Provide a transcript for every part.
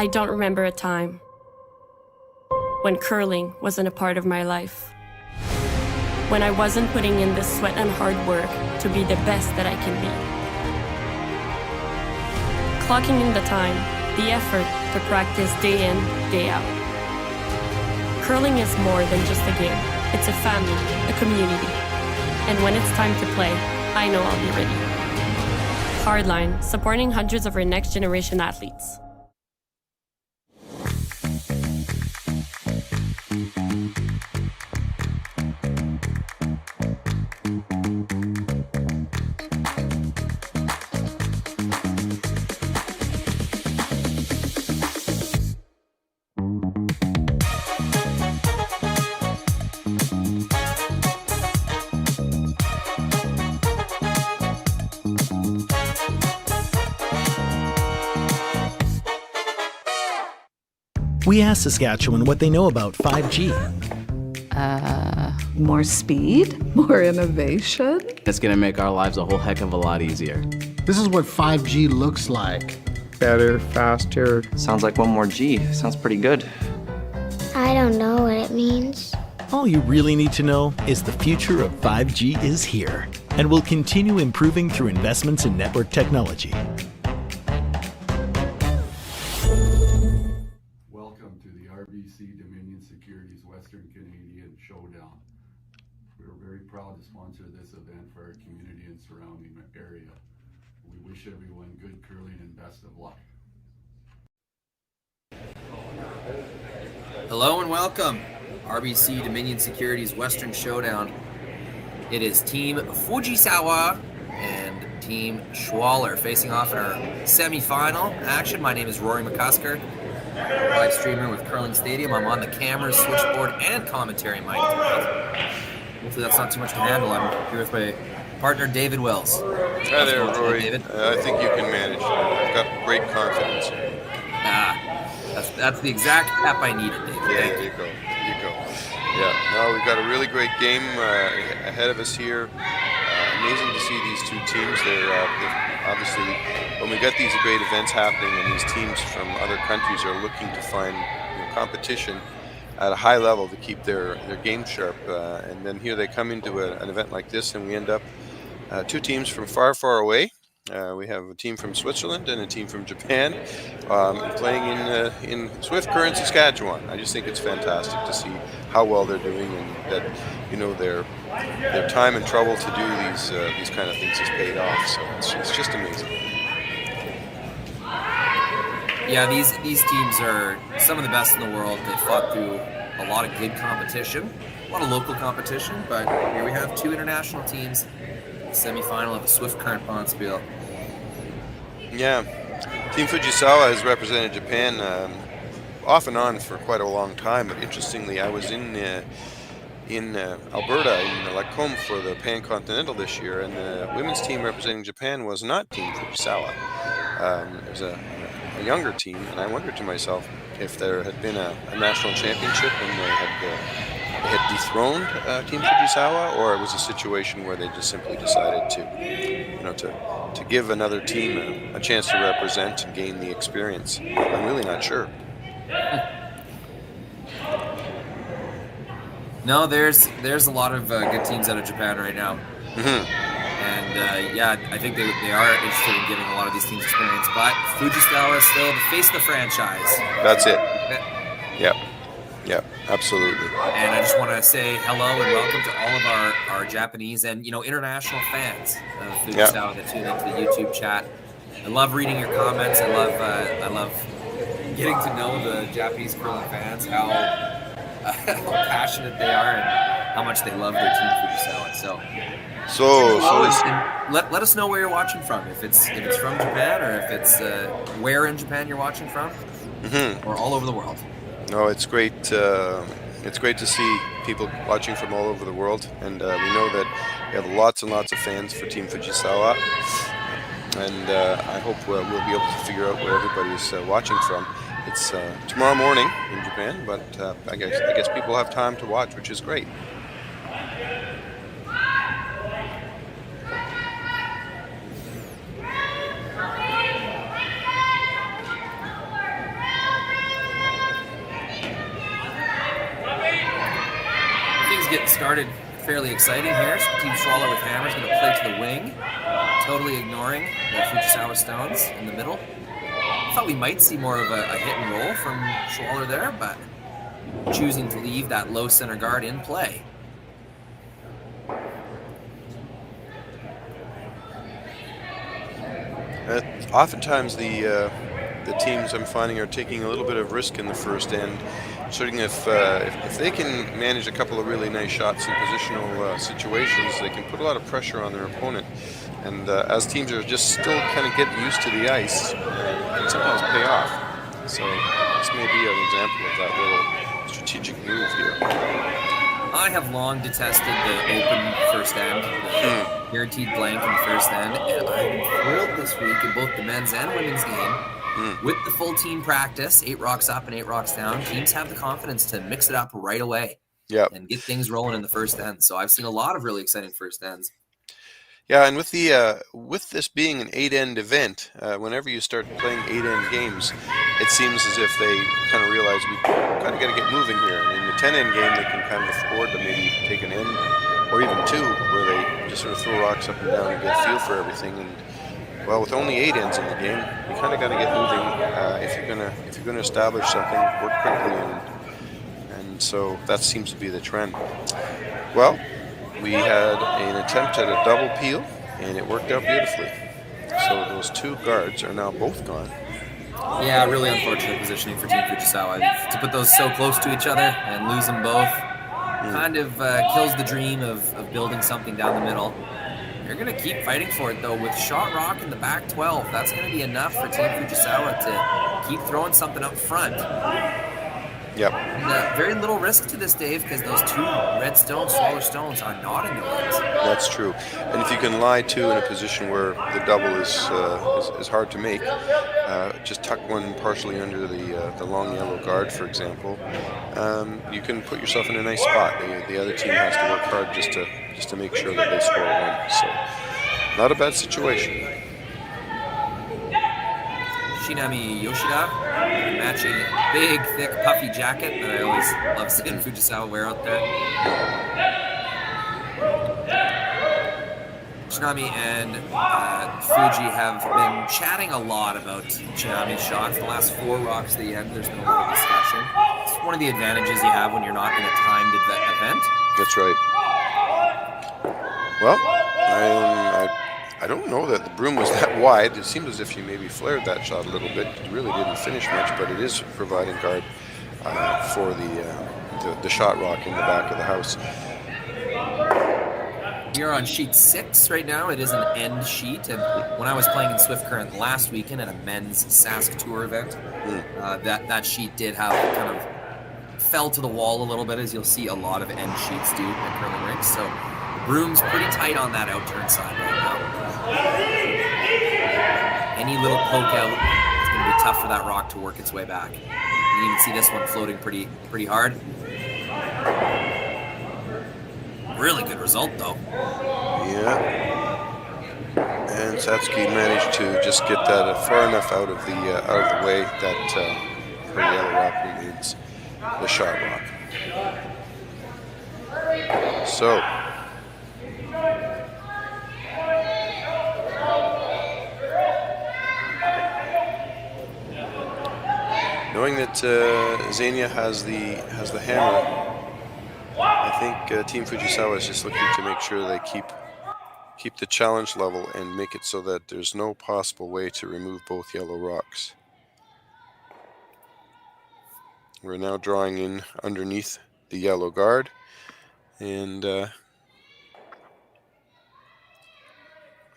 I don't remember a time when curling wasn't a part of my life. When I wasn't putting in the sweat and hard work to be the best that I can be. Clocking in the time, the effort to practice day in, day out. Curling is more than just a game. It's a family, a community. And when it's time to play, I know I'll be ready. Hardline, supporting hundreds of our next generation athletes. We asked Saskatchewan what they know about 5G. More speed, more innovation. It's going to make our lives a whole heck of a lot easier. This is what 5G looks like. Better, faster. Sounds like one more G. Sounds pretty good. I don't know what it means. All you really need to know is the future of 5G is here and will continue improving through investments in network technology. Welcome to the RBC Dominion Securities Western Canadian Showdown. We are very proud to sponsor this event for our community and surrounding area. We wish everyone good curling and best of luck. Hello and welcome, RBC Dominion Securities Western Showdown. It is Team Fujisawa and Team Schwaller facing off in our semi-final action. My name is Rory McCusker, live streamer with Curling Stadium. I'm on the cameras, switchboard, and commentary mic tonight. Hopefully that's not too much to handle. I'm here with my partner, David Wells. Hi there, Rory. David? I think you can manage. I've got great confidence. That's the exact pep I needed, David. Yeah, there you go. Yeah, no, we've got a really great game ahead of us here. Amazing to see these two teams. They're obviously, when we get these great events happening and these teams from other countries are looking to find competition at a high level to keep their game sharp, and then here they come into an event like this, and we end up two teams from far, far away. We have a team from Switzerland and a team from Japan playing in Swift Current, Saskatchewan. I just think it's fantastic to see how well they're doing, and that their time and trouble to do these kind of things has paid off. So it's just amazing. Yeah, these teams are some of the best in the world. They fought through a lot of good competition, a lot of local competition, but here we have two international teams. Semi-final of the Swift Current Bonspiel. Yeah, Team Fujisawa has represented Japan off and on for quite a long time. But interestingly, I was in Alberta in Lacombe for the Pan-Continental this year, and the women's team representing Japan was not Team Fujisawa. It was a younger team, and I wondered to myself if there had been a national championship and they had dethroned Team Fujisawa, or it was a situation where they just simply decided to give another team a chance to represent and gain the experience. I'm really not sure. No, there's a lot of good teams out of Japan right now. And yeah, I think they are interested in giving a lot of these teams experience, but Fujisawa is still the face of the franchise. That's it. Yep, absolutely. And I just want to say hello and welcome to all of our Japanese and international fans of Fujisawa that tune into the YouTube chat. I love reading your comments. I love getting to know the Japanese curling fans, how passionate they are and how much they love their team Fujisawa. So let us know where you're watching from. If it's from Japan, or if it's where in Japan you're watching from, or all over the world. No, it's great. It's great to see people watching from all over the world, and we know that we have lots and lots of fans for Team Fujisawa, and I hope we'll be able to figure out where everybody's watching from. It's tomorrow morning in Japan, but I guess people have time to watch, which is great. started fairly exciting here. So Team Schwaller with hammers going to play to the wing, totally ignoring the Fujisawa stones in the middle. I thought we might see more of a hit and roll from Schwaller there, but choosing to leave that low center guard in play. Oftentimes the teams I'm finding are taking a little bit of risk in the first end. Certainly if they can manage a couple of really nice shots in positional situations, they can put a lot of pressure on their opponent. And as teams are just still kind of getting used to the ice, it can sometimes pay off. So this may be an example of that little strategic move here. I have long detested the open first end, the guaranteed blank in the first end, and I've been thrilled this week in both the men's and women's game. With the full team practice, 8 rocks up and 8 rocks down, teams have the confidence to mix it up right away and get things rolling in the first end. So I've seen a lot of really exciting first ends. Yeah, and with this being an 8-end event, whenever you start playing 8-end games, it seems as if they kind of realize we kind of got to get moving here. And in the 10-end game, they can kind of afford to maybe take an end, or even 2, where they just sort of throw rocks up and down and get a feel for everything. And well, with only 8 ends in the game, you kind of got to get moving if you're gonna establish something, work quickly, and so that seems to be the trend. Well, we had an attempt at a double peel, and it worked out beautifully. So those 2 guards are now both gone. Yeah, really unfortunate positioning for Team Fujisawa. To put those so close to each other and lose them both kind of kills the dream of building something down the middle. They're going to keep fighting for it, though, with shot rock in the back 12. That's going to be enough for Team Fujisawa to keep throwing something up front. Yep. And, very little risk to this, Dave, because those 2 red stones, Schwaller stones, are not in the rings. That's true. And if you can lie, too, in a position where the double is hard to make, just tuck one partially under the long yellow guard, for example, you can put yourself in a nice spot. The other team has to work hard just to make sure that they score one. So, not a bad situation. Shinami Yoshida, matching big, thick, puffy jacket that I always love seeing Fujisawa wear out there. Shinami and Fuji have been chatting a lot about Shinami's shots. The last 4 rocks at the end, there's been a lot of discussion. It's one of the advantages you have when you're not in a timed event. That's right. Well, I don't know that the broom was that wide. It seemed as if you maybe flared that shot a little bit. It really didn't finish much, but it is providing guard for the shot rock in the back of the house. You're on sheet 6 right now. It is an end sheet, and when I was playing in Swift Current last weekend at a men's Sask Tour event, that sheet did have kind of fell to the wall a little bit, as you'll see a lot of end sheets do at curling rinks. So the broom's pretty tight on that outturn side right now. Any little poke out, it's going to be tough for that rock to work its way back. You can even see this one floating pretty hard. Really good result, though. Yeah. And Satsuki managed to just get that far enough out of the way that her yellow rock remains the shot rock. So. Knowing that Xenia has the hammer, I think Team Fujisawa is just looking to make sure they keep the challenge level and make it so that there's no possible way to remove both yellow rocks. We're now drawing in underneath the yellow guard, and I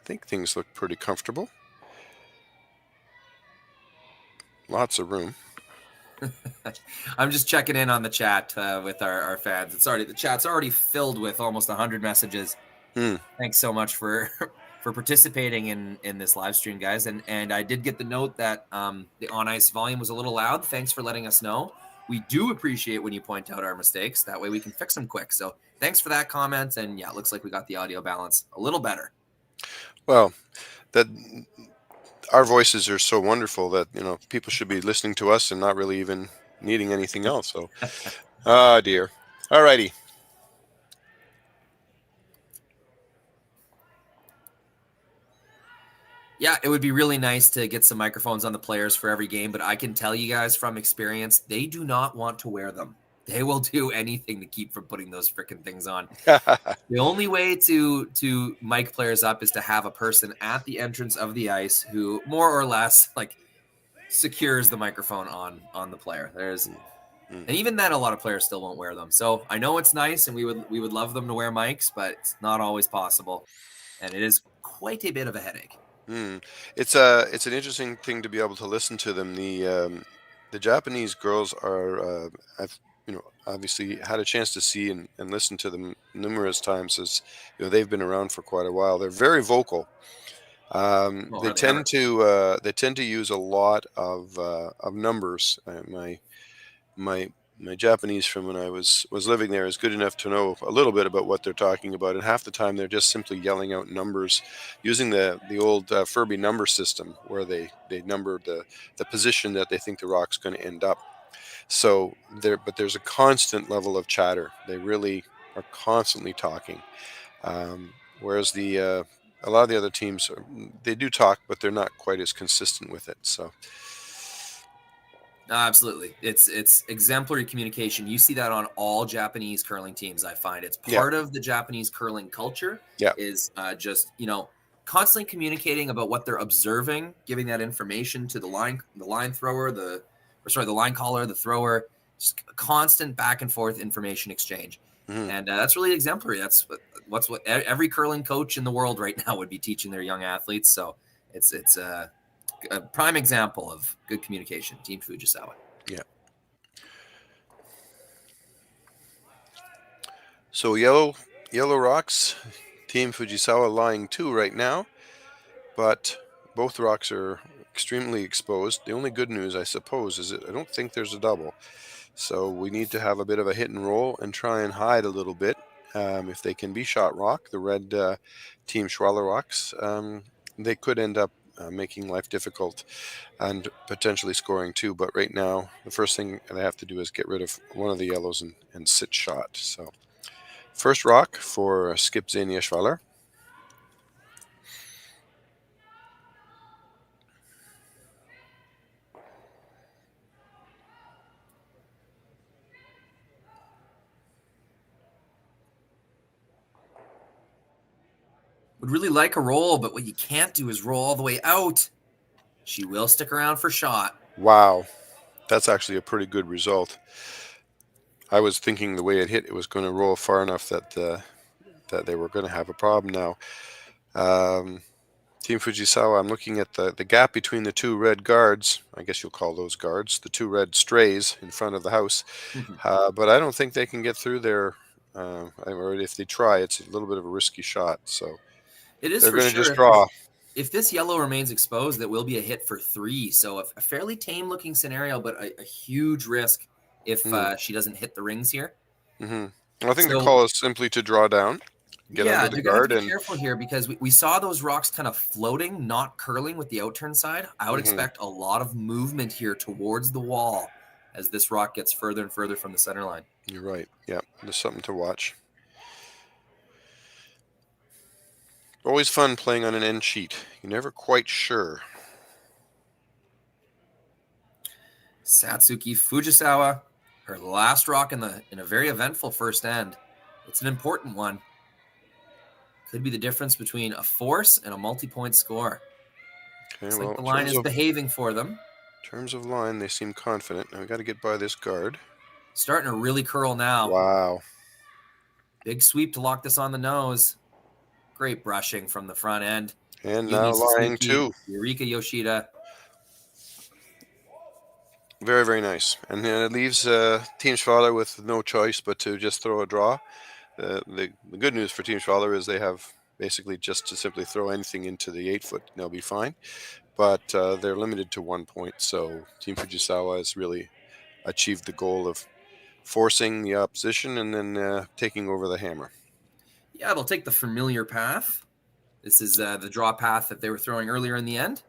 think things look pretty comfortable. Lots of room. I'm just checking in on the chat with our fans. The chat's already filled with almost 100 messages. Thanks so much for participating in this live stream, guys. And I did get the note that the on ice volume was a little loud. Thanks for letting us know. We do appreciate when you point out our mistakes. That way we can fix them quick. So thanks for that comment. And yeah, it looks like we got the audio balance a little better. Well, our voices are so wonderful that, people should be listening to us and not really even needing anything else. So, dear. All righty. Yeah, it would be really nice to get some microphones on the players for every game, but I can tell you guys from experience, they do not want to wear them. They will do anything to keep from putting those freaking things on. The only way to mic players up is to have a person at the entrance of the ice who more or less like secures the microphone on the player. And even then, a lot of players still won't wear them. So I know it's nice, and we would love them to wear mics, but it's not always possible, and it is quite a bit of a headache. It's an interesting thing to be able to listen to them. The Japanese girls are I've obviously had a chance to see and listen to them numerous times, as they've been around for quite a while. They're very vocal. They tend to use a lot of numbers. My Japanese from when I was living there is good enough to know a little bit about what they're talking about, and half the time they're just simply yelling out numbers using the old Furby number system, where they number the position that they think the rock's going to end up. So there's a constant level of chatter. They really are constantly talking, whereas a lot of the other teams they do talk, but they're not quite as consistent with it. So. Absolutely. It's exemplary communication. You see that on all Japanese curling teams, I find. It's part of the Japanese curling culture is just, constantly communicating about what they're observing, giving that information to the line thrower, the line caller, the thrower, just constant back and forth information exchange. And that's really exemplary. That's what every curling coach in the world right now would be teaching their young athletes. So it's a prime example of good communication, Team Fujisawa. Yeah. So yellow rocks, Team Fujisawa lying 2 right now, but both rocks are extremely exposed. The only good news, I suppose, is that I don't think there's a double. So we need to have a bit of a hit and roll and try and hide a little bit. If they can be shot rock, the red Team Schwaller rocks, they could end up making life difficult and potentially scoring 2. But right now, the first thing they have to do is get rid of one of the yellows and sit shot. So first rock for skip Xenia Schwaller. Would really like a roll, but what you can't do is roll all the way out. She will stick around for shot. Wow. That's actually a pretty good result. I was thinking the way it hit, it was going to roll far enough that they were going to have a problem now. Team Fujisawa, I'm looking at the gap between the 2 red guards. I guess you'll call those guards, the 2 red strays in front of the house. But I don't think they can get through there. Or if they try, it's a little bit of a risky shot. So it is they're for going to sure. just draw. If this yellow remains exposed, that will be a hit for 3. So a fairly tame looking scenario, but a huge risk if she doesn't hit the rings here. I think the call is simply to draw down, get under the guard. Be careful here because we saw those rocks kind of floating, not curling with the outturn side. I would expect a lot of movement here towards the wall as this rock gets further and further from the center line. You're right. Yeah, there's something to watch. Always fun playing on an end sheet. You're never quite sure. Satsuki Fujisawa, her last rock in a very eventful first end. It's an important one. Could be the difference between a force and a multi-point score. Okay, Looks like the line is behaving for them. In terms of line, they seem confident. Now we got to get by this guard. Starting to really curl now. Wow. Big sweep to lock this on the nose. Great brushing from the front end. And now lying 2. Eureka Yoshida. Very, very nice. And then it leaves Team Schwaller with no choice but to just throw a draw. The good news for Team Schwaller is they have basically just to simply throw anything into the 8-foot and they'll be fine. But they're limited to 1 point. So Team Fujisawa has really achieved the goal of forcing the opposition and then taking over the hammer. Yeah, they'll take the familiar path. This is the draw path that they were throwing earlier in the end.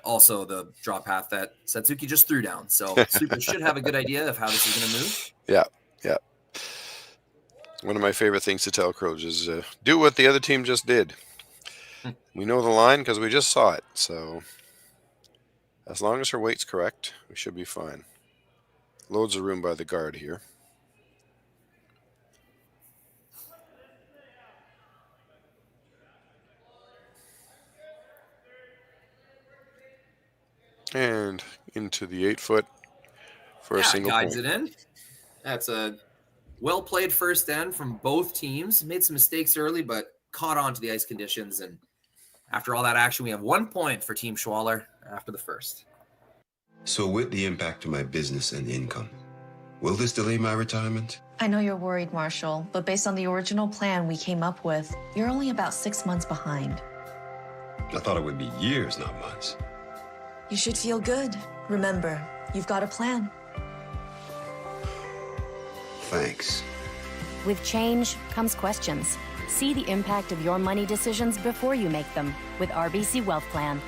Also the draw path that Satsuki just threw down. So Super should have a good idea of how this is going to move. Yeah. One of my favorite things to tell coaches is do what the other team just did. We know the line because we just saw it. So as long as her weight's correct, we should be fine. Loads of room by the guard here. And into the 8-foot for a single guides point. it in. That's a well-played first end from both teams. Made some mistakes early, but caught on to the ice conditions. And after all that action, we have 1 point for Team Schwaller after the first. So with the impact to my business and income, will this delay my retirement? I know you're worried, Marshall, but based on the original plan we came up with, you're only about 6 months behind. I thought it would be years, not months. You should feel good. Remember, you've got a plan. Thanks. With change comes questions. See the impact of your money decisions before you make them with RBC Wealth Plan.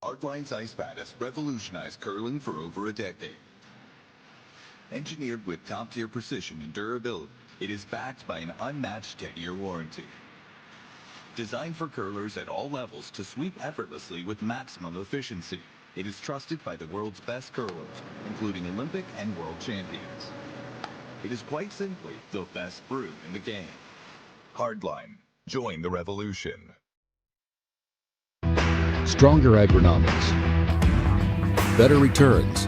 Hardline's ice pad has revolutionized curling for over a decade. Engineered with top-tier precision and durability, it is backed by an unmatched 10-year warranty. Designed for curlers at all levels to sweep effortlessly with maximum efficiency, it is trusted by the world's best curlers, including Olympic and world champions. It is quite simply the best brew in the game. Hardline. Join the revolution. Stronger agronomics, better returns,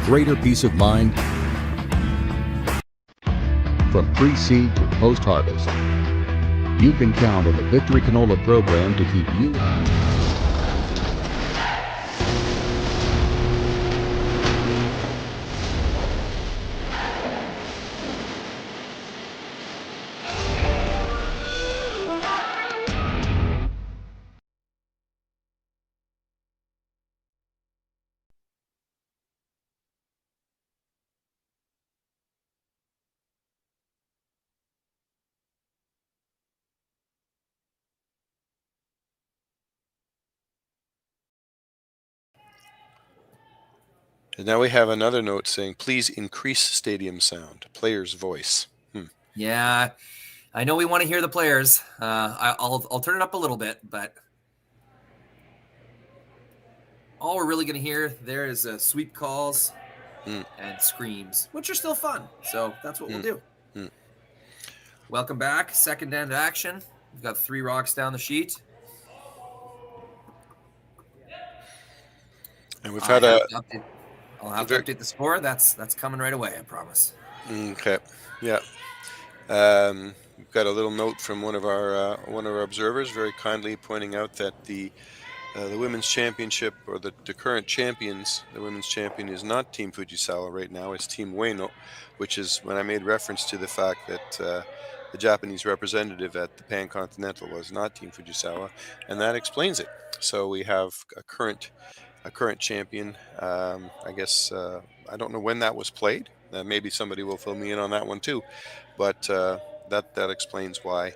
greater peace of mind. From pre-seed to post-harvest, you can count on the Victory Canola program to keep you And now we have another note saying, please increase stadium sound, player's voice. Yeah, I know we want to hear the players. I'll turn it up a little bit, but all we're really going to hear there is sweep calls and screams, which are still fun. So that's what we'll do. Welcome back. Second end action. We've got 3 rocks down the sheet. And we've had I'll have to update the score. That's coming right away, I promise. Okay. Yeah. We've got a little note from one of our observers, very kindly pointing out that the women's championship, or the current champions, the women's champion is not Team Fujisawa right now. It's Team Ueno, which is when I made reference to the fact that the Japanese representative at the Pan-Continental was not Team Fujisawa, and that explains it. So we have a current champion. I guess I don't know when that was played. Maybe somebody will fill me in on that one too, but that explains why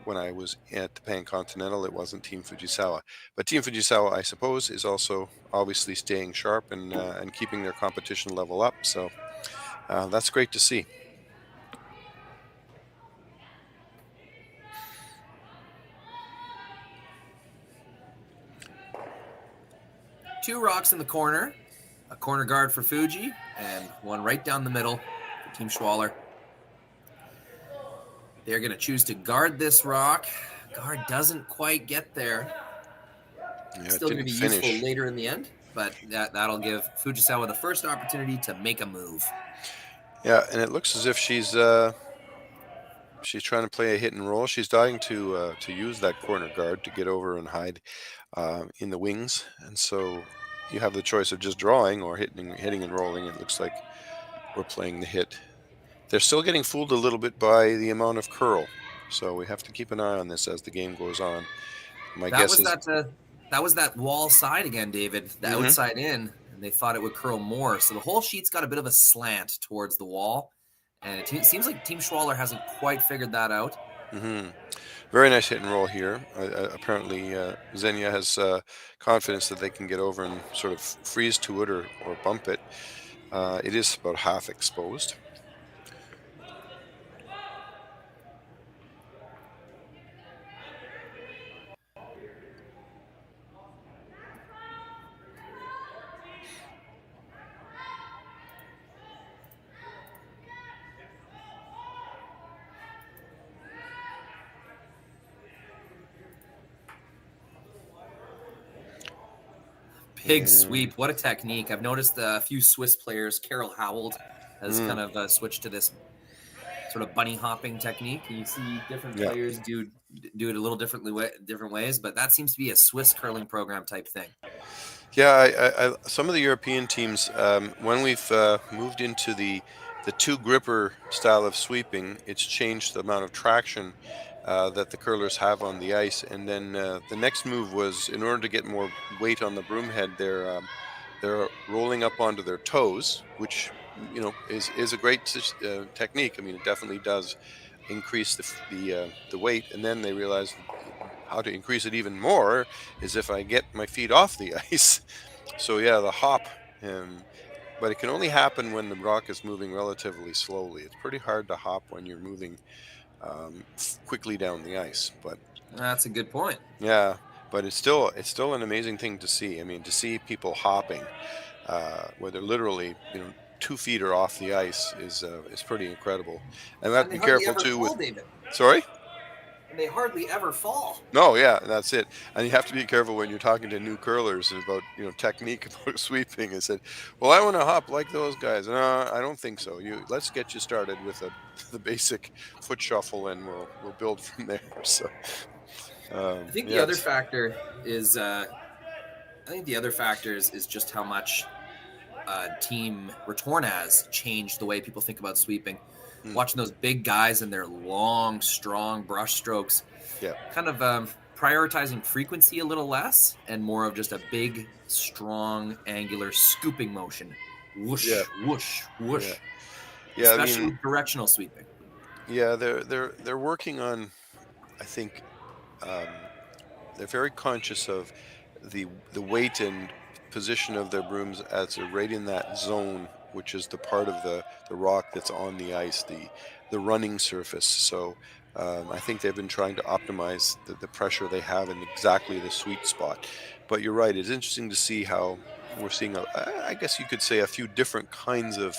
when I was at the Pan-Continental it wasn't Team Fujisawa. But Team Fujisawa, I suppose, is also obviously staying sharp and keeping their competition level up. So that's great to see. Two rocks in the corner, a corner guard for Fuji, and one right down the middle for Team Schwaller. They're going to choose to guard this rock. Guard doesn't quite get there. Yeah, Still going to be useful later in the end, but that'll give Fujisawa the first opportunity to make a move. Yeah, and it looks as if she's trying to play a hit and roll. She's dying to use that corner guard to get over and hide in the wings, and so you have the choice of just drawing or hitting and rolling. It looks like we're playing the hit. They're still getting fooled a little bit by the amount of curl, so we have to keep an eye on this as the game goes on. My guess is that was that wall side again, David, the outside in, and they thought it would curl more. So the whole sheet's got a bit of a slant towards the wall, and it seems like Team Schwaller hasn't quite figured that out. Very nice hit and roll here. Apparently, Xenia has confidence that they can get over and sort of freeze to it or bump it. It is about half exposed. Big sweep. What a technique. I've noticed a few Swiss players, Carol Howald has kind of switched to this sort of bunny hopping technique. You see different players do it a little different ways, but that seems to be a Swiss curling program type thing. Yeah, some of the European teams, when we've moved into the two gripper style of sweeping, it's changed the amount of traction that the curlers have on the ice. And then the next move was, in order to get more weight on the broom head, they're rolling up onto their toes, which is a great technique. I mean, it definitely does increase the weight. And then they realize how to increase it even more is if I get my feet off the ice. So yeah, the hop, but it can only happen when the rock is moving relatively slowly. It's pretty hard to hop when you're moving quickly down the ice. But that's a good point. Yeah, but it's still an amazing thing to see. I mean, to see people hopping where they're literally 2 feet are off the ice is pretty incredible. And we have to be careful too with. David. Sorry. And they hardly ever fall. No, yeah, that's it. And you have to be careful when you're talking to new curlers about technique about sweeping. I said, well, I want to hop like those guys. No, I don't think so. Let's get you started with the basic foot shuffle, and we'll build from there. So I think the other factor is just how much Team Retornaz changed the way people think about sweeping. Watching those big guys and their long, strong brush strokes, kind of prioritizing frequency a little less and more of just a big, strong, angular scooping motion. Whoosh, whoosh, whoosh. Yeah, especially with directional sweeping. Yeah, they're working on. I think they're very conscious of the weight and position of their brooms as they're right in that zone, which is the part of the rock that's on the ice, the running surface. So I think they've been trying to optimize the pressure they have in exactly the sweet spot. But you're right, it's interesting to see how we're seeing, I guess you could say, a few different kinds of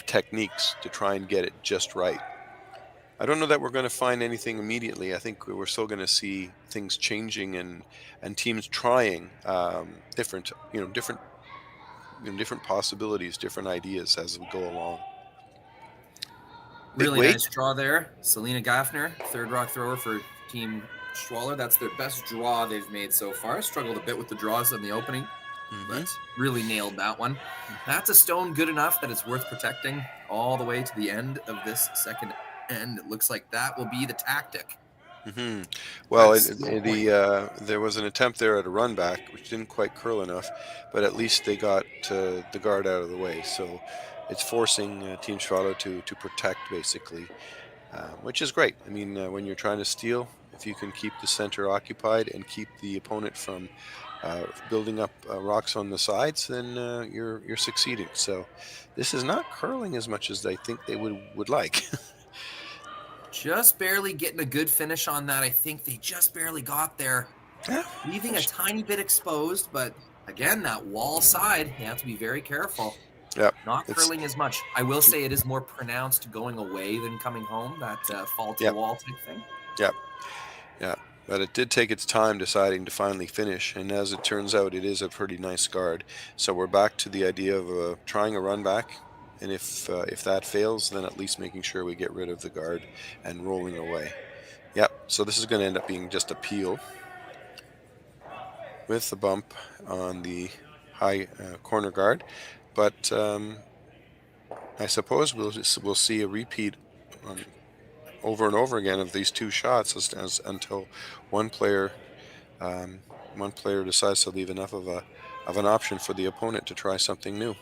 techniques to try and get it just right. I don't know that we're going to find anything immediately. I think we're still going to see things changing and teams trying different possibilities, different ideas as we go along. Really nice draw there. Selena Gaffner, third rock thrower for Team Schwaller. That's their best draw they've made so far. Struggled a bit with the draws in the opening, but really nailed that one. That's a stone good enough that it's worth protecting all the way to the end of this second end. It looks like that will be the tactic. Well, there was an attempt there at a run back, which didn't quite curl enough, but at least they got the guard out of the way. So it's forcing Team Schwaller to protect, basically, which is great. I mean, when you're trying to steal, if you can keep the center occupied and keep the opponent from building up rocks on the sides, then you're succeeding. So this is not curling as much as I think they would like. Just barely getting a good finish on that. I think they just barely got there. Leaving a tiny bit exposed, but again, that wall side, you have to be very careful. Yeah, not curling as much. I will say it is more pronounced going away than coming home, that fall to the wall type thing. Yeah. But it did take its time deciding to finally finish, and as it turns out, it is a pretty nice guard. So we're back to the idea of trying a run back. And if that fails, then at least making sure we get rid of the guard and rolling away. Yep, so this is going to end up being just a peel with the bump on the high corner guard. But I suppose we'll see a repeat over and over again of these two shots until one player decides to leave enough of an option for the opponent to try something new.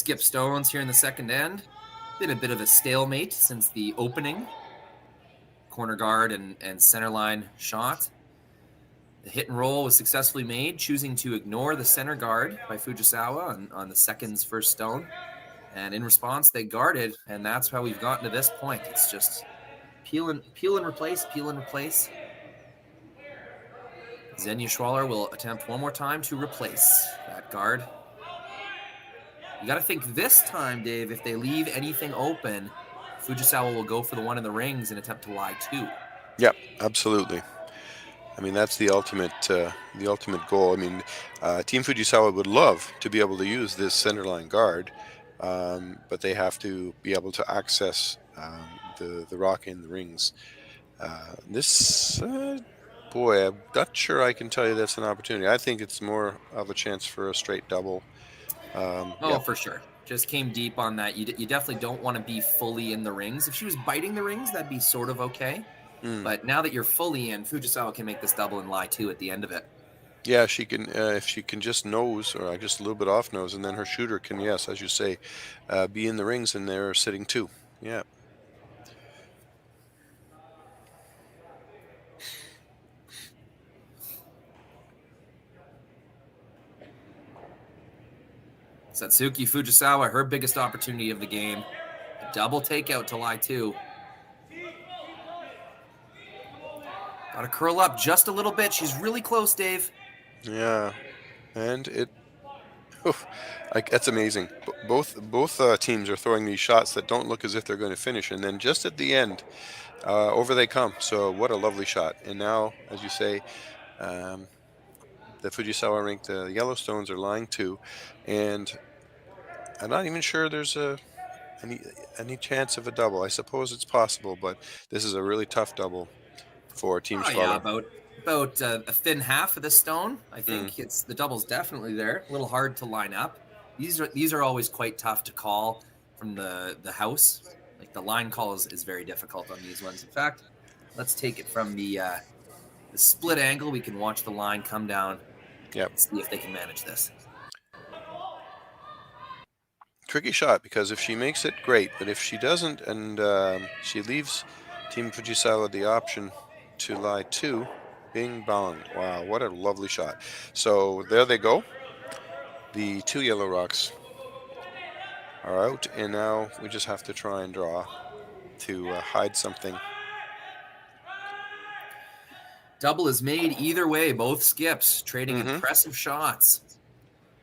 skip stones here in the second end. Been a bit of a stalemate since the opening corner guard and center line shot. The hit and roll was successfully made, choosing to ignore the center guard by Fujisawa on the second's first stone. And in response, they guarded, and that's how we've gotten to this point. It's just peel and replace, peel and replace. Xenia Schwaller will attempt one more time to replace that guard. You got to think this time, Dave, if they leave anything open, Fujisawa will go for the one in the rings and attempt to lie two. Yeah, absolutely. I mean, that's the ultimate goal. I mean, Team Fujisawa would love to be able to use this center line guard, but they have to be able to access the rock in the rings. Boy, I'm not sure I can tell you that's an opportunity. I think it's more of a chance for a straight double. Yeah. For sure. Just came deep on that. You definitely don't want to be fully in the rings. If she was biting the rings, that'd be sort of okay. But now that you're fully in, Fujisawa can make this double and lie two at the end of it. Yeah, she can. If she can just nose, or just a little bit off nose, and then her shooter can, yes, as you say, be in the rings, and they're sitting two. Yeah. Satsuki Fujisawa, her biggest opportunity of the game. A double takeout to lie two. Got to curl up just a little bit. She's really close, Dave. Yeah, and that's amazing. Both teams are throwing these shots that don't look as if they're going to finish, and then just at the end, over they come. So what a lovely shot. And now, as you say, the Fujisawa rink, the Yellowstones are lying two, and I'm not even sure there's any chance of a double. I suppose it's possible, but this is a really tough double for Team Schwaller. Yeah, about a thin half of the stone. I think the double's definitely there. A little hard to line up. These are always quite tough to call from the house. Like the line call is very difficult on these ones. In fact, let's take it from the split angle. We can watch the line come down. Yep. See if they can manage this. Tricky shot, because if she makes it, great. But if she doesn't, and she leaves Team Fujisawa the option to lie two, bing bong. Wow, what a lovely shot. So there they go. The two yellow rocks are out, and now we just have to try and draw to hide something. Double is made either way, both skips trading impressive shots.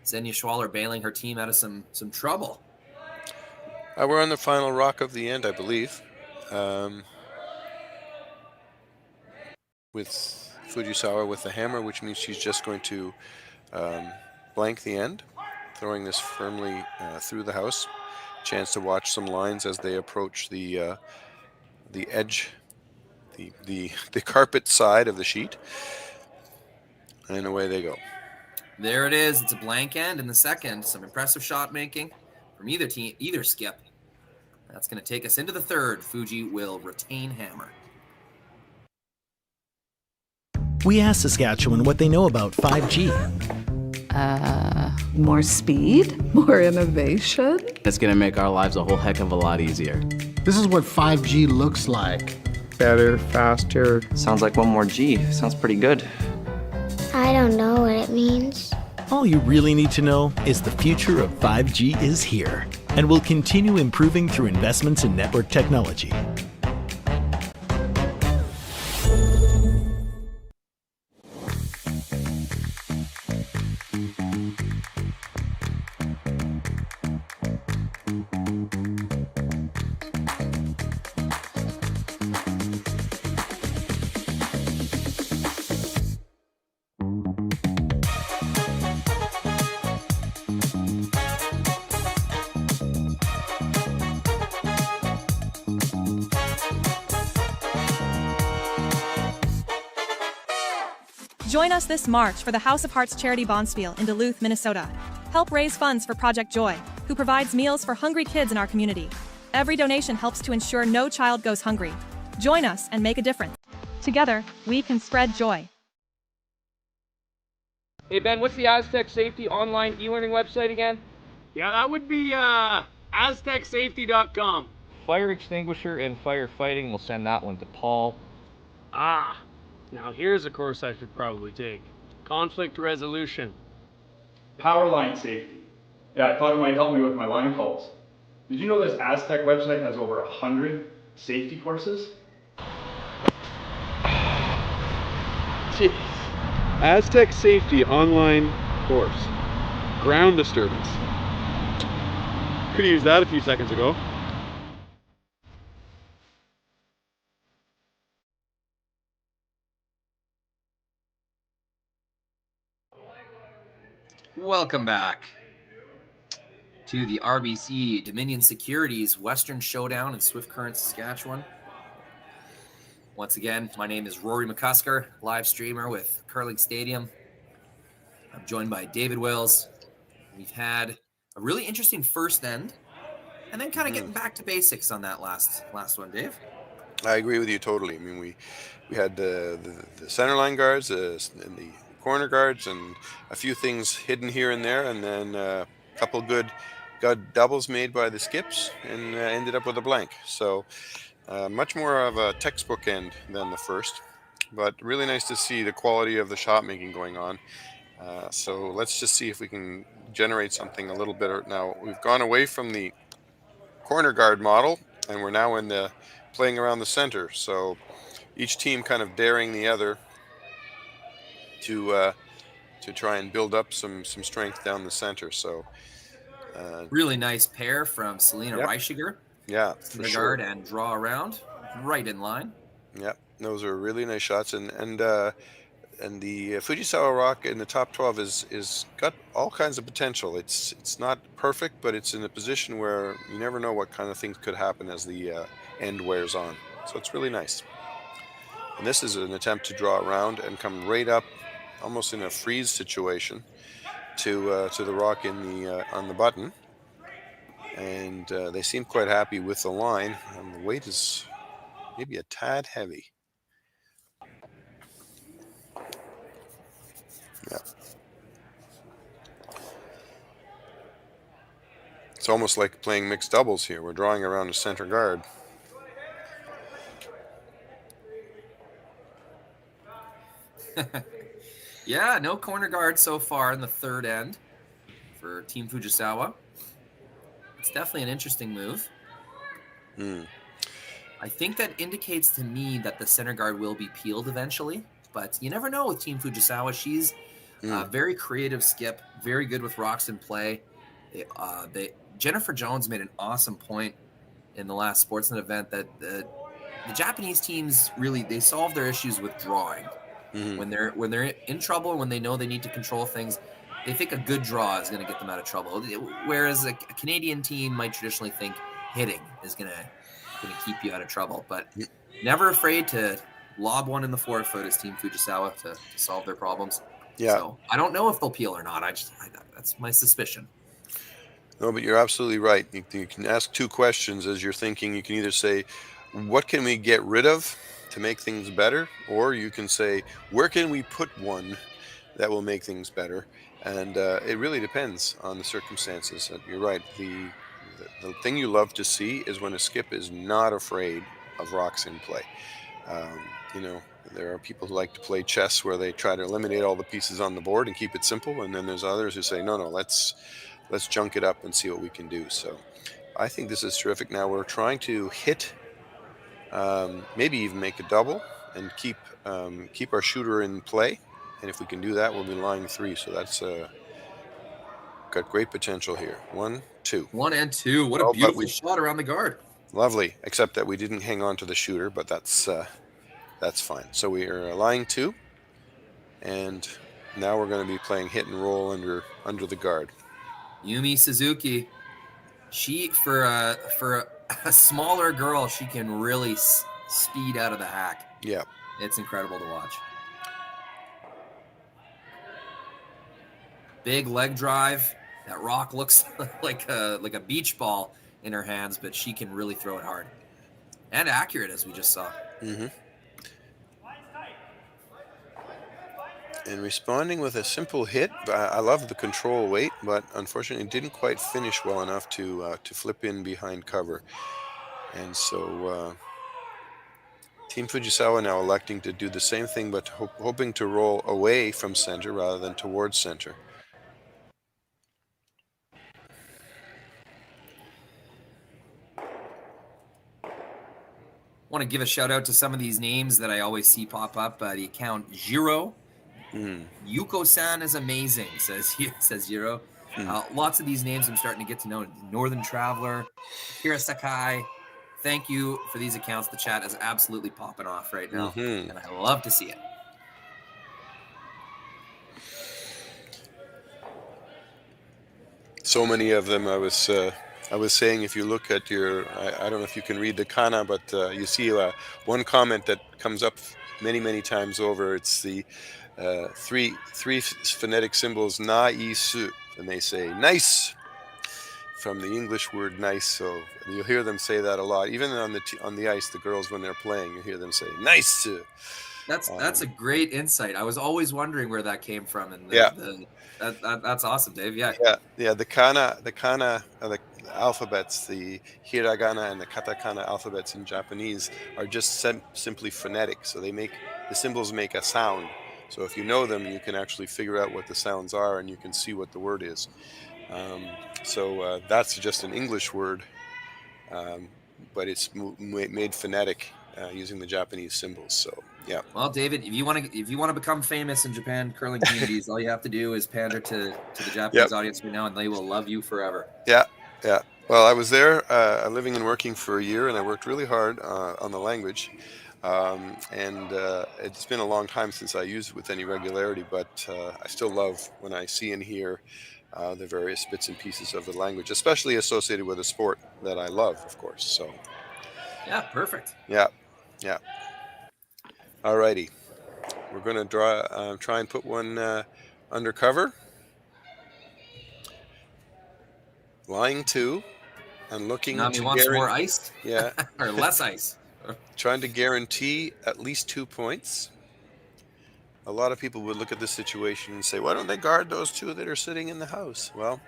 Xenia Schwaller bailing her team out of some trouble. We're on the final rock of the end, I believe, with Fujisawa with the hammer, which means she's just going to blank the end, throwing this firmly through the house. Chance to watch some lines as they approach the edge, the carpet side of the sheet, and away they go. There it is. It's a blank end in the second. Some impressive shot making from either team, either skip. That's going to take us into the third. Fuji will retain hammer. We asked Saskatchewan what they know about 5G. More speed, more innovation. It's going to make our lives a whole heck of a lot easier. This is what 5G looks like. Better, faster. Sounds like one more G. Sounds pretty good. I don't know what it means. All you really need to know is the future of 5G is here and will continue improving through investments in network technology. Join us this March for the House of Hearts Charity Bonspiel in Duluth, Minnesota. Help raise funds for Project Joy, who provides meals for hungry kids in our community. Every donation helps to ensure no child goes hungry. Join us and make a difference. Together, we can spread joy. Hey Ben, what's the Aztec Safety online e-learning website again? Yeah, that would be aztecsafety.com. Fire extinguisher and firefighting, we'll send that one to Paul. Ah, now here's a course I should probably take. Conflict resolution. Power line safety. Yeah, I thought it might help me with my line calls. Did you know this Aztec website has over 100 safety courses? Jeez. Aztec Safety online course. Ground disturbance. Could have used that a few seconds ago. Welcome back to the RBC Dominion Securities Western Showdown in Swift Current, Saskatchewan. Once again, my name is Rory McCusker, live streamer with Curling Stadium. I'm joined by David Wills. We've had a really interesting first end, and then kind of getting back to basics on that last one, Dave. I agree with you totally. I mean, we had the center line guards and the corner guards and a few things hidden here and there, and then a couple good doubles made by the skips, and ended up with a blank. So much more of a textbook end than the first, but really nice to see the quality of the shot making going on. So let's just see if we can generate something a little better. Now we've gone away from the corner guard model, and we're now in the playing around the center. So each team kind of daring the other to try and build up some strength down the center. So really nice pair from Selena Reischiger. Yeah, for sure. Guard and draw around, right in line. Yeah, those are really nice shots, and the Fujisawa rock in the top 12 is got all kinds of potential. It's not perfect, but it's in a position where you never know what kind of things could happen as the end wears on. So it's really nice. And this is an attempt to draw around and come right up, almost in a freeze situation, to the rock in the on the button. And they seem quite happy with the line, and the weight is maybe a tad heavy. Yeah. It's almost like playing mixed doubles here. We're drawing around a center guard. Yeah, no corner guard so far in the third end for Team Fujisawa. It's definitely an interesting move. I think that indicates to me that the center guard will be peeled eventually, but you never know with Team Fujisawa. She's very creative skip, very good with rocks in play. Jennifer Jones made an awesome point in the last Sportsnet event that the Japanese teams really, they solve their issues with drawing. When they're in trouble, when they know they need to control things, they think a good draw is going to get them out of trouble. Whereas a Canadian team might traditionally think hitting is going to keep you out of trouble. But never afraid to lob one in the forefoot as Team Fujisawa to solve their problems. Yeah. So I don't know if they'll peel or not. That's my suspicion. No, but you're absolutely right. You can ask two questions as you're thinking. You can either say, what can we get rid of to make things better? Or you can say, where can we put one that will make things better? And it really depends on the circumstances. You're right. The thing you love to see is when a skip is not afraid of rocks in play. There are people who like to play chess where they try to eliminate all the pieces on the board and keep it simple. And then there's others who say, no, let's junk it up and see what we can do. So I think this is terrific. Now we're trying to hit, maybe even make a double and keep our shooter in play. And if we can do that, we'll be line 3. So that's got great potential here. 1, 2. 1 and 2. What a beautiful shot around the guard. Lovely, except that we didn't hang on to the shooter, but that's fine. So we are line 2, and now we're going to be playing hit and roll under the guard. Yumi Suzuki, she for a smaller girl, she can really speed out of the hack. Yeah, it's incredible to watch. Big leg drive. That rock looks like a beach ball in her hands, but she can really throw it hard and accurate, as we just saw. And responding with a simple hit. I love the control weight, but unfortunately didn't quite finish well enough to flip in behind cover. And so Team Fujisawa now electing to do the same thing, but hoping to roll away from center rather than towards center. Want to give a shout out to some of these names that I always see pop up. The account Jiro. Yuko-san is amazing, says Jiro. Lots of these names I'm starting to get to know. Northern Traveler, Kira Sakai. Thank you for these accounts. The chat is absolutely popping off right now, and I love to see it. So many of them. I was saying, if you look at your, I don't know if you can read the kana, but you see one comment that comes up many times over. It's the three phonetic symbols na, I, su, and they say nice from the English word nice. So you'll hear them say that a lot, even on the ice. The girls, when they're playing, you hear them say nice. That's a great insight. I was always wondering where that came from, and that's awesome, Dave. Yeah. The kana the alphabets, the hiragana and the katakana alphabets in Japanese are just simply phonetic. So the symbols make a sound. So if you know them, you can actually figure out what the sounds are, and you can see what the word is. So that's just an English word, but it's made phonetic using the Japanese symbols. So yeah. Well, David, if you want to become famous in Japan curling communities, all you have to do is pander to the Japanese audience right now, and they will love you forever. Yeah. Well, I was there living and working for a year, and I worked really hard on the language. And it's been a long time since I used it with any regularity, but I still love when I see and hear the various bits and pieces of the language, especially associated with a sport that I love, of course. So yeah, perfect. Yeah. Alrighty, we're going to try and put one under cover, lying to, and looking Nami to wants more ice. Yeah, or less ice. Trying to guarantee at least 2 points. A lot of people would look at this situation and say, why don't they guard those two that are sitting in the house? Well,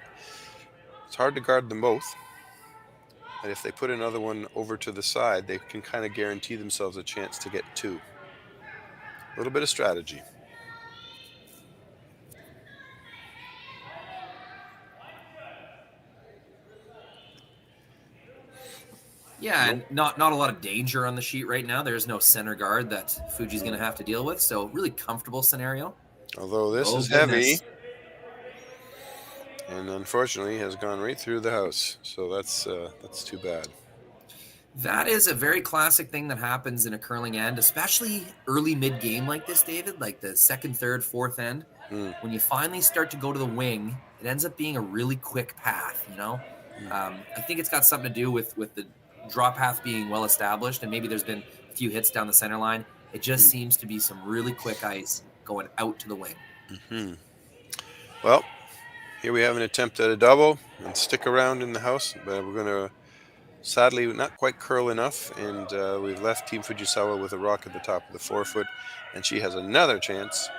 it's hard to guard them both. And if they put another one over to the side, they can kind of guarantee themselves a chance to get 2. A little bit of strategy. Yeah, and not a lot of danger on the sheet right now. There's no center guard that Fuji's going to have to deal with, so really comfortable scenario. Although this is heavy, and unfortunately has gone right through the house, so that's too bad. That is a very classic thing that happens in a curling end, especially early mid-game like this, David, like the second, third, fourth end. When you finally start to go to the wing, it ends up being a really quick path, you know? I think it's got something to do with the draw path being well established, and maybe there's been a few hits down the center line. It just seems to be some really quick ice going out to the wing. Well, here we have an attempt at a double and stick around in the house, but we're going to sadly not quite curl enough, and we've left Team Fujisawa with a rock at the top of the forefoot, and she has another chance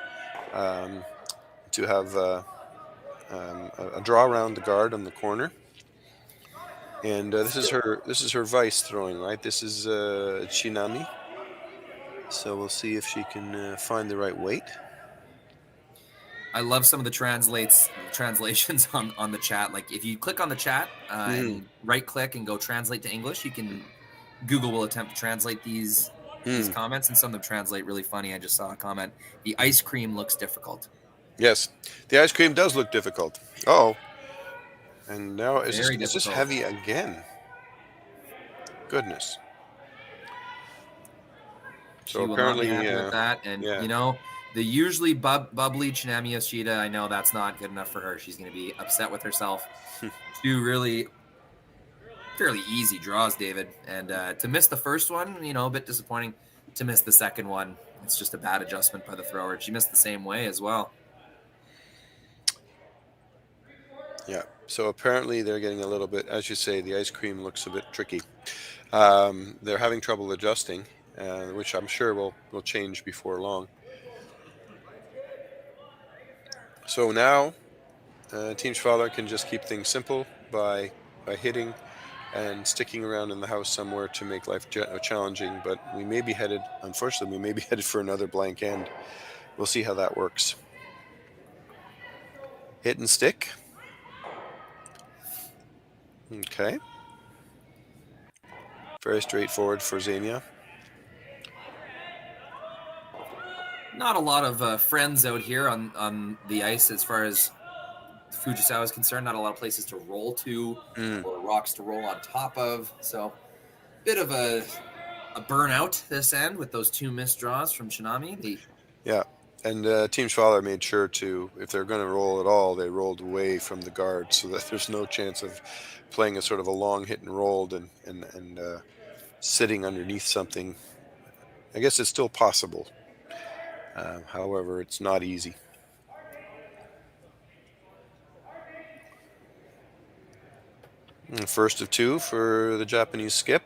to have a draw around the guard on the corner. And this is her vice throwing, right? This is Chinami. So we'll see if she can find the right weight. I love some of the translations on the chat. Like if you click on the chat and right click and go translate to English, Google will attempt to translate these comments, and some of them translate really funny. I just saw a comment. The ice cream looks difficult. Yes, the ice cream does look difficult. Oh. And now is this heavy again? Goodness. So she apparently, will not be happy with that, and you know, the usually bubbly Chinami Yoshida, I know that's not good enough for her. She's going to be upset with herself. 2 really fairly easy draws, David, and to miss the first one, you know, a bit disappointing. To miss the second one, it's just a bad adjustment by the thrower. She missed the same way as well. Yeah. So apparently they're getting a little bit, as you say, the ice cream looks a bit tricky. They're having trouble adjusting, which I'm sure will change before long. So now Team Schwaller can just keep things simple by hitting and sticking around in the house somewhere to make life challenging, but we may be headed, unfortunately, we may be headed for another blank end. We'll see how that works. Hit and stick. Okay. Very straightforward for Xenia. Not a lot of friends out here on the ice as far as Fujisawa is concerned. Not a lot of places to roll to or rocks to roll on top of. So bit of a burnout this end with those 2 missed draws from Kitmami. Yeah, and Team Schwaller made sure to, if they're going to roll at all, they rolled away from the guard so that there's no chance of playing a sort of a long hit and rolled and sitting underneath something. I guess it's still possible. However, it's not easy. And first of 2 for the Japanese skip.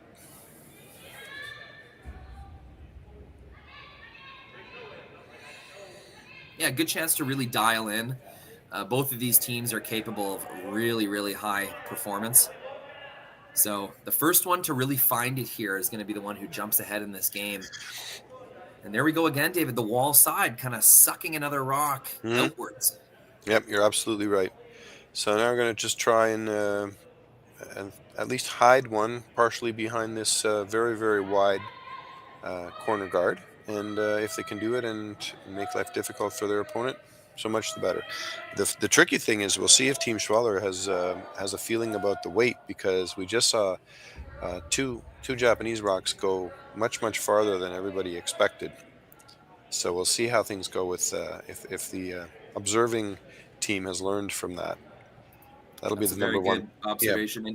Yeah, good chance to really dial in. Both of these teams are capable of really, really high performance. So the first one to really find it here is going to be the one who jumps ahead in this game. And there we go again, David, the wall side kind of sucking another rock outwards. Yep, you're absolutely right. So now we're going to just try and at least hide one partially behind this very, very wide corner guard. And if they can do it and make life difficult for their opponent, so much the better. The tricky thing is we'll see if Team Schwaller has a feeling about the weight, because we just saw two Japanese rocks go much farther than everybody expected. So we'll see how things go with if the observing team has learned from that. That'll be the number one observation.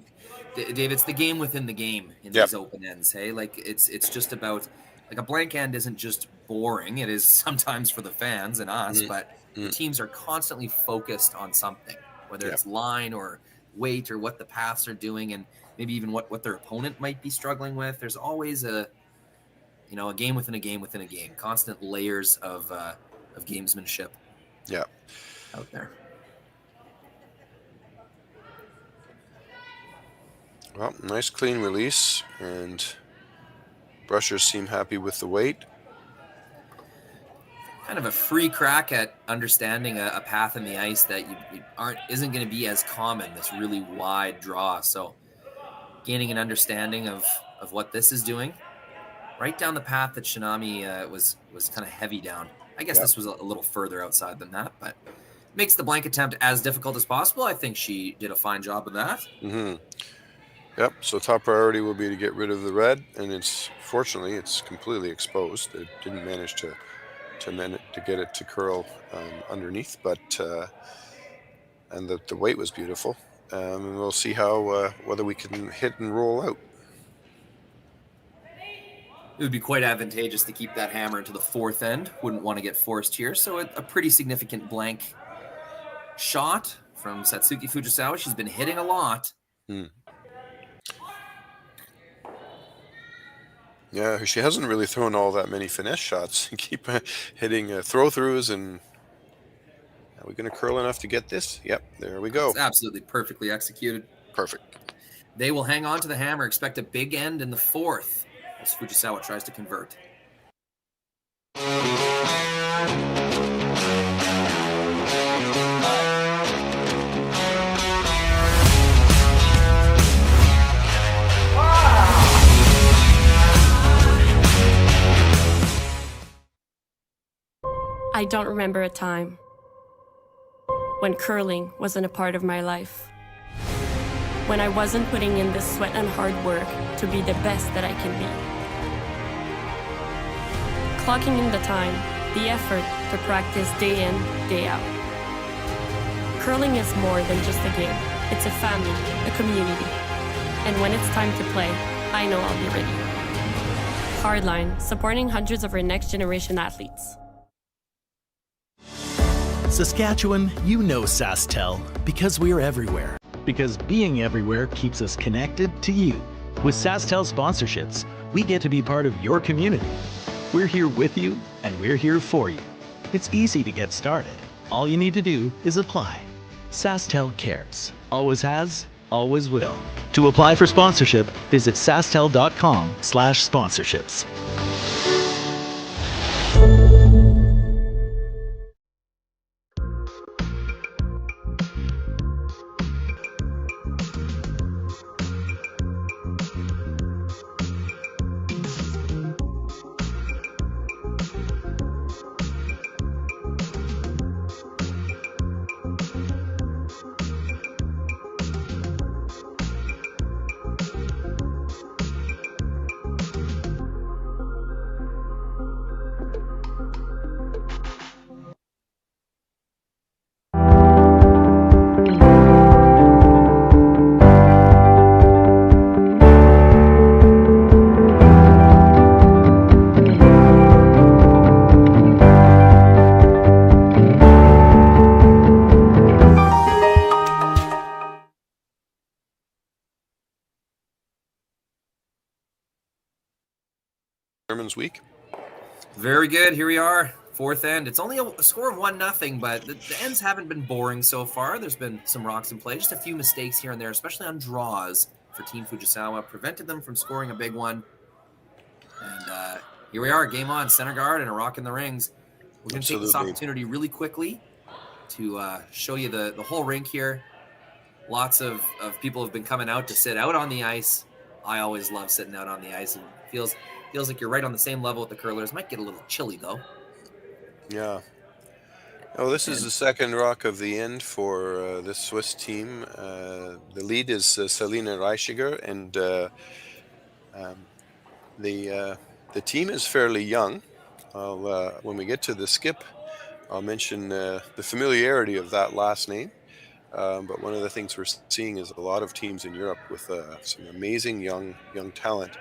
Yeah. And Dave, it's the game within the game in these open ends. Hey, like it's just about, like, a blank end isn't just boring. It is sometimes for the fans and us, but the teams are constantly focused on something, whether it's line or weight or what the paths are doing, and maybe even what their opponent might be struggling with. There's always a game within a game within a game, constant layers of gamesmanship. Yeah, out there. Well, nice clean release, and brushers seem happy with the weight. Kind of a free crack at understanding a path in the ice that isn't going to be as common, this really wide draw. So gaining an understanding of what this is doing, right down the path that Kitmami was kind of heavy down. I guess this was a little further outside than that, but makes the blank attempt as difficult as possible. I think she did a fine job of that. Yep, so top priority will be to get rid of the red, and fortunately it's completely exposed. It didn't manage to get it to curl underneath, but and the weight was beautiful. And we'll see how whether we can hit and roll out. It would be quite advantageous to keep that hammer into the 4th end. Wouldn't want to get forced here. So a pretty significant blank shot from Satsuki Fujisawa. She's been hitting a lot. Yeah, she hasn't really thrown all that many finesse shots. Keep hitting throw-throughs, and are we going to curl enough to get this? Yep, there we go. It's absolutely perfectly executed. Perfect. They will hang on to the hammer. Expect a big end in the 4th as Fujisawa tries to convert. I don't remember a time when curling wasn't a part of my life. When I wasn't putting in the sweat and hard work to be the best that I can be. Clocking in the time, the effort to practice day in, day out. Curling is more than just a game. It's a family, a community. And when it's time to play, I know I'll be ready. Hardline, supporting hundreds of our next generation athletes. Saskatchewan, you know Sasktel, because we're everywhere. Because being everywhere keeps us connected to you. With Sasktel sponsorships, we get to be part of your community. We're here with you, and we're here for you. It's easy to get started. All you need to do is apply. Sasktel cares. Always has, always will. To apply for sponsorship, visit sasktel.com/sponsorships. Germans week. Very good. Here we are, fourth end. It's only a score of 1-0, but the ends haven't been boring so far. There's been some rocks in play, just a few mistakes here and there, especially on draws for Team Fujisawa. Prevented them from scoring a big one. And here we are, game on, center guard and a rock in the rings. We're going to take this opportunity really quickly to show you the whole rink here. Lots of people have been coming out to sit out on the ice. I always love sitting out on the ice. It feels like you're right on the same level with the curlers. Might get a little chilly, though. Yeah. Oh, this is the second rock of the end for this Swiss team. The lead is Selina Reischiger, and the team is fairly young. When we get to the skip, I'll mention the familiarity of that last name. But one of the things we're seeing is a lot of teams in Europe with some amazing young talent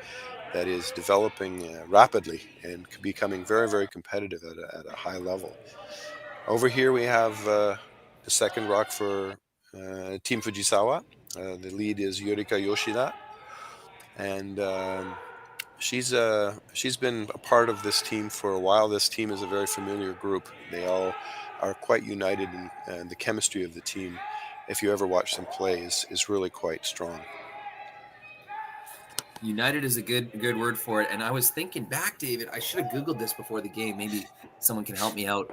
that is developing rapidly and becoming very, very competitive at a high level. Over here we have the second rock for Team Fujisawa. The lead is Yurika Yoshida, and she's been a part of this team for a while. This team is a very familiar group. They all are quite united, and the chemistry of the team, if you ever watch them play, is really quite strong. United is a good word for it. And I was thinking back, David, I should have Googled this before the game. Maybe someone can help me out.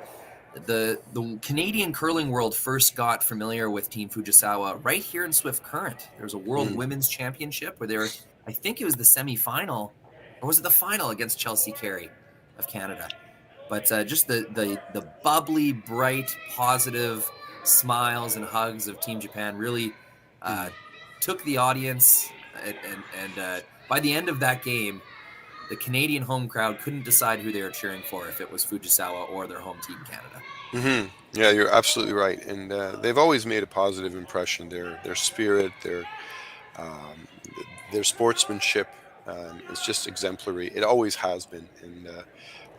The Canadian curling world first got familiar with Team Fujisawa right here in Swift Current. There was a World Women's Championship where they were, I think it was the semifinal, or was it the final against Chelsea Carey of Canada? But just the bubbly, bright, positive smiles and hugs of Team Japan really took the audience. And by the end of that game, the Canadian home crowd couldn't decide who they were cheering for, if it was Fujisawa or their home team, Canada. Mm-hmm. Yeah, you're absolutely right. And they've always made a positive impression. Their spirit, their sportsmanship is just exemplary. It always has been. And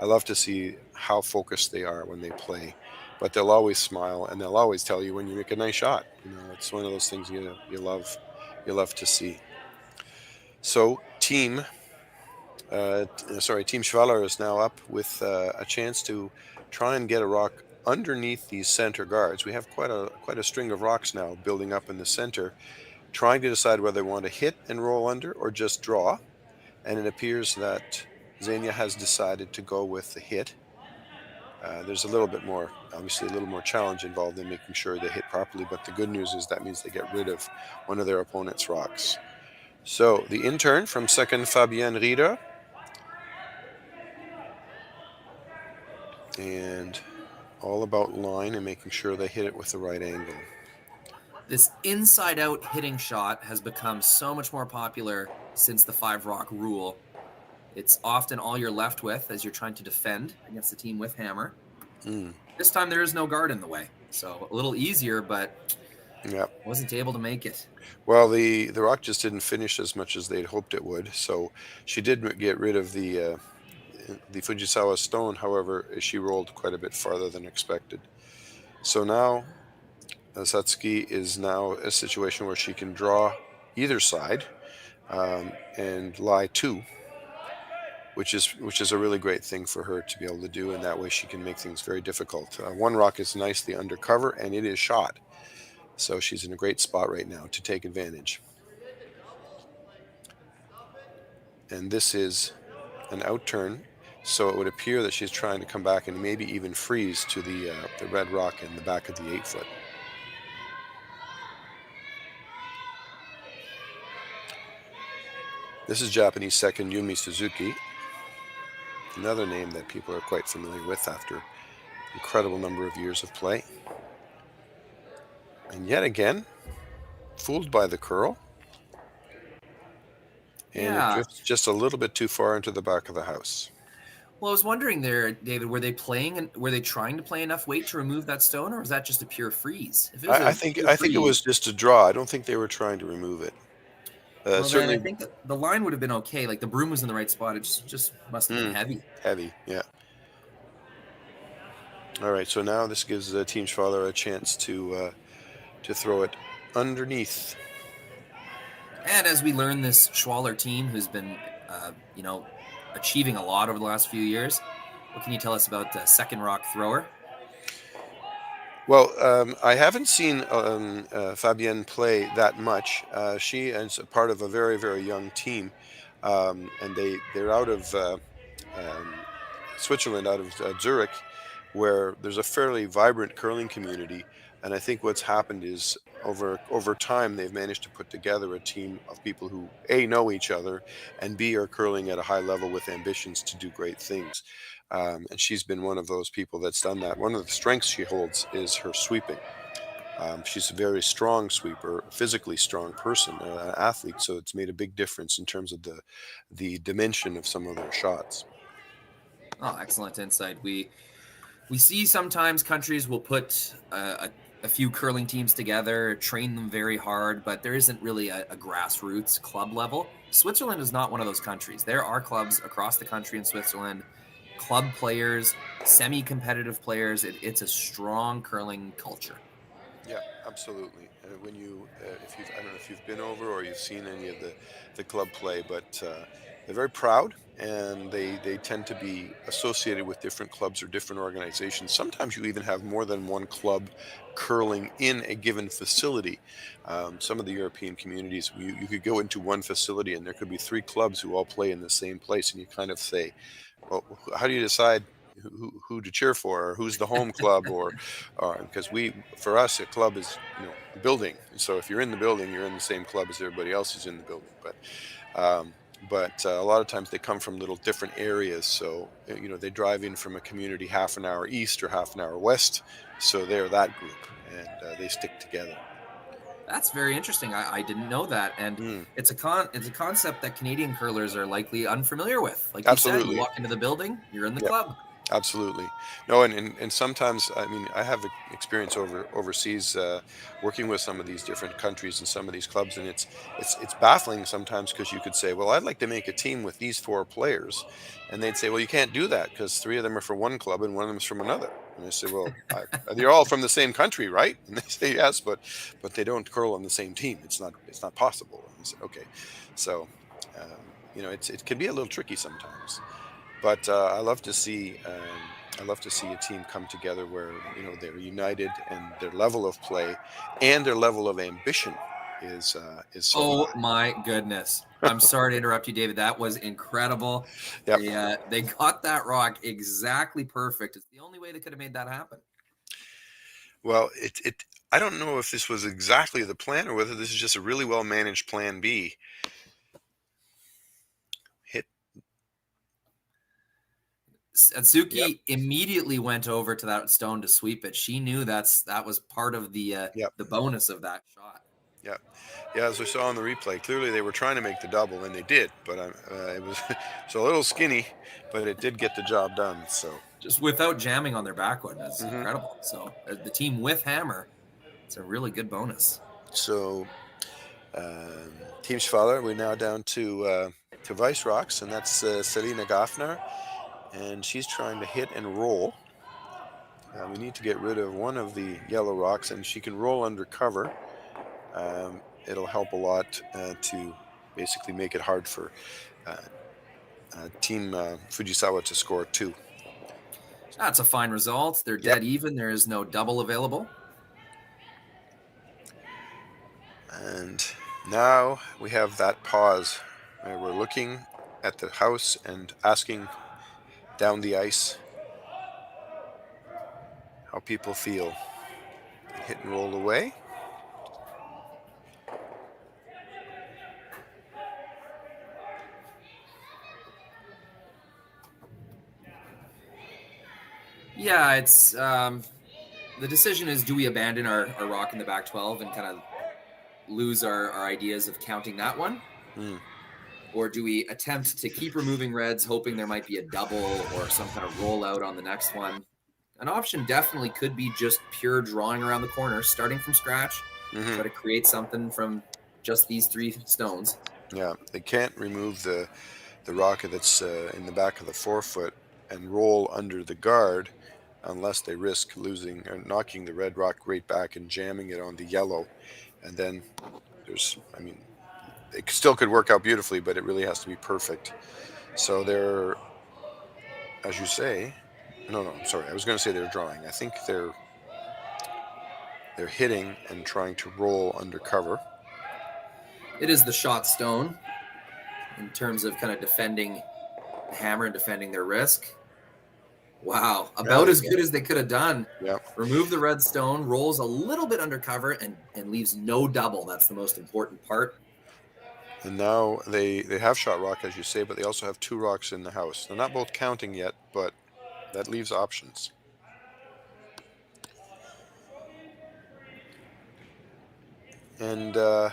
I love to see how focused they are when they play. But they'll always smile, and they'll always tell you when you make a nice shot. You know, it's one of those things you love to see. So Team Schwaller is now up with a chance to try and get a rock underneath these center guards. We have quite a string of rocks now building up in the center, trying to decide whether they want to hit and roll under or just draw. And it appears that Xenia has decided to go with the hit. There's a little more challenge involved in making sure they hit properly, but the good news is that means they get rid of one of their opponent's rocks. So the intern from second, Fabienne Rieder. And all about line and making sure they hit it with the right angle. This inside-out hitting shot has become so much more popular since the 5-rock rule. It's often all you're left with as you're trying to defend against the team with hammer. This time there is no guard in the way, so a little easier, but wasn't able to make it. Well, the rock just didn't finish as much as they'd hoped it would, so she did get rid of the Fujisawa stone. However, she rolled quite a bit farther than expected. So now Satsuki is now a situation where she can draw either side and lie 2, which is a really great thing for her to be able to do, and that way she can make things very difficult. One rock is nicely undercover, and it is shot. So she's in a great spot right now to take advantage. And this is an out turn, so it would appear that she's trying to come back and maybe even freeze to the red rock in the back of the 8-foot. This is Japanese second Yumi Suzuki, another name that people are quite familiar with after an incredible number of years of play. And yet again, fooled by the curl. And it drifts just a little bit too far into the back of the house. Well, I was wondering there, David, were they trying to play enough weight to remove that stone, or was that just a pure freeze? If it was I think it was just a draw. I don't think they were trying to remove it. Well, Certainly, then I think that the line would have been okay. Like the broom was in the right spot. It just must have been heavy. Heavy, yeah. All right, so now this gives Team Schwaller a chance to throw it underneath. And as we learn, this Schwaller team, who's been, achieving a lot over the last few years, what can you tell us about the second rock thrower? Well, I haven't seen Fabienne play that much. She is a part of a very, very young team, and they're out of Switzerland, out of Zurich, where there's a fairly vibrant curling community. And I think what's happened is over time they've managed to put together a team of people who A, know each other, and B, are curling at a high level with ambitions to do great things. And she's been one of those people that's done that. One of the strengths she holds is her sweeping. She's a very strong sweeper, physically strong person, an athlete, so it's made a big difference in terms of the dimension of some of their shots. Oh, excellent insight. We see sometimes countries will put a few curling teams together, train them very hard, but there isn't really a grassroots club level. Switzerland is not one of those countries. There are clubs across the country in Switzerland, club players, semi-competitive players. It's a strong curling culture. Yeah, absolutely. When I don't know if you've been over or you've seen any of the club play, but they're very proud, and they tend to be associated with different clubs or different organizations. Sometimes you even have more than one club curling in a given facility. Some of the European communities, you could go into one facility and there could be 3 clubs who all play in the same place, and you kind of say, well, how do you decide who to cheer for, or who's the home club, or because for us a club is a building, so if you're in the building, you're in the same club as everybody else who's in the building. But a lot of times they come from little different areas, so they drive in from a community half an hour east or half an hour west, so they're that group, and they stick together. That's very interesting. I didn't know that, and it's a concept that Canadian curlers are likely unfamiliar with. Like you said, you walk into the building, you're in the club. Absolutely. No, and sometimes, I mean, I have experience overseas working with some of these different countries and some of these clubs, and it's baffling sometimes, because you could say, well, I'd like to make a team with these 4 players, and they'd say, well, you can't do that because 3 of them are from one club and 1 of them is from another. And I say, well, they're all from the same country, right? And they say yes, but they don't curl on the same team. It's not possible. And I said, okay, so it can be a little tricky sometimes. But I love to see a team come together where they're united, and their level of play and their level of ambition is so Oh high. my goodness! I'm sorry to interrupt you, David. That was incredible. Yep. They got that rock exactly perfect. It's the only way they could have made that happen. Well, I don't know if this was exactly the plan or whether this is just a really well managed plan B. Satsuki immediately went over to that stone to sweep it. She knew that was part of the bonus of that shot. Yeah, as we saw on the replay, clearly they were trying to make the double, and they did. But it was a little skinny, but it did get the job done. So just without jamming on their backwood, that's incredible. So the team with hammer, it's a really good bonus. So Team Schwaller, we're now down to Vice Rocks, and that's Selina Gaffner. And she's trying to hit and roll. We need to get rid of one of the yellow rocks, and she can roll under cover. It'll help a lot to basically make it hard for Team Fujisawa to score 2. That's a fine result. They're dead even. There is no double available. And now we have that pause where we're looking at the house and asking down the ice how people feel. Hit and roll away. Yeah, it's the decision is, do we abandon our rock in the back 12 and kind of lose our ideas of counting that one? Or do we attempt to keep removing reds, hoping there might be a double or some kind of rollout on the next one? An option definitely could be just pure drawing around the corner, starting from scratch, try to create something from just these 3 stones. Yeah, they can't remove the rocket that's in the back of the forefoot and roll under the guard unless they risk losing or knocking the red rock right back and jamming it on the yellow. And then there's, I mean, it still could work out beautifully, but it really has to be perfect. So they're, as you say, no, I'm sorry. I was going to say they're drawing. I think they're hitting and trying to roll under cover. It is the shot stone in terms of kind of defending the hammer and defending their risk. Wow, about as good as they could have done. Yeah. Remove the red stone, rolls a little bit under cover, and leaves no double. That's the most important part. And now they have shot rock, as you say, but they also have 2 rocks in the house. They're not both counting yet, but that leaves options. And I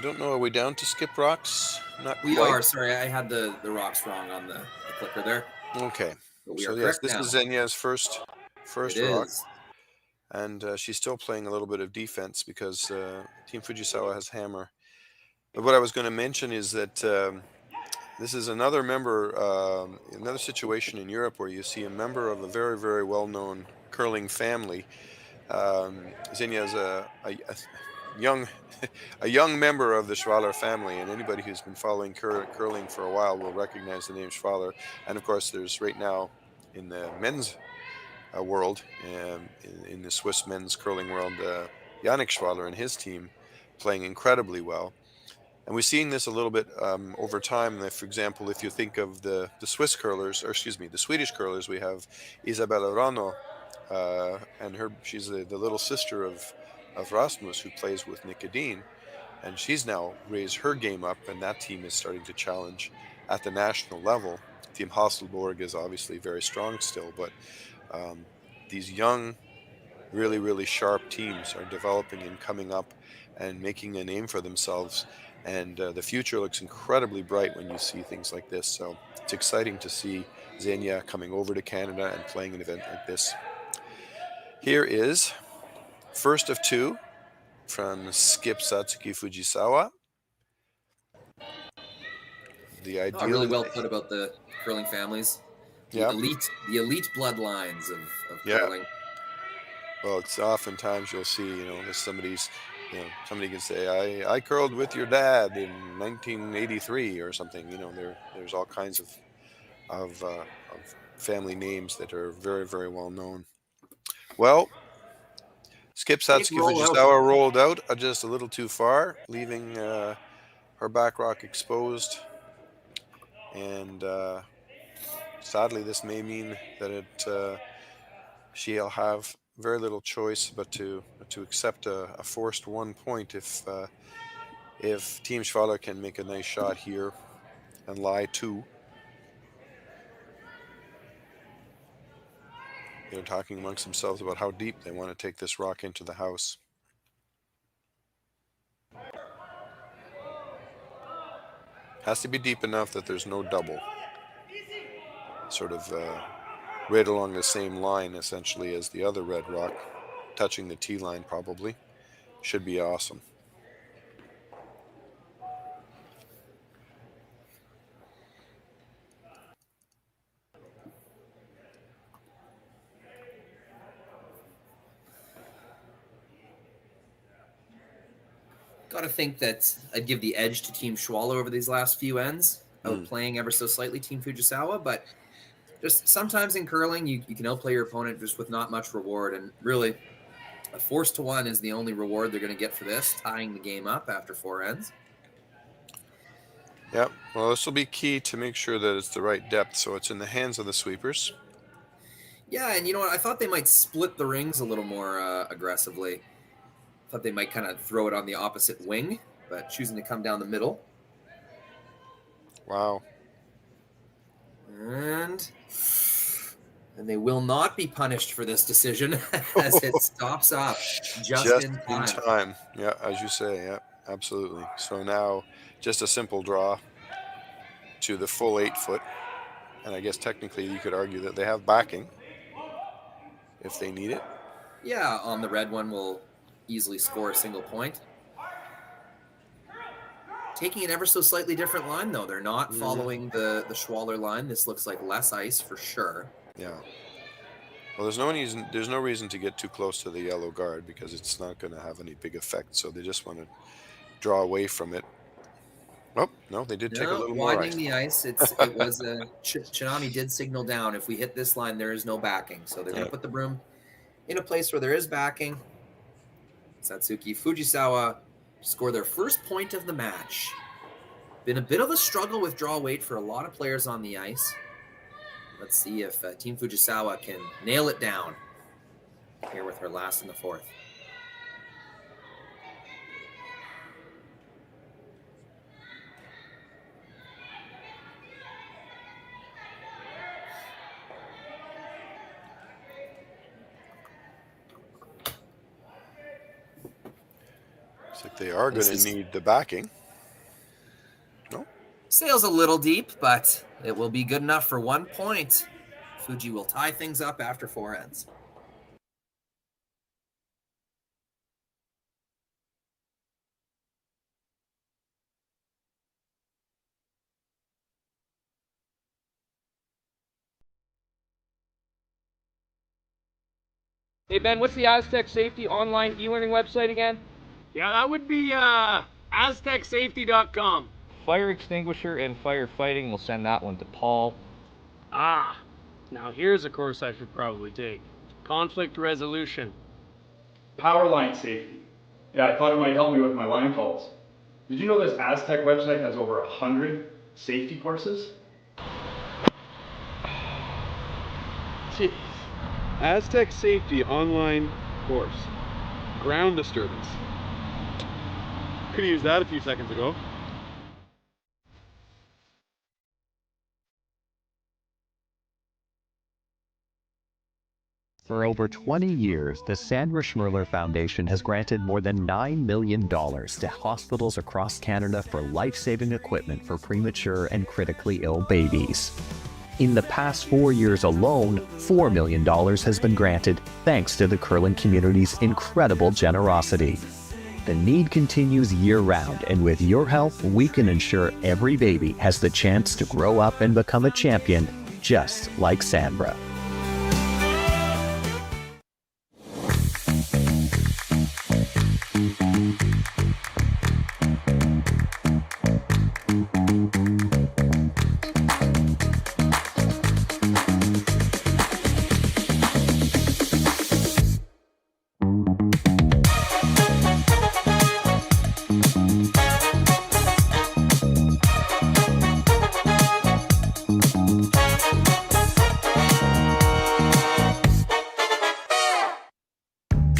don't know, are we down to skip rocks? Not We quite. are. Sorry, I had the rocks wrong on the clicker there. Okay. But we So are yes, correct this now. is Xenia's first It rock. is. And she's still playing a little bit of defense because Team Fujisawa has hammer. But what I was going to mention is that this is another another situation in Europe where you see a member of a very, very well-known curling family. Xenia is a young member of the Schwaller family, and anybody who's been following curling for a while will recognize the name Schwaller. And of course, there's right now in the men's world, in the Swiss men's curling world, Yannick Schwaller and his team playing incredibly well. And we're seeing this a little bit over time. For example, if you think of the Swiss curlers, or excuse me, the Swedish curlers, we have Isabella Rano, and she's the little sister of Rasmus, who plays with Nick Edin, and she's now raised her game up, and that team is starting to challenge at the national level. Team Hasselborg is obviously very strong still, but these young, really, really sharp teams are developing and coming up and making a name for themselves. And the future looks incredibly bright when you see things like this. So it's exciting to see Xenia coming over to Canada and playing an event like this. Here is first of 2 from skip Satsuki Fujisawa. The ideal. Really well put about the curling families. The elite bloodlines of curling. Well, it's oftentimes you'll see, there's somebody can say, I curled with your dad in 1983 or something. There's all kinds of family names that are very, very well known. Well, skip Satsuki Fujisawa rolled out just a little too far, leaving her back rock exposed. And sadly, this may mean that she'll have very little choice but to accept a forced 1 point if Team Schwaller can make a nice shot here and lie 2. They're talking amongst themselves about how deep they want to take this rock into the house. Has to be deep enough that there's no double. Sort of right along the same line, essentially, as the other red rock, touching the T line probably. Should be awesome. Got to think that I'd give the edge to Team Schwaller over these last few ends. outplaying ever so slightly Team Fujisawa, but just sometimes in curling, you can outplay your opponent just with not much reward. And really, a 4-1 is the only reward they're going to get for this, tying the game up after 4 ends. Yep. Well, this will be key to make sure that it's the right depth, so it's in the hands of the sweepers. Yeah, and you know what? I thought they might split the rings a little more aggressively. I thought they might kind of throw it on the opposite wing, but choosing to come down the middle. Wow. And they will not be punished for this decision as it stops up just in time. Yeah, as you say, yeah, absolutely. So now just a simple draw to the full 8 foot. And I guess technically you could argue that they have backing if they need it. Yeah, on the red one will easily score a single point. Taking an ever so slightly different line, though. They're not following the Schwaller line. This looks like less ice for sure. Yeah. Well, there's no reason to get too close to the yellow guard because it's not going to have any big effect. So they just want to draw away from it. Oh, no, they did take a little more ice. Widening the ice. It was Kitmami did signal down. If we hit this line, there is no backing. So they're going to put the broom in a place where there is backing. Satsuki Fujisawa score their first point of the match. Been a bit of a struggle with draw weight for a lot of players on the ice. Let's see if Team Fujisawa can nail it down here with her last in the 4th. Looks like they are going to need the backing. No? Sails a little deep, but it will be good enough for 1 point. Fuji will tie things up after 4 ends. Hey Ben, what's the Aztec Safety online e-learning website again? Yeah, that would be aztecsafety.com. Fire extinguisher and firefighting, we'll send that one to Paul. Ah, now here's a course I should probably take. Conflict resolution. Power line safety. Yeah, I thought it might help me with my line calls. Did you know this Aztec website has over 100 safety courses? Jeez. Aztec Safety online course. Ground disturbance. Could have used that a few seconds ago. For over 20 years, the Sandra Schmirler Foundation has granted more than $9 million to hospitals across Canada for life-saving equipment for premature and critically ill babies. In the past 4 years alone, $4 million has been granted thanks to the curling community's incredible generosity. The need continues year-round, and with your help, we can ensure every baby has the chance to grow up and become a champion, just like Sandra.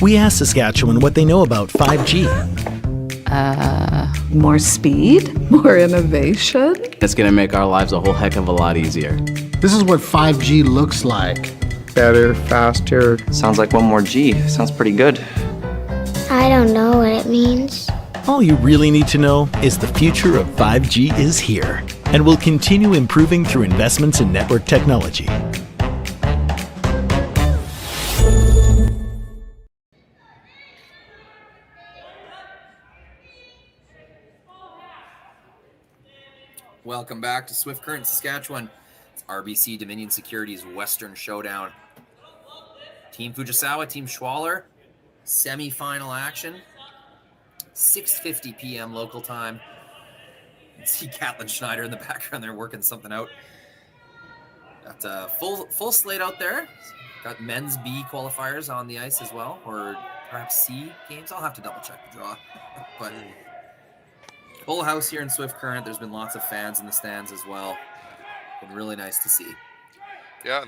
We asked Saskatchewan what they know about 5G. More speed? More innovation? It's going to make our lives a whole heck of a lot easier. This is what 5G looks like. Better, faster. Sounds like one more G. Sounds pretty good. I don't know what it means. All you really need to know is the future of 5G is here and will continue improving through investments in network technology. Welcome back to Swift Current, Saskatchewan. It's RBC Dominion Securities Western Showdown. Team Fujisawa, Team Schwaller, semi-final action. 6:50 p.m. local time. You see Caitlin Schneider in the background there working something out. Got a full slate out there. Got men's B qualifiers on the ice as well, or perhaps C games. I'll have to double check the draw. But full house here in Swift Current. There's been lots of fans in the stands as well. Been really nice to see. Yeah,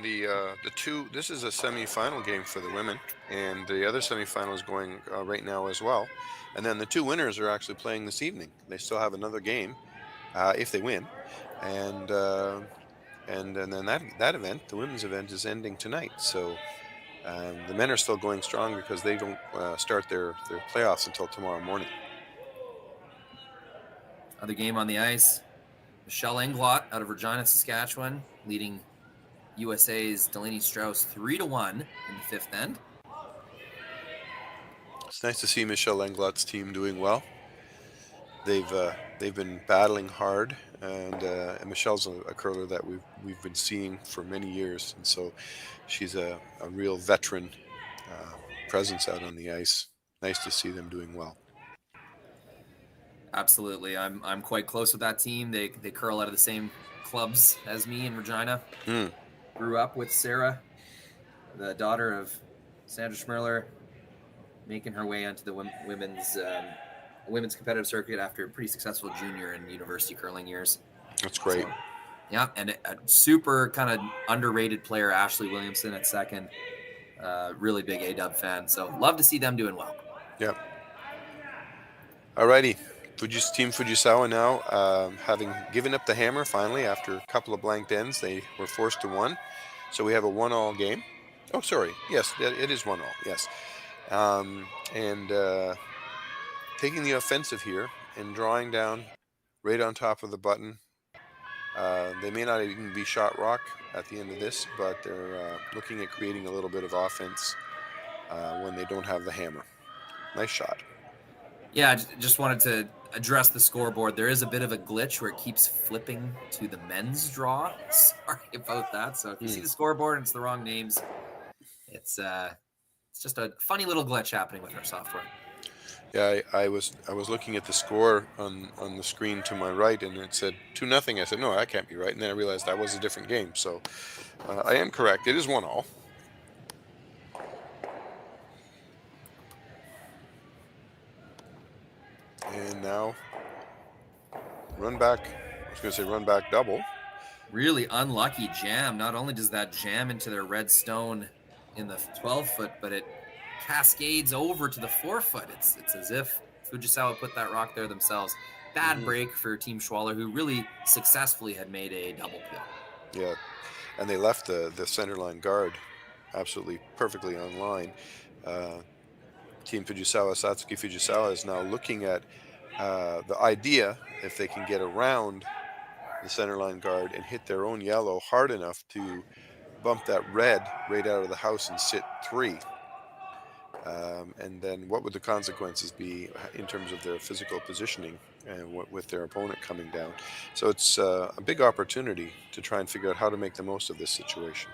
this is a semi-final game for the women, and the other semi-final is going right now as well. And then the two winners are actually playing this evening. They still have another game if they win, and then that event, the women's event, is ending tonight. So the men are still going strong because they don't start their playoffs until tomorrow morning. Other game on the ice. Michelle Englot out of Regina, Saskatchewan, leading USA's Delaney Strauss 3-1 in the fifth end. It's nice to see Michelle Englot's team doing well. They've been battling hard, and Michelle's a curler that we've been seeing for many years, and so she's a real veteran presence out on the ice. Nice to see them doing well. Absolutely, I'm quite close with that team. They curl out of the same clubs as me in Regina. Grew up with Sarah, the daughter of Sandra Schmirler, making her way onto the women's competitive circuit after a pretty successful junior and university curling years. That's great. So, yeah, and a super kind of underrated player, Ashley Williamson at second. Really big A-Dub fan, so love to see them doing well. Yeah. Alrighty. Team Fujisawa now, having given up the hammer finally after a couple of blanked ends, they were forced to one. So we have a 1-1 game. Oh, sorry. Yes, it is 1-1. Yes. Taking the offensive here and drawing down right on top of the button. They may not even be shot rock at the end of this, but they're looking at creating a little bit of offense when they don't have the hammer. Nice shot. Yeah, just wanted to address the scoreboard. There is a bit of a glitch where it keeps flipping to the men's draw. Sorry about that. So if you see the scoreboard and it's the wrong names, it's just a funny little glitch happening with our software. Yeah, I was looking at the score on the screen to my right, and it said 2-0. I said, no, that can't be right. And then I realized that was a different game. So I am correct. It is 1-1. And now run back. I was going to say run back double. Really unlucky jam. Not only does that jam into their red stone in the 12-foot, but it cascades over to the 4-foot. It's as if Fujisawa put that rock there themselves. Bad break for Team Schwaller, who really successfully had made a double peel. Yeah, and they left the centerline guard absolutely perfectly on line. Team Fujisawa, Satsuki Fujisawa, is now looking at the idea if they can get around the centerline guard and hit their own yellow hard enough to bump that red right out of the house and sit 3. And then what would the consequences be in terms of their physical positioning and with their opponent coming down? So it's a big opportunity to try and figure out how to make the most of this situation.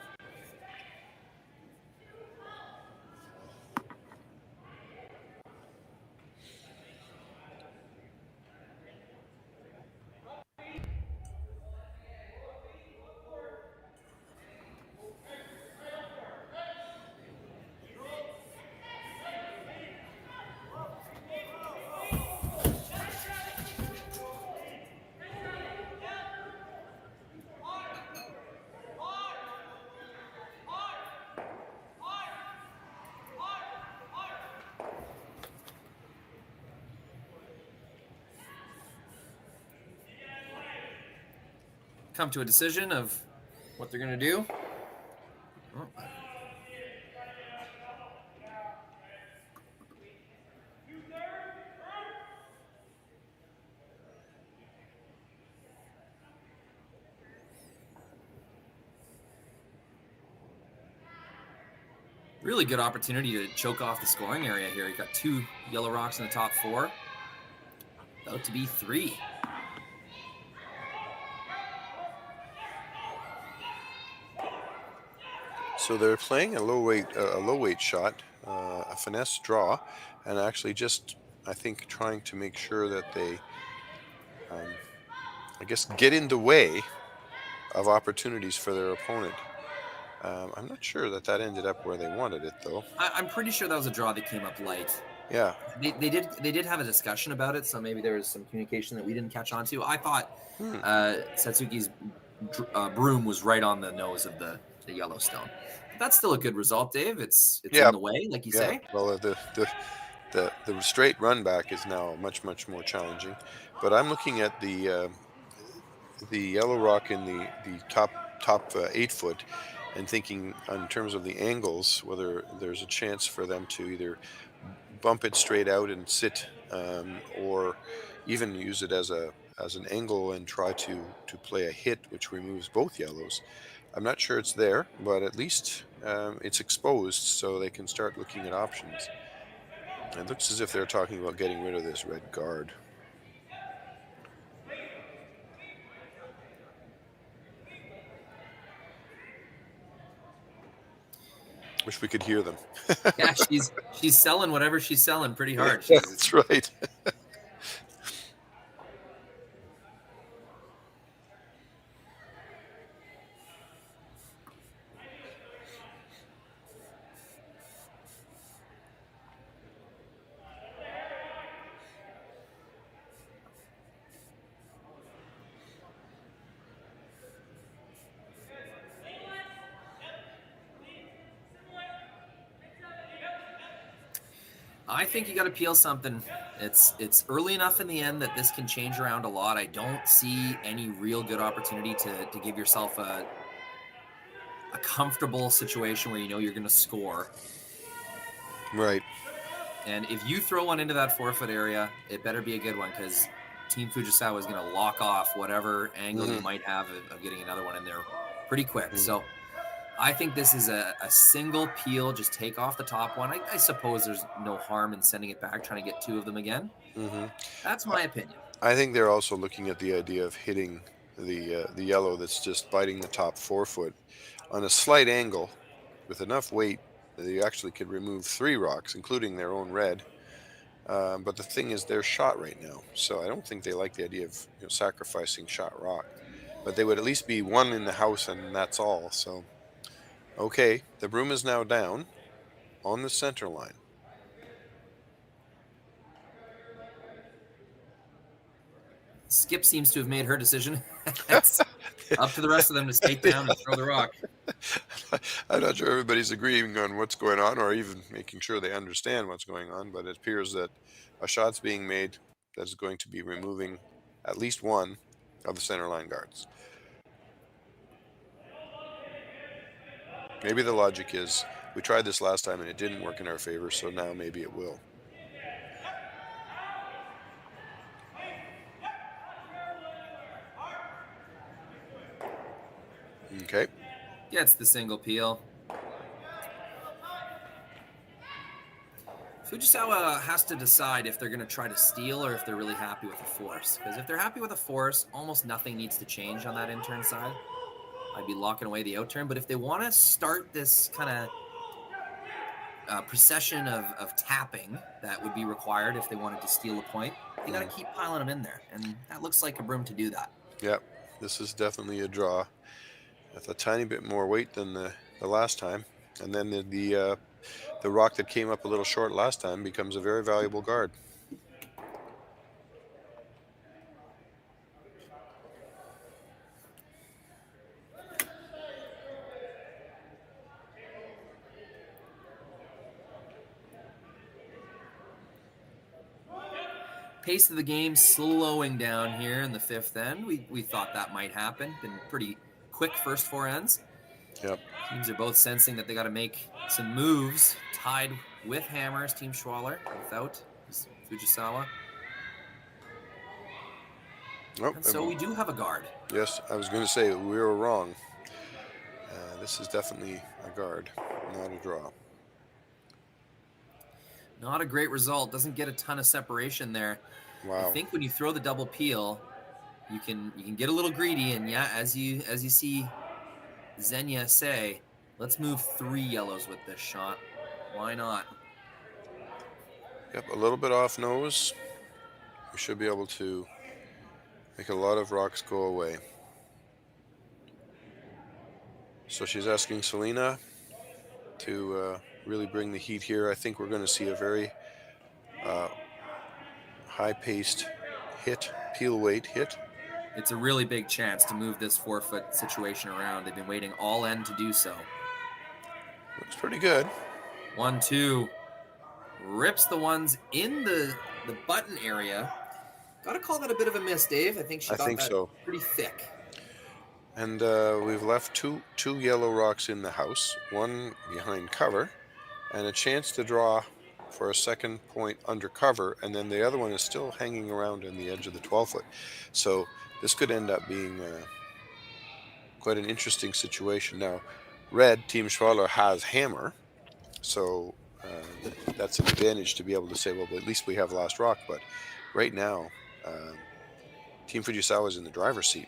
Come to a decision of what they're going to do. Oh. Really good opportunity to choke off the scoring area here. You got 2 yellow rocks in the top 4. About to be 3. So they're playing a low weight shot, a finesse draw, and actually just, I think, trying to make sure that they I guess, get in the way of opportunities for their opponent. I'm not sure that ended up where they wanted it, though. I'm pretty sure that was a draw that came up light. Yeah. They did have a discussion about it, so maybe there was some communication that we didn't catch on to. I thought Satsuki's broom was right on the nose of the Yellowstone. But that's still a good result, Dave. It's in the way, like you say. Well, the straight run back is now much more challenging. But I'm looking at the yellow rock in the top 8 foot, and thinking in terms of the angles, whether there's a chance for them to either bump it straight out and sit, or even use it as an angle and try to play a hit which removes both yellows. I'm not sure it's there, but at least it's exposed, so they can start looking at options. It looks as if they're talking about getting rid of this red guard. Wish we could hear them. Yeah, she's selling whatever she's selling pretty hard. That's right. I think you got to peel something. It's early enough in the end that this can change around a lot. I don't see any real good opportunity to give yourself a comfortable situation where you know you're going to score. Right. And if you throw one into that 4 foot area, it better be a good one, because Team Fujisawa is going to lock off whatever angle you might have of getting another one in there pretty quick. So I think this is a single peel, just take off the top one. I suppose there's no harm in sending it back, trying to get 2 of them again. That's my opinion. I think they're also looking at the idea of hitting the yellow that's just biting the top 4 foot on a slight angle with enough weight that you actually could remove 3 rocks, including their own red. But the thing is, they're shot right now, so I don't think they like the idea of sacrificing shot rock. But they would at least be 1 in the house, and that's all. So. Okay, the broom is now down on the center line. Skip seems to have made her decision. It's up to the rest of them to stake down and throw the rock. I'm not sure everybody's agreeing on what's going on, or even making sure they understand what's going on, but it appears that a shot's being made that's going to be removing at least 1 of the center line guards. Maybe the logic is, we tried this last time and it didn't work in our favor, so now maybe it will. Okay. Gets the single peel. Fujisawa has to decide if they're going to try to steal or if they're really happy with a force. Because if they're happy with a force, almost nothing needs to change on that in-turn side. I'd be locking away the out-turn. But if they want to start this kind of procession of tapping that would be required if they wanted to steal a point, they got to keep piling them in there. And that looks like a broom to do that. Yep, this is definitely a draw with a tiny bit more weight than the last time. And then the rock that came up a little short last time becomes a very valuable guard. Pace of the game slowing down here in the 5th end. We thought that might happen. Been pretty quick first 4 ends. Yep. Teams are both sensing that they got to make some moves. Tied with hammers, Team Schwaller. Without Fujisawa. Oh, and so we do have a guard. Yes, I was going to say we were wrong. This is definitely a guard, not a draw. Not a great result. Doesn't get a ton of separation there. Wow. I think when you throw the double peel, you can get a little greedy, and yeah, as you see Xenia say, let's move 3 yellows with this shot. Why not? Yep, a little bit off nose. We should be able to Make a lot of rocks go away. So she's asking Selena to really bring the heat here. I think we're going to see a very high-paced hit, peel weight hit. It's a really big chance to move this 4-foot situation around. They've been waiting all end to do so. Looks pretty good. 1-2. Rips the ones in the button area. Gotta call that a bit of a miss, Dave. I think she got that so. pretty thick. And we've left two yellow rocks in the house, one behind cover, and a chance to draw for a second point under cover, and then the other one is still hanging around in the edge of the 12-foot. So this could end up being quite an interesting situation. Now, red, Team Schwaller, has hammer, so that's an advantage to be able to say, well, at least we have last rock. But right now, Team Fujisawa is in the driver's seat.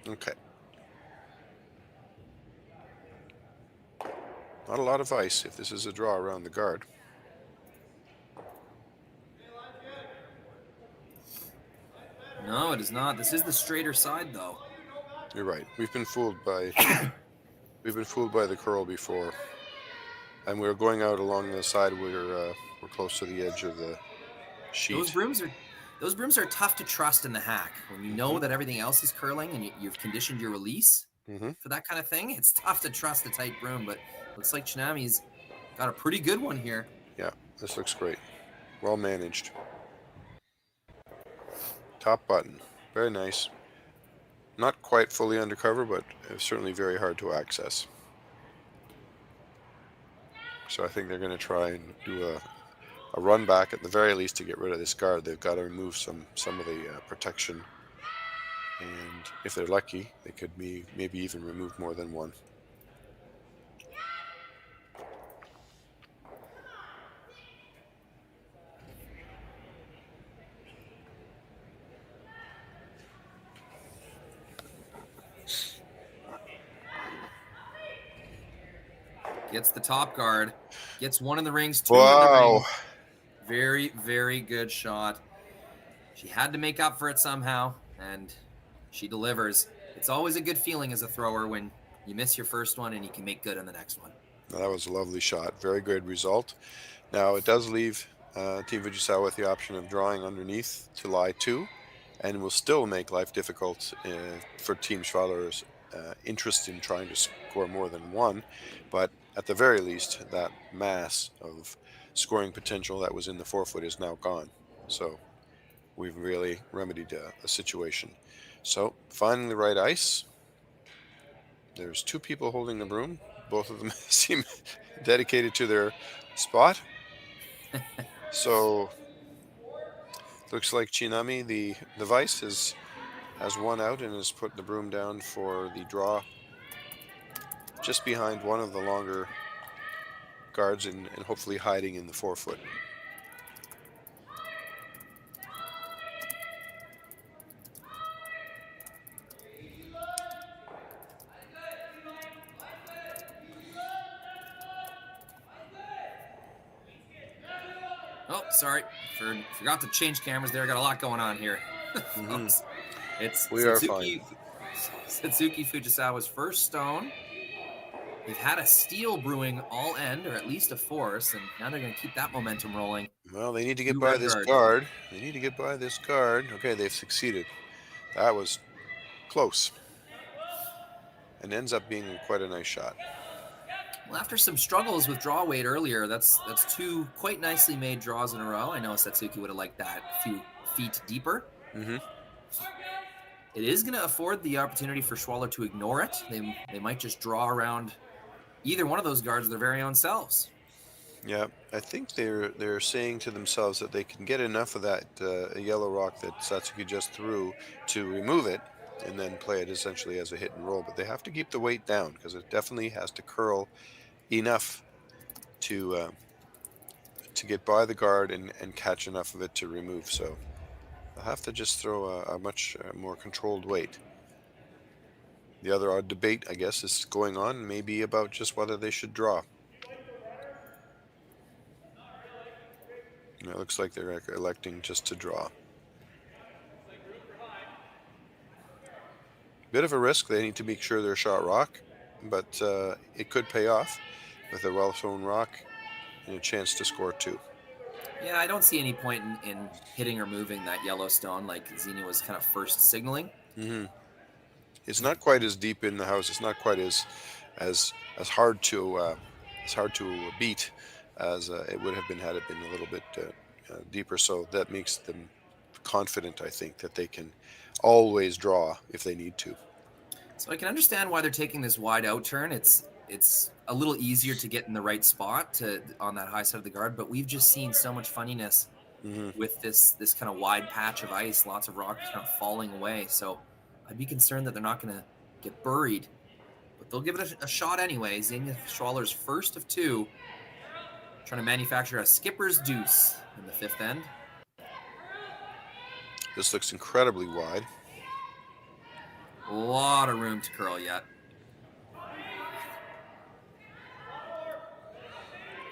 Okay. Not a lot of ice if this is a draw around the guard. No, it is not. This is the straighter side, though. You're right. We've been fooled by the curl before, and we're going out along the side where we're close to the edge of the sheet. Those brooms are tough to trust in the hack. When you know that everything else is curling and you've conditioned your release for that kind of thing, it's tough to trust a tight broom. But looks like Kitmami's got a pretty good one here. Yeah, this looks great. Well managed. Top button. Very nice. Not quite fully undercover, but certainly very hard to access. So I think they're going to try and do a run back at the very least to get rid of this guard. They've got to remove some of the protection, and if they're lucky, they could maybe even remove more than one. Gets the top guard, gets one in the rings, two in the ring. Very, very good shot. She had to make up for it somehow, and she delivers. It's always a good feeling as a thrower when you miss your first one and you can make good on the next one. That was a lovely shot. Very good result. Now, it does leave Team Fujisawa with the option of drawing underneath to lie 2, and will still make life difficult for Team Schwaller's interest in trying to score more than 1. But at the very least, that mass of scoring potential that was in the 4-foot is now gone. So we've really remedied a situation. So finding the right ice. There's 2 people holding the broom. Both of them seem dedicated to their spot. So looks like Kitmami, the vice, has won out and has put the broom down for the draw just behind one of the longer guards and hopefully hiding in the 4-foot. Oh, sorry. Forgot to change cameras there. Got a lot going on here. It's Satsuki Fujisawa's first stone. They've had a steel brewing all end, or at least a force, and now they're going to keep that momentum rolling. Well, they need to get by this guard. They need to get by this guard. Okay, they've succeeded. That was close. And ends up being quite a nice shot. Well, after some struggles with draw weight earlier, that's 2 quite nicely made draws in a row. I know Satsuki would have liked that a few feet deeper. It is going to afford the opportunity for Schwaller to ignore it. They might just draw around either one of those guards their very own selves. Yeah, I think they're saying to themselves that they can get enough of that yellow rock that Satsuki just threw to remove it and then play it essentially as a hit and roll. But they have to keep the weight down because it definitely has to curl enough to to get by the guard and catch enough of it to remove. So I'll have to just throw a much more controlled weight. The other odd debate, I guess, is going on, maybe about just whether they should draw. And it looks like they're electing just to draw. Bit of a risk. They need to make sure they're shot rock, but it could pay off with a well-thrown rock and a chance to score 2. Yeah, I don't see any point in hitting or moving that yellow stone like Xenia was kind of first signaling. It's not quite as deep in the house. It's not quite as hard to beat as it would have been had it been a little bit deeper. So that makes them confident, I think, that they can always draw if they need to. So I can understand why they're taking this wide out turn. It's a little easier to get in the right spot on that high side of the guard, but we've just seen so much funniness with this kind of wide patch of ice, lots of rocks kind of falling away. So I'd be concerned that they're not going to get buried, but they'll give it a shot anyway. Xenia Schwaller's first of 2, trying to manufacture a skipper's deuce in the 5th end. This looks incredibly wide. A lot of room to curl yet.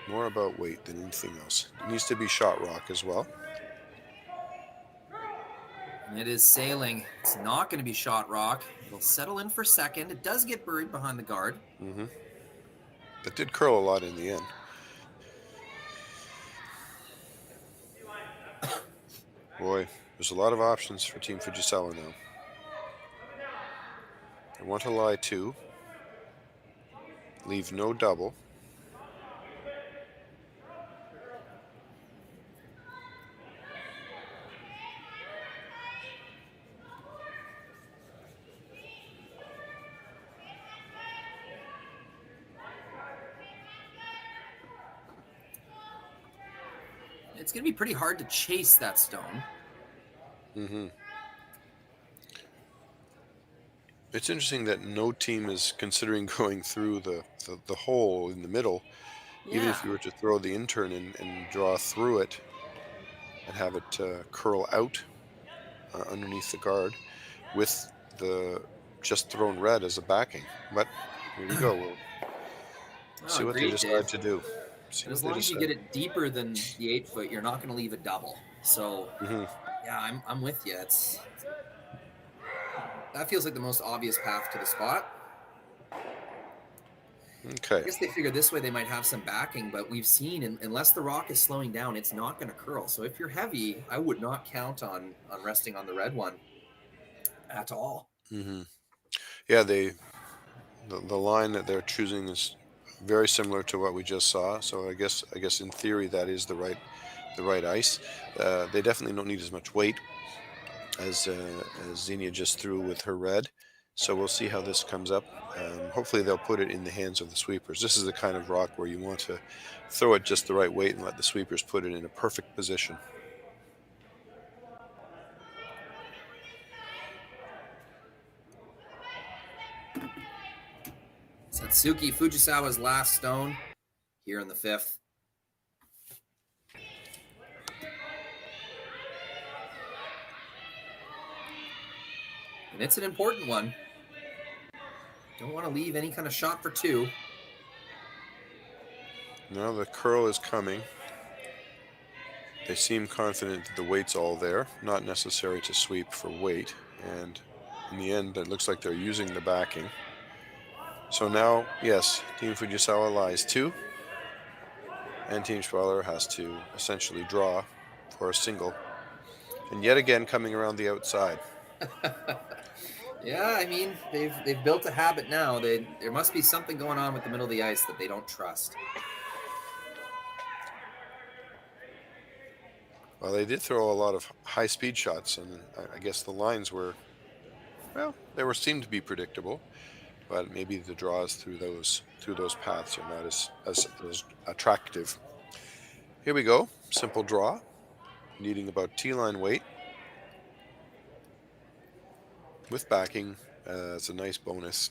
More about weight than anything else. It needs to be shot rock as well. And it is sailing. It's not going to be shot rock. It'll settle in for second. It does get buried behind the guard. It did curl a lot in the end. Boy, there's a lot of options for Team Fujisawa now. They want to lie 2. Leave no double. It's going to be pretty hard to chase that stone. It's interesting that no team is considering going through the hole in the middle. Even if you were to throw the intern and draw through it and have it curl out underneath the guard with the just thrown red as a backing. But here we go. We'll see what they decide to do. As long as you get it deeper than the 8 foot, you're not going to leave a double. So, yeah, I'm with you. That feels like the most obvious path to the spot. Okay. I guess they figure this way they might have some backing, but we've seen, unless the rock is slowing down, it's not going to curl. So if you're heavy, I would not count on resting on the red one at all. Yeah, the line that they're choosing is very similar to what we just saw. So I guess in theory that is the right ice. They definitely don't need as much weight as Xenia just threw with her red. So we'll see how this comes up. Hopefully they'll put it in the hands of the sweepers. This is the kind of rock where you want to throw it just the right weight and let the sweepers put it in a perfect position. Satsuki Fujisawa's last stone here in the 5th. And it's an important one. Don't want to leave any kind of shot for 2. Now the curl is coming. They seem confident that the weight's all there, not necessary to sweep for weight. And in the end, it looks like they're using the backing. So now, yes, Team Fujisawa lies 2. And Team Schwaller has to essentially draw for a single. And yet again, coming around the outside. Yeah, I mean, they've built a habit now. There must be something going on with the middle of the ice that they don't trust. Well, they did throw a lot of high-speed shots, and I guess the lines were, well, seemed to be predictable, but maybe the draws through those paths are not as attractive. Here we go, simple draw, needing about T-line weight. With backing, it's a nice bonus.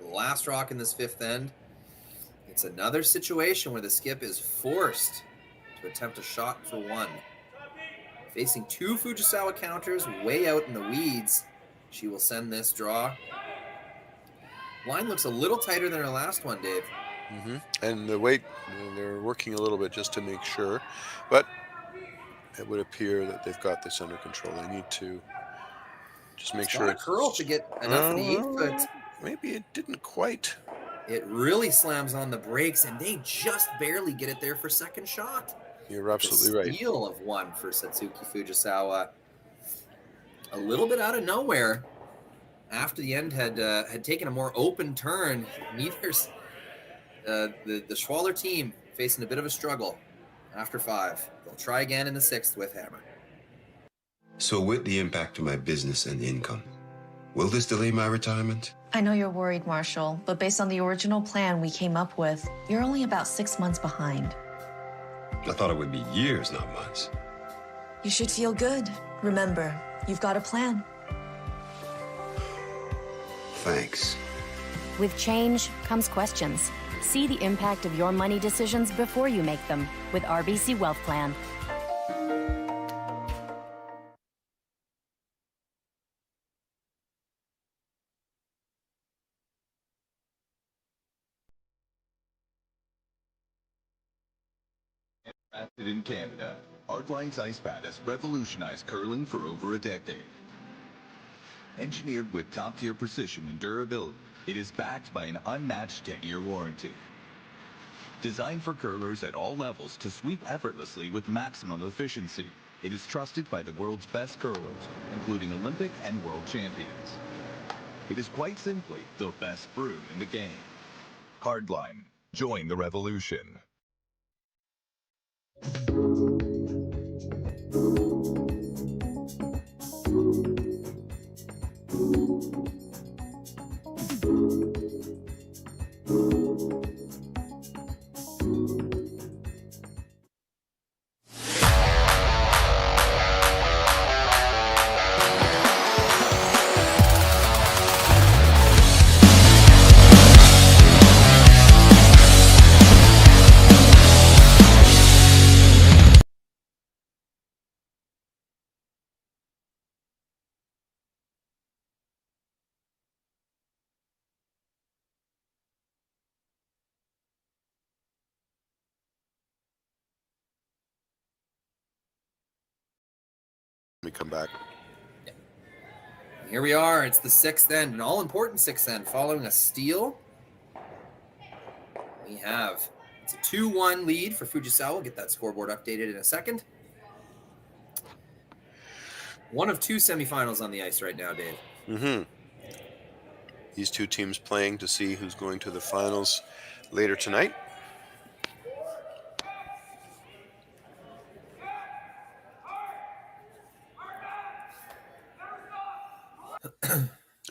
Last rock in this 5th end It's another situation where the skip is forced to attempt a shot for one. Facing two Fujisawa counters way out in the weeds, she will send this draw. Line looks a little tighter than her last one, Dave. And the weight, they're working a little bit just to make sure, but it would appear that they've got this under control. They need to just make sure it's curl to get enough of the 8-foot. Maybe it didn't quite. It really slams on the brakes, and they just barely get it there for second shot. You're absolutely right. Steal of one for Satsuki Fujisawa. A little bit out of nowhere. After the end had taken a more open turn, neither's the Schwaller team facing a bit of a struggle after 5. They'll try again in the 6th with hammer. So with the impact to my business and income, will this delay my retirement? I know you're worried, Marshall, but based on the original plan we came up with, you're only about 6 months behind. I thought it would be years, not months. You should feel good. Remember, you've got a plan. Thanks. With change comes questions. See the impact of your money decisions before you make them with RBC Wealth Plan. Crafted in Canada, Hardline's ice pad has revolutionized curling for over a decade. Engineered with top-tier precision and durability, it is backed by an unmatched 10-year warranty. Designed for curlers at all levels to sweep effortlessly with maximum efficiency, it is trusted by the world's best curlers, including Olympic and world champions. It is quite simply the best brew in the game. Hardline. Join the revolution. We come back. Here we are. It's the 6th end, an all-important 6th end following a steal. It's a 2-1 lead for Fujisawa. We'll get that scoreboard updated in a second. One of 2 semifinals on the ice right now, Dave. These two teams playing to see who's going to the finals later tonight.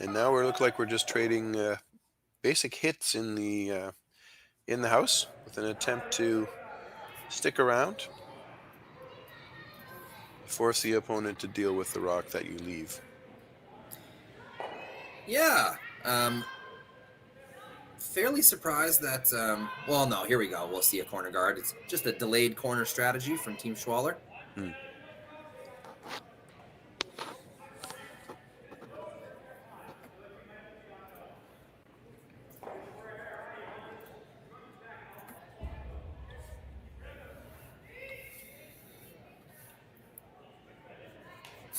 And now we look like we're just trading basic hits in the house with an attempt to stick around, force the opponent to deal with the rock that you leave. Yeah, fairly surprised that. Well, no, here we go. We'll see a corner guard. It's just a delayed corner strategy from Team Schwaller.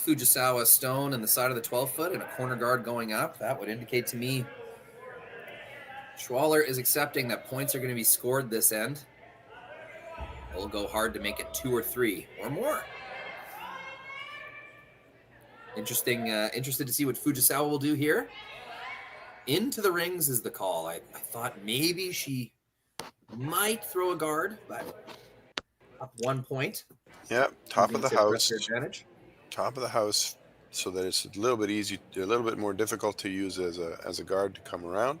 Fujisawa stone in the side of the 12-foot and a corner guard going up. That would indicate to me Schwaller is accepting that points are going to be scored this end. They'll go hard to make it 2 or 3 or more. Interested to see what Fujisawa will do here. Into the rings is the call. I thought maybe she might throw a guard, but up 1 point. Yeah, top of the house. Advantage. Top of the house, so that it's a little bit more difficult to use as a guard to come around,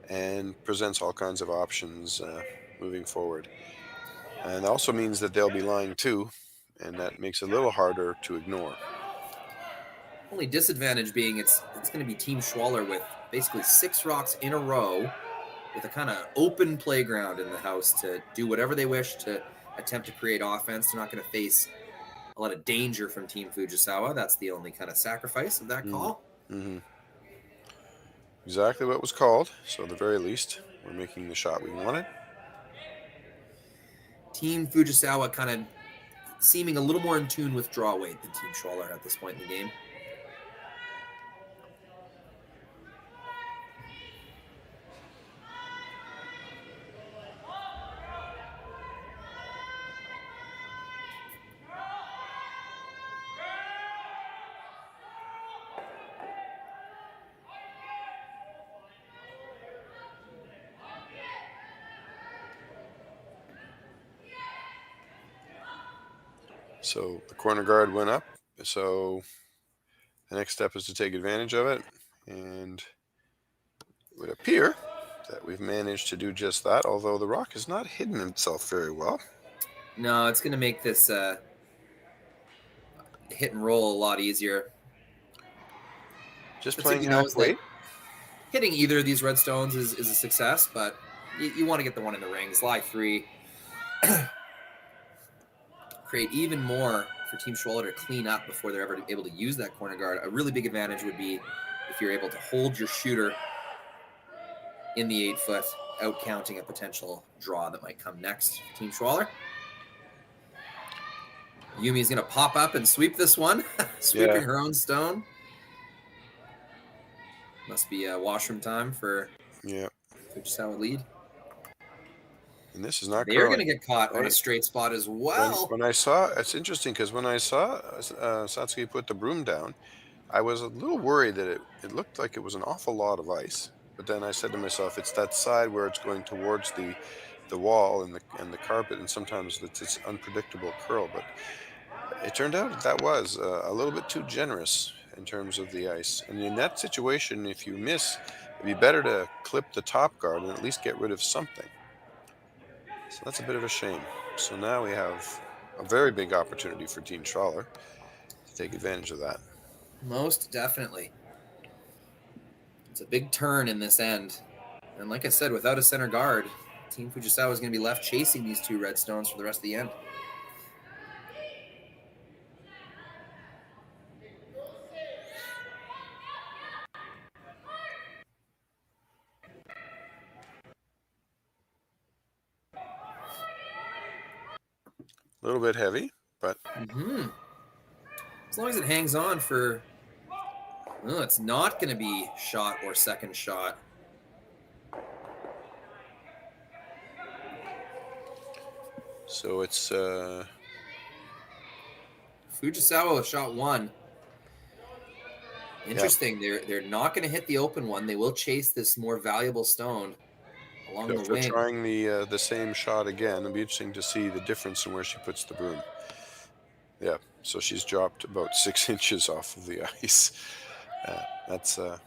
and presents all kinds of options moving forward. And also means that they'll be lying too, and that makes it a little harder to ignore. Only disadvantage being it's going to be Team Schwaller with basically 6 rocks in a row with a kind of open playground in the house to do whatever they wish to attempt to create offense. They're not going to face a lot of danger from Team Fujisawa. That's the only kind of sacrifice of that call. Mm-hmm. Exactly what was called. So at the very least, we're making the shot we wanted. Team Fujisawa kind of seeming a little more in tune with draw weight than Team Schwaller at this point in the game. So the corner guard went up. So the next step is to take advantage of it. And it would appear that we've managed to do just that, although the rock has not hidden itself very well. No, it's going to make this hit and roll a lot easier. Just playing halfway. Hitting either of these red stones is a success, but you want to get the one in the rings. Lie 3. Create even more for Team Schwaller to clean up before they're ever able to use that corner guard. A really big advantage would be if you're able to hold your shooter in the 8-foot, out counting a potential draw that might come next for Team Schwaller. Yumi's going to pop up and sweep this one, sweeping her own stone. Must be washroom time for Fujisawa lead. And this is not. They're going to get caught on a straight spot as well. When I saw, it's interesting because when I saw Satsuki put the broom down, I was a little worried that it looked like it was an awful lot of ice. But then I said to myself, it's that side where it's going towards the wall and the carpet, and sometimes it's unpredictable curl. But it turned out that was a little bit too generous in terms of the ice. And in that situation, if you miss, it'd be better to clip the top guard and at least get rid of something. So that's a bit of a shame. So now we have a very big opportunity for Team Schwaller to take advantage of that. Most definitely. It's a big turn in this end. And like I said, without a center guard, Team Fujisawa is going to be left chasing these 2 red stones for the rest of the end. A little bit heavy, but as long as it hangs on for, well, it's not going to be shot or second shot. So it's Fujisawa with shot 1. Interesting. They're not going to hit the open one. They will chase this more valuable stone along the wing. They're trying the same shot again. It'll be interesting to see the difference in where she puts the broom. Yeah, so she's dropped about 6 inches off of the ice. That's going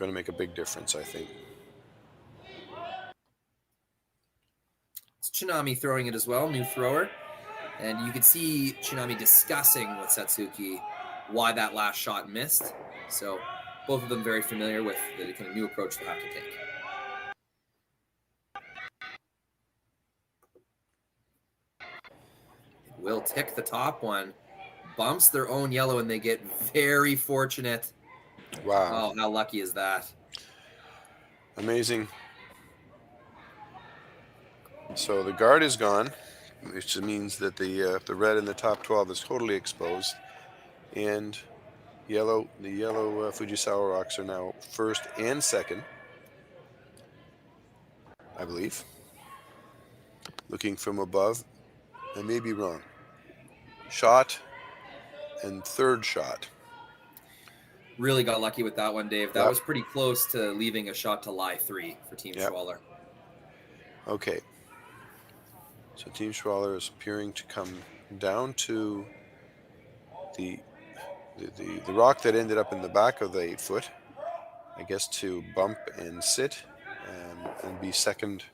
to make a big difference, I think. It's Kitmami throwing it as well, new thrower. And you could see Kitmami discussing with Satsuki why that last shot missed. So both of them very familiar with the kind of new approach they have to take. Will tick the top one, bumps their own yellow, and they get very fortunate. Wow. Oh, how lucky is that? Amazing. So the guard is gone, which means that the red in the top 12 is totally exposed. And the yellow Fujisawa rocks are now first and second, I believe. Looking from above, I may be wrong. Shot and third shot. Really got lucky with that one, Dave. That was pretty close to leaving a shot to lie 3 for Team Schwaller. Okay. So Team Schwaller is appearing to come down to the rock that ended up in the back of the 8-foot, I guess, to bump and sit and be second.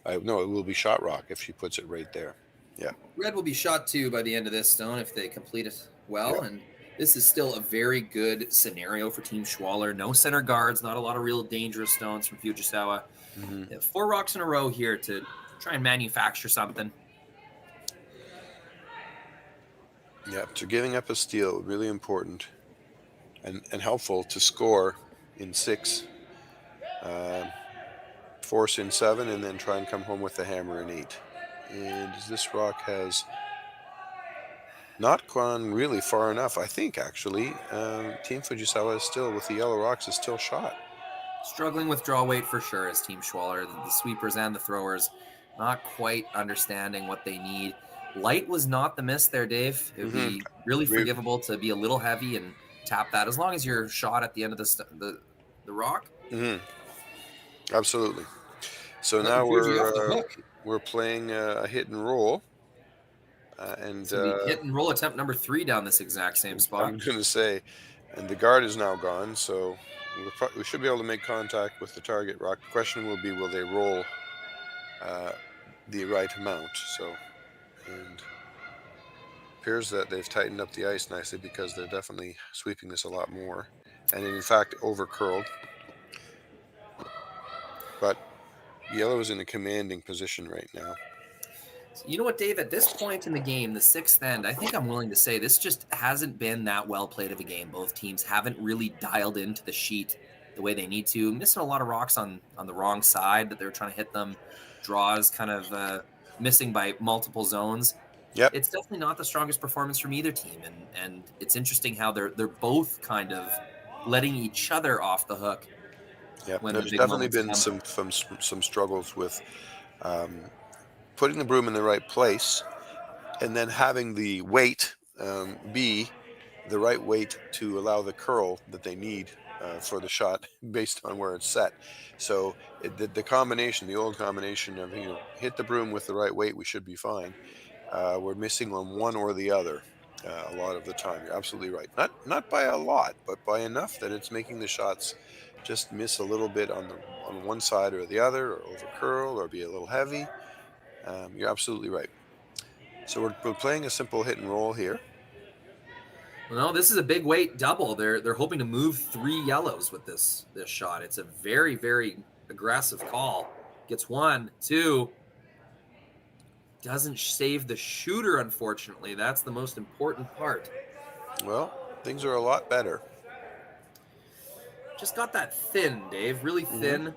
No, it will be shot rock if she puts it right there. Yeah. Red will be shot 2 by the end of this stone if they complete it well. And This is still a very good scenario for Team Schwaller. No center guards, not a lot of real dangerous stones from Fujisawa. They have 4 rocks in a row here to try and manufacture something. Yeah, so giving up a steal, really important and helpful to score in 6, force in 7, and then try and come home with the hammer in 8. And this rock has not gone really far enough, I think, actually. Team Fujisawa is still, with the yellow rocks, is still shot. Struggling with draw weight for sure as Team Schwaller. The sweepers and the throwers not quite understanding what they need. Light was not the miss there, Dave. It would be really forgivable to be a little heavy and tap that, as long as you're shot at the end of the rock. Absolutely. So now we're playing a hit and roll. Hit and roll attempt number 3 down this exact same spot. I'm going to say, and the guard is now gone, so we should be able to make contact with the target rock. The question will be, will they roll the right amount? So, and appears that they've tightened up the ice nicely, because they're definitely sweeping this a lot more, and in fact over curled. But yellow is in a commanding position right now. You know what, Dave? At this point in the game, the 6th end, I think I'm willing to say this just hasn't been that well played of a game. Both teams haven't really dialed into the sheet the way they need to. Missing a lot of rocks on the wrong side that they're trying to hit them. Draws kind of missing by multiple zones. Yep. It's definitely not the strongest performance from either team, and it's interesting how they're both kind of letting each other off the hook. Yeah, there's definitely been some struggles with putting the broom in the right place, and then having the weight be the right weight to allow the curl that they need for the shot based on where it's set. So the combination, the old combination of, hit the broom with the right weight, we should be fine. We're missing on one or the other a lot of the time. You're absolutely right. Not by a lot, but by enough that it's making the shots just miss a little bit on one side or the other, or over curl, or be a little heavy. You're absolutely right. So we're playing a simple hit and roll here. Well, no, this is a big weight double. They're hoping to move 3 yellows with this shot. It's a very, very aggressive call. Gets 1, 2. Doesn't save the shooter, unfortunately. That's the most important part. Well, things are a lot better. Just got that thin, Dave. Really thin.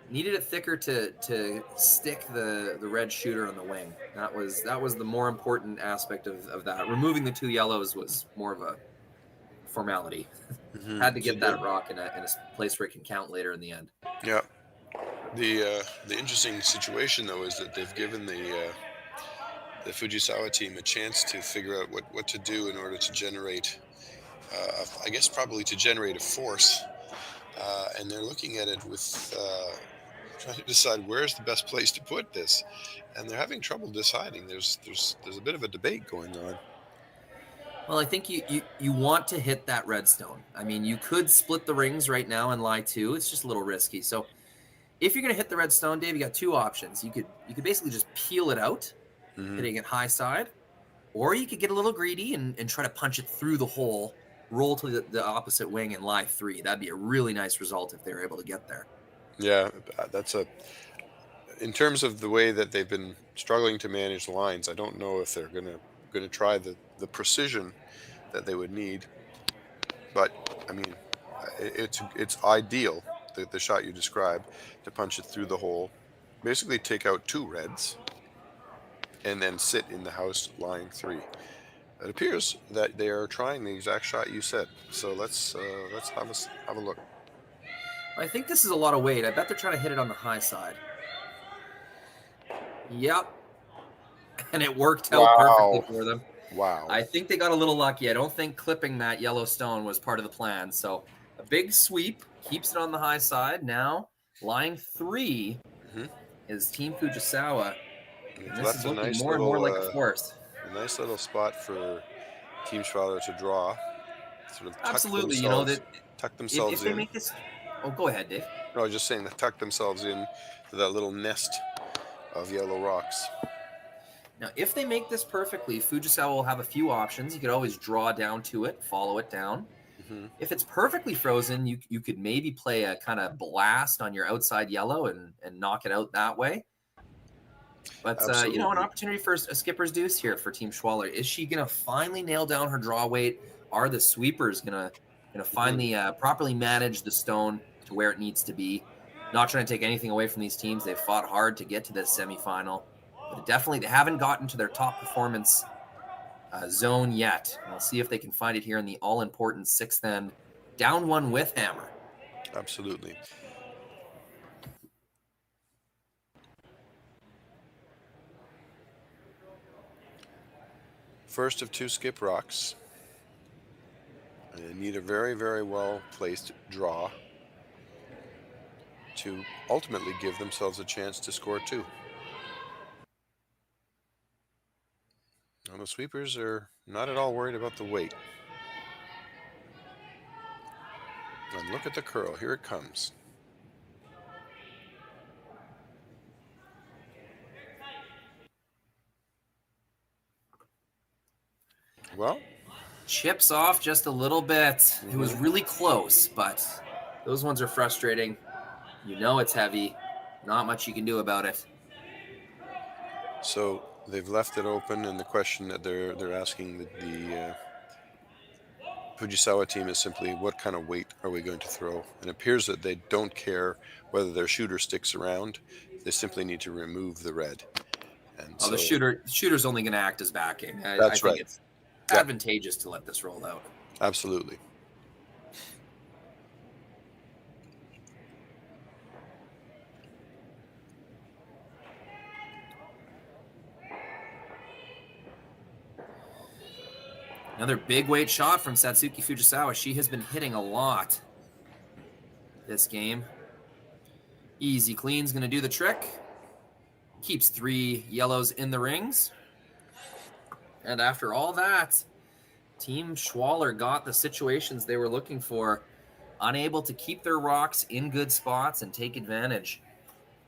Needed it thicker to stick the red shooter on the wing. That was the more important aspect of that. Removing the 2 yellows was more of a formality. Had to get that rock in a place where it can count later in the end. Yeah. The interesting situation, though, is that they've given the Fujisawa team a chance to figure out what to do in order to generate, I guess probably to generate a force, and they're looking at it with trying to decide where's the best place to put this, and they're having trouble deciding. There's a bit of a debate going on. Well, I think you want to hit that redstone. I mean, you could split the rings right now and lie 2. It's just a little risky. So if you're going to hit the redstone, Dave, you got 2 options. You could basically just peel it out, hitting it high side, or you could get a little greedy and try to punch it through the hole, roll to the opposite wing, and lie 3. That'd be a really nice result if they were able to get there. Yeah, in terms of the way that they've been struggling to manage lines, I don't know if they're going to try the precision that they would need. But I mean, it's ideal, the shot you described, to punch it through the hole, basically take out 2 reds, and then sit in the house lying 3. It appears that they are trying the exact shot you said. So let's have a look. I think this is a lot of weight. I bet they're trying to hit it on the high side. Yep. And it worked out perfectly for them. Wow. I think they got a little lucky. I don't think clipping that yellow stone was part of the plan. So a big sweep, keeps it on the high side. Now, lying 3 is Team Fujisawa. And this is looking more and more like a force. A nice little spot for Team Schwaller to draw. Sort of absolutely, tuck themselves if they in. make this. Oh, go ahead, Dave. No, I was just saying, tuck themselves in to that little nest of yellow rocks. Now, if they make this perfectly, Fujisawa will have a few options. You could always draw down to it, follow it down. If it's perfectly frozen, you could maybe play a kind of blast on your outside yellow and knock it out that way. But, you know, an opportunity for a skipper's deuce here for Team Schwaller. Is she going to finally nail down her draw weight? Are the sweepers going to finally properly manage the stone to where it needs to be? Not trying to take anything away from these teams. They've fought hard to get to this semifinal. But definitely, they haven't gotten to their top performance zone yet. We'll see if they can find it here in the all-important sixth end. Down one with hammer. Absolutely. First of two skip rocks. And they need a very, very well-placed draw to ultimately give themselves a chance to score two. And the sweepers are not at all worried about the weight. And look at the curl. Here it comes. Well, chips off just a little bit. It was really close, but those ones are frustrating. You know it's heavy. Not much you can do about it. So they've left it open, and the question that they're asking the Fujisawa team is simply, what kind of weight are we going to throw? And it appears that they don't care whether their shooter sticks around. They simply need to remove the red. And the shooter's only going to act as backing. That's I think right. It's advantageous to let this roll out. Absolutely. Another big weight shot from Satsuki Fujisawa. She has been hitting a lot this game. Easy clean's going to do the trick. Keeps 3 yellows in the rings. And after all that, Team Schwaller got the situations they were looking for, unable to keep their rocks in good spots and take advantage.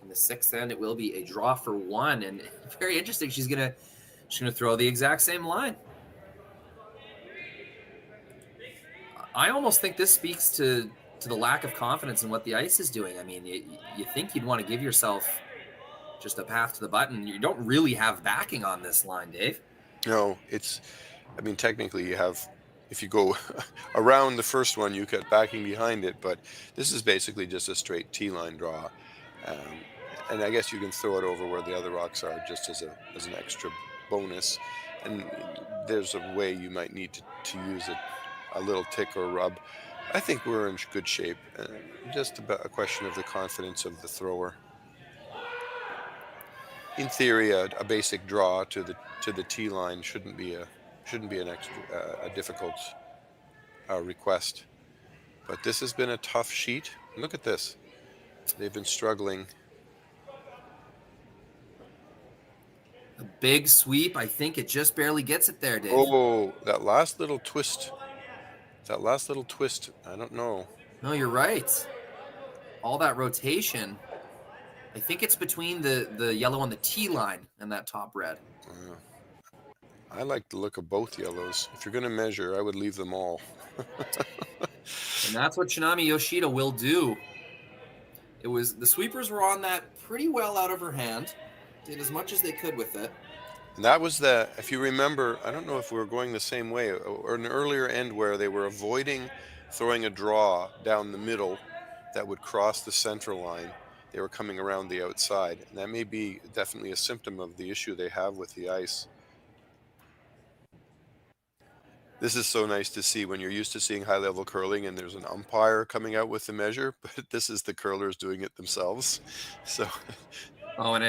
In the sixth end, it will be a draw for 1, and very interesting. She's gonna throw the exact same line. I almost think this speaks to the lack of confidence in what the ice is doing. I mean, you think you'd want to give yourself just a path to the button. You don't really have backing on this line, Dave. No, I mean, technically you have, if you go around the first one, you get backing behind it, but this is basically just a straight T-line draw. And I guess you can throw it over where the other rocks are just as an extra bonus. And there's a way you might need to use a little tick or rub. I think we're in good shape. Just about a question of the confidence of the thrower. In theory, a basic draw to the tee line shouldn't be an extra difficult request. But this has been a tough sheet. Look at this; they've been struggling. A big sweep. I think it just barely gets it there, Dave. Oh, that last little twist. I don't know. No, you're right. All that rotation. I think it's between the yellow on the tee line and that top red. I like the look of both yellows. If you're going to measure, I would leave them all. And that's what Shinami Yoshida will do. The sweepers were on that pretty well out of her hand. Did as much as they could with it. And that was if you remember, I don't know if we were going the same way, or an earlier end where they were avoiding throwing a draw down the middle that would cross the center line. They were coming around the outside. And that may be definitely a symptom of the issue they have with the ice. This is so nice to see when you're used to seeing high-level curling and there's an umpire coming out with the measure, but this is the curlers doing it themselves. So. Oh, and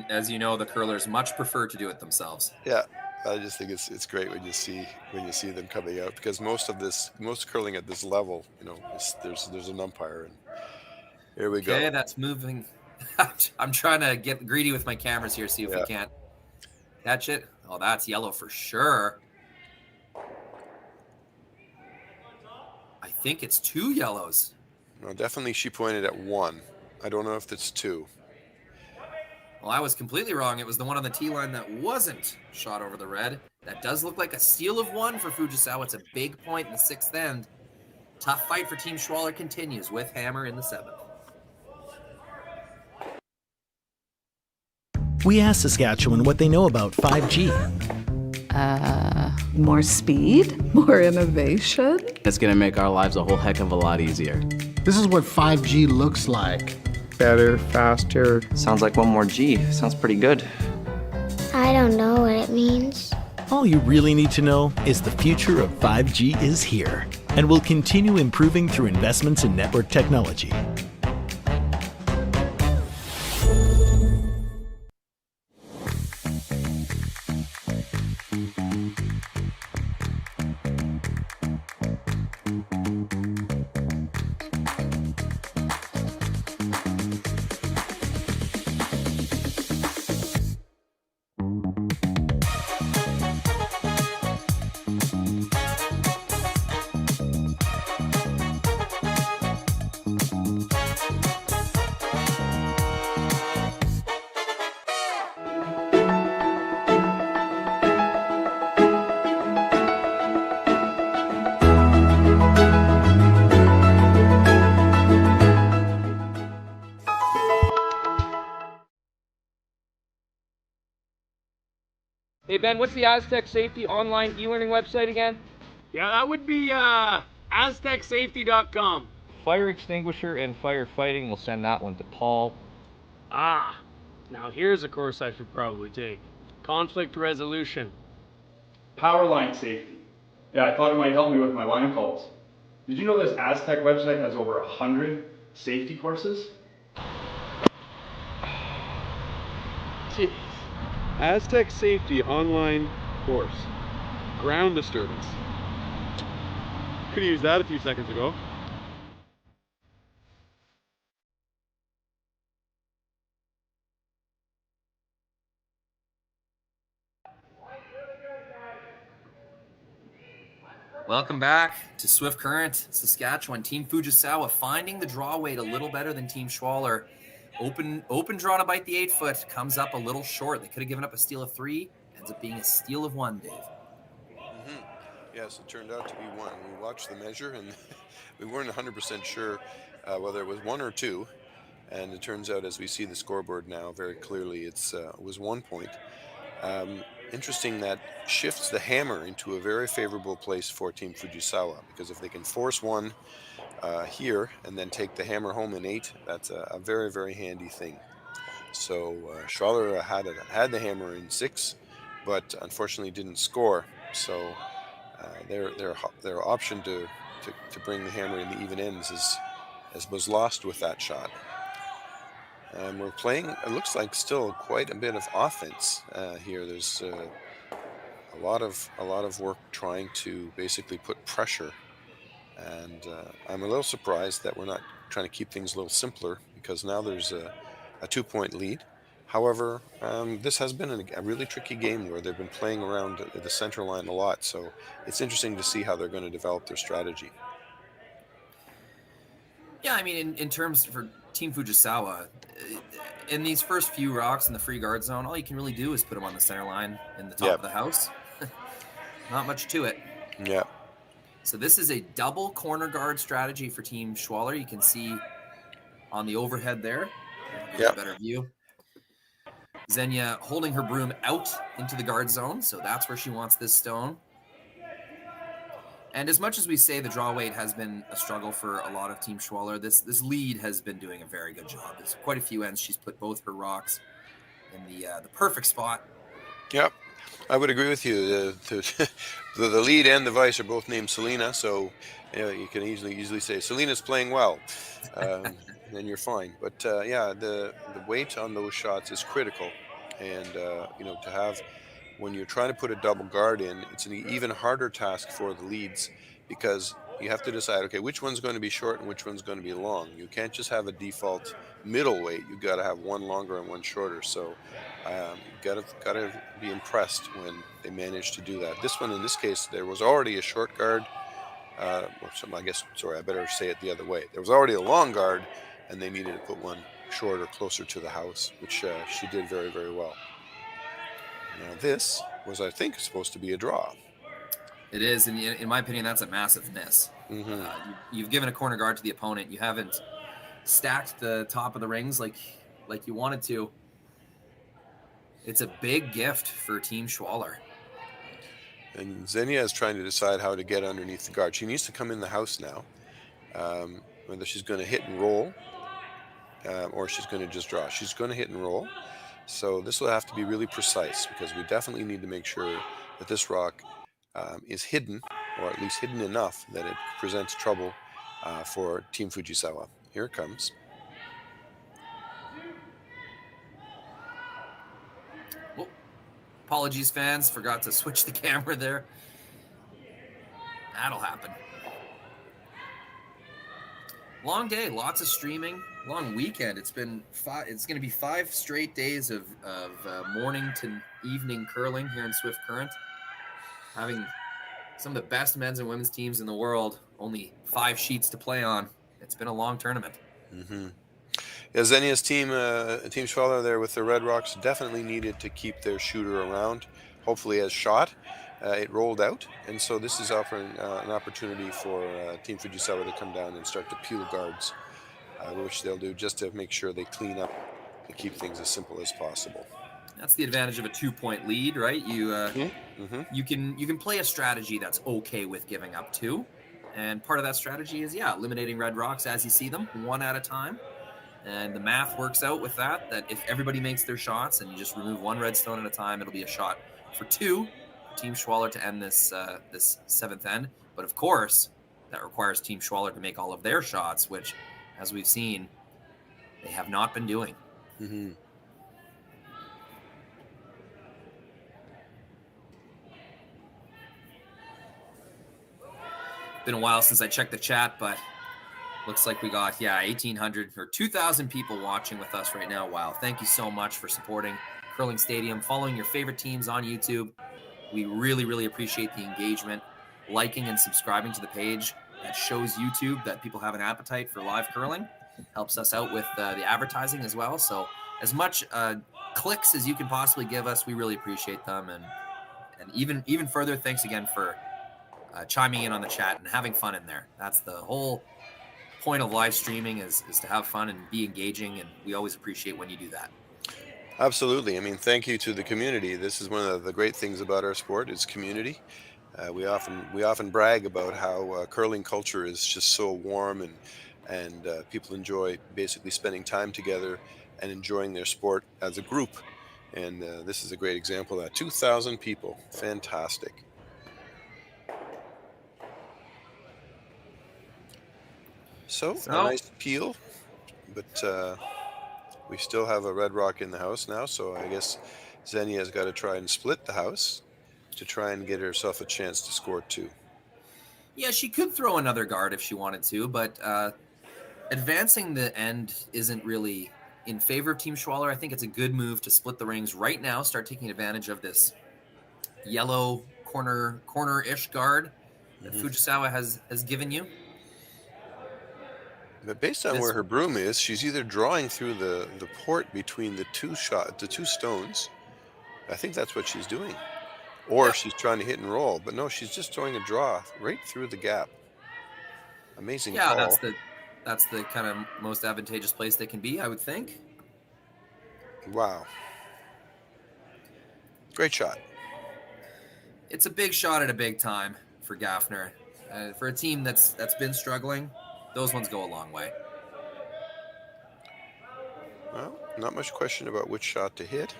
as you know, the curlers much prefer to do it themselves. Yeah, I just think it's great when you see them coming out, because most curling at this level, you know, there's an umpire, and here we go. Okay, that's moving. I'm trying to get greedy with my cameras here, see if we can't catch it. Oh, that's yellow for sure. I think it's 2 yellows. No, definitely she pointed at 1. I don't know if it's 2. Well, I was completely wrong. It was the one on the tee line that wasn't shot over the red. That does look like a steal of one for Fujisawa. It's a big point in the sixth end. Tough fight for Team Schwaller continues with hammer in the seventh. We asked Saskatchewan what they know about 5G. More speed? More innovation? It's gonna make our lives a whole heck of a lot easier. This is what 5G looks like. Better, faster. Sounds like one more G. Sounds pretty good. I don't know what it means. All you really need to know is the future of 5G is here and will continue improving through investments in network technology. Hey Ben, what's the Aztec Safety online e-learning website again? Yeah, that would be aztecsafety.com. Fire extinguisher and firefighting, we'll send that one to Paul. Ah, now here's a course I should probably take. Conflict resolution. Power line safety. Yeah, I thought it might help me with my line calls. Did you know this Aztec website has over 100 safety courses? Jeez. Aztec Safety online course. Ground disturbance. Could have used that a few seconds ago. Welcome back to Swift Current, Saskatchewan. Team Fujisawa finding the draw weight a little better than Team Schwaller. Open draw to bite the 8-foot, comes up a little short. They could have given up a steal of 3, ends up being a steal of 1, Dave. Yes, it turned out to be 1. We watched the measure and we weren't 100% sure whether it was 1 or 2. And it turns out, as we see the scoreboard now very clearly, it was 1 point. Interesting, that shifts the hammer into a very favorable place for Team Fujisawa, because if they can force 1 here and then take the hammer home in 8, that's a very, very handy thing. So Schwaller had the hammer in 6, but unfortunately didn't score. So their option to bring the hammer in the even ends was lost with that shot. And we're playing, it looks like, still quite a bit of offense here. There's a lot of work trying to basically put pressure. And I'm a little surprised that we're not trying to keep things a little simpler, because now there's a 2-point lead. However, this has been a really tricky game where they've been playing around the center line a lot. So it's interesting to see how they're going to develop their strategy. Yeah, I mean, in terms for Team Fujisawa, in these first few rocks in the free guard zone, all you can really do is put them on the center line in the top of the house. Not much to it. Yeah. So this is a double corner guard strategy for Team Schwaller. You can see on the overhead there. Get a better view. Xenia holding her broom out into the guard zone, so that's where she wants this stone. And as much as we say the draw weight has been a struggle for a lot of Team Schwaller, this lead has been doing a very good job. There's quite a few ends. She's put both her rocks in the perfect spot. Yep, I would agree with you. The lead and the vice are both named Selena, so you can easily say Selena's playing well, then you're fine. But yeah, the weight on those shots is critical, and to have, when you're trying to put a double guard in, it's an even harder task for the leads, because you have to decide, okay, which one's going to be short and which one's going to be long. You can't just have a default middle weight. You've got to have one longer and one shorter. So got to be impressed when they managed to do that. This one, in this case, there was already a short guard. I better say it the other way. There was already a long guard, and they needed to put one short or closer to the house, which she did very, very well. Now this was, I think, supposed to be a draw. It is, and in my opinion, that's a massive miss. You've given a corner guard to the opponent. You haven't stacked the top of the rings like you wanted to. It's a big gift for Team Schwaller. And Xenia is trying to decide how to get underneath the guard. She needs to come in the house now, whether she's going to hit and roll or she's going to just draw. She's going to hit and roll. So this will have to be really precise because we definitely need to make sure that this rock is hidden, or at least hidden enough that it presents trouble for Team Fujisawa. Here it comes. Apologies, fans. Forgot to switch the camera there. That'll happen. Long day, lots of streaming, long weekend. It's going to be 5 straight days of morning to evening curling here in Swift Current. Having some of the best men's and women's teams in the world, only 5 sheets to play on. It's been a long tournament. Yeah, Xenia's team, Team Schwaller there with the Red Rocks, definitely needed to keep their shooter around. Hopefully as shot. It rolled out, and so this is offering an opportunity for Team Fujisawa to come down and start to peel guards, which they'll do just to make sure they clean up and keep things as simple as possible. That's the advantage of a 2-point lead, right? You can play a strategy that's okay with giving up 2, and part of that strategy is eliminating Red Rocks as you see them, 1 at a time. And the math works out with that if everybody makes their shots and you just remove 1 redstone at a time, it'll be a shot for 2 for Team Schwaller to end this 7th end. But of course, that requires Team Schwaller to make all of their shots, which, as we've seen, they have not been doing. Been a while since I checked the chat, but looks like we got, 1,800 or 2,000 people watching with us right now. Wow. Thank you so much for supporting Curling Stadium, following your favorite teams on YouTube. We really, really appreciate the engagement, liking and subscribing to the page. That shows YouTube that people have an appetite for live curling. Helps us out with the advertising as well. So as much clicks as you can possibly give us, we really appreciate them. And even further, thanks again for chiming in on the chat and having fun in there. That's the whole point of live streaming is to have fun and be engaging, and we always appreciate when you do that. Absolutely. I mean, thank you to the community. This is one of the great things about our sport is community. We often brag about how curling culture is just so warm and people enjoy basically spending time together and enjoying their sport as a group. And this is a great example of that. 2,000 people. Fantastic. So a nice peel, but we still have a Red Rock in the house now, so I guess Xenia's got to try and split the house to try and get herself a chance to score 2. Yeah, she could throw another guard if she wanted to, but advancing the end isn't really in favor of Team Schwaller. I think it's a good move to split the rings right now, start taking advantage of this yellow corner-ish guard that Fujisawa has given you. But based on where her broom is, she's either drawing through the port between the two stones. I think that's what she's doing. Or she's trying to hit and roll. But no, she's just throwing a draw right through the gap. Amazing call. That's the kind of most advantageous place they can be, I would think. Wow. Great shot. It's a big shot at a big time for Gaffner. For a team that's been struggling, those ones go a long way. Well, not much question about which shot to hit.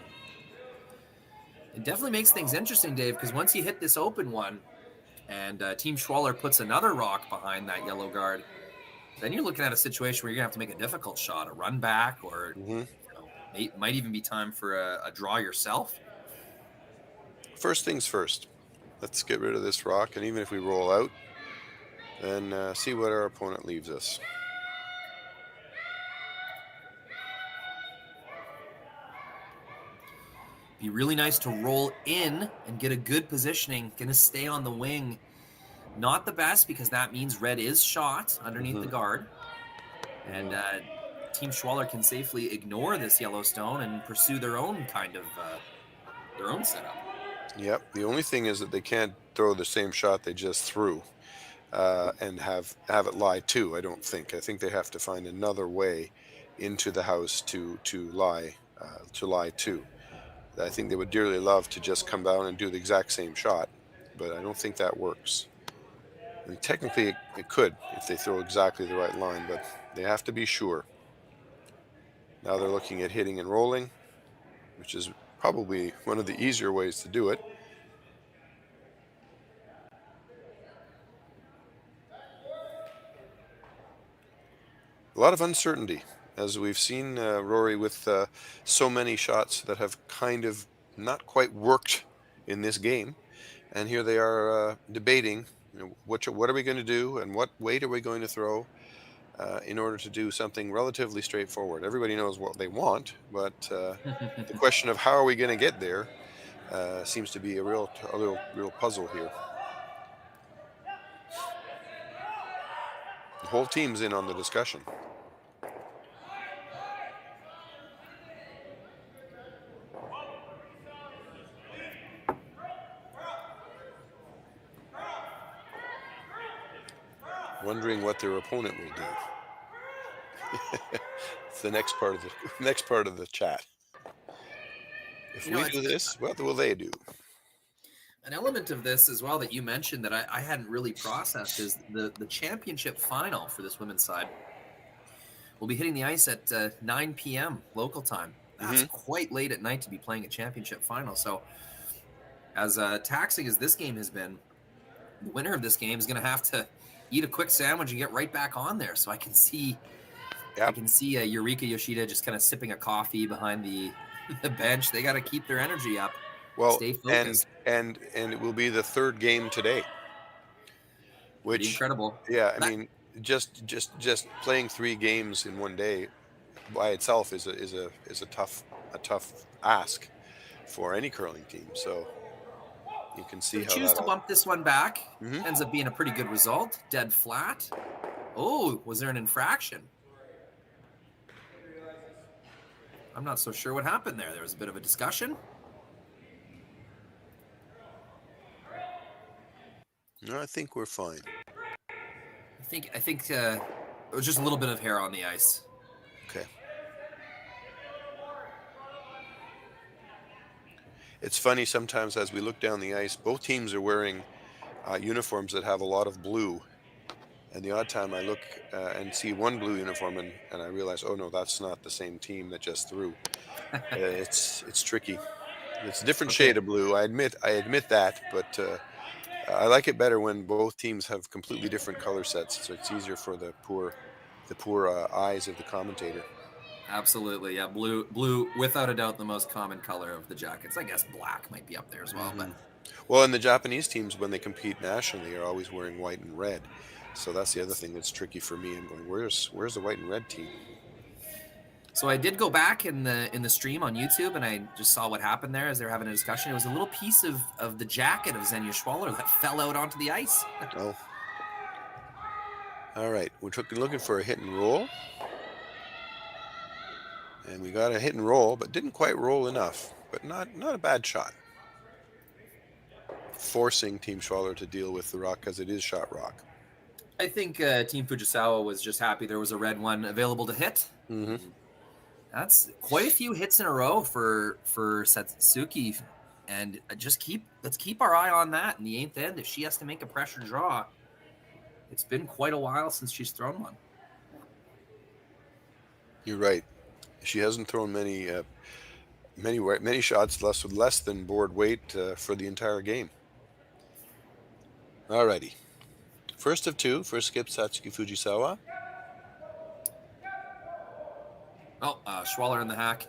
It definitely makes things interesting, Dave, because once you hit this open one and Team Schwaller puts another rock behind that yellow guard, then you're looking at a situation where you're going to have to make a difficult shot, a run back, or it might even be time for a draw yourself. First things first. Let's get rid of this rock, and even if we roll out, then see what our opponent leaves us. Be really nice to roll in and get a good positioning. Gonna stay on the wing. Not the best because that means red is shot underneath the guard. And Team Schwaller can safely ignore this Yellowstone and pursue their own kind of their own setup. Yep. The only thing is that they can't throw the same shot they just threw and have it lie too. I don't think. I think they have to find another way into the house to lie too. I think they would dearly love to just come down and do the exact same shot, but I don't think that works. I mean, technically it could if they throw exactly the right line, but they have to be sure. Now they're looking at hitting and rolling, which is probably one of the easier ways to do it. A lot of uncertainty, as we've seen, Rory, with so many shots that have kind of not quite worked in this game. And here they are debating, what are we going to do and what weight are we going to throw in order to do something relatively straightforward. Everybody knows what they want, but the question of how are we going to get there seems to be a real puzzle here. The whole team's in on the discussion. Wondering what their opponent will do. It's the next part of the chat. If we do this, what will they do? An element of this as well that you mentioned that I hadn't really processed is the championship final for this women's side. We'll be hitting the ice at 9 p.m. local time. That's quite late at night to be playing a championship final. So as taxing as this game has been, the winner of this game is going to have to eat a quick sandwich and get right back on there. So I can see Eureka Yoshida just kind of sipping a coffee behind the bench. They got to keep their energy up. Well, stay focused. and it will be the third game today, which pretty incredible. Yeah, I mean, just playing 3 games in one day by itself is a tough ask for any curling team. So you can see how choose to bump this one back. Ends up being a pretty good result. Dead flat. Oh, was there an infraction? I'm not so sure what happened there. There was a bit of a discussion. No, I think we're fine. I think it was just a little bit of hair on the ice. Okay. It's funny sometimes as we look down the ice, both teams are wearing uniforms that have a lot of blue. And the odd time I look and see one blue uniform and I realize, oh no, that's not the same team that just threw. It's tricky. It's a different shade of blue. I admit that, but I like it better when both teams have completely different color sets. So it's easier for the poor eyes of the commentator. Absolutely, yeah. Blue, without a doubt, the most common color of the jackets. I guess black might be up there as well. Well, and the Japanese teams, when they compete nationally, are always wearing white and red. So that's the other thing that's tricky for me. I'm going, where's the white and red team? So I did go back in the stream on YouTube, and I just saw what happened there as they were having a discussion. It was a little piece of the jacket of Xenia Schwaller that fell out onto the ice. Oh. All right, we're looking for a hit and roll. And we got a hit and roll, but didn't quite roll enough. But not a bad shot. Forcing Team Schwaller to deal with the rock because it is shot rock. I think Team Fujisawa was just happy there was a red one available to hit. That's quite a few hits in a row for Satsuki, and let's keep our eye on that in the 8th end. If she has to make a pressure draw, it's been quite a while since she's thrown one. You're right. She hasn't thrown many shots with less than board weight for the entire game. Alrighty. First of 2 for skip Satsuki Fujisawa. Oh, Schwaller in the hack.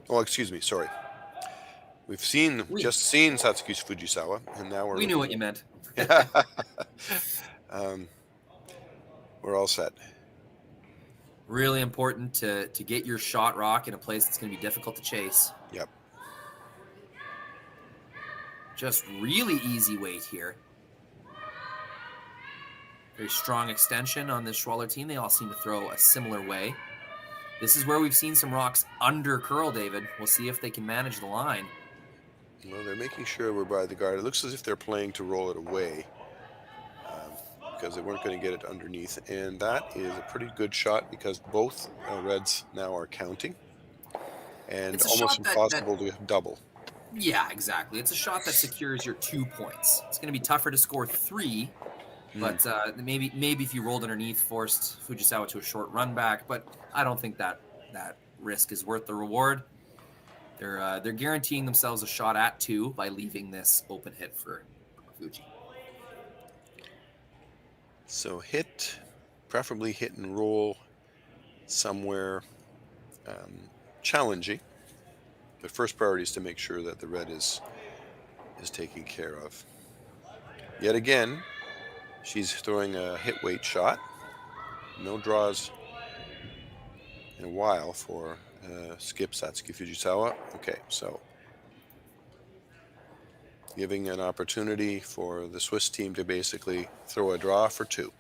Oh, excuse me. Sorry. We've just seen Satsuki Fujisawa, and now we knew what you meant. We're all set. Really important to get your shot rock in a place that's going to be difficult to chase. Yep. Just really easy weight here. Very strong extension on this Schwaller team. They all seem to throw a similar way. This is where we've seen some rocks under curl, David. We'll see if they can manage the line. Well, they're making sure we're by the guard. It looks as if they're playing to roll it away because they weren't going to get it underneath. And that is a pretty good shot because both reds now are counting. And almost impossible to double. Yeah, exactly. It's a shot that secures your 2 points. It's going to be tougher to score 3, but maybe if you rolled underneath, forced Fujisawa to a short run back. But I don't think that risk is worth the reward. They're guaranteeing themselves a shot at 2 by leaving this open hit for Fuji. So hit, preferably hit and roll somewhere challenging. The first priority is to make sure that the red is taken care of. Yet again, she's throwing a hit weight shot. No draws in a while for skip Satsuki Fujisawa. Okay, so giving an opportunity for the Swiss team to basically throw a draw for 2.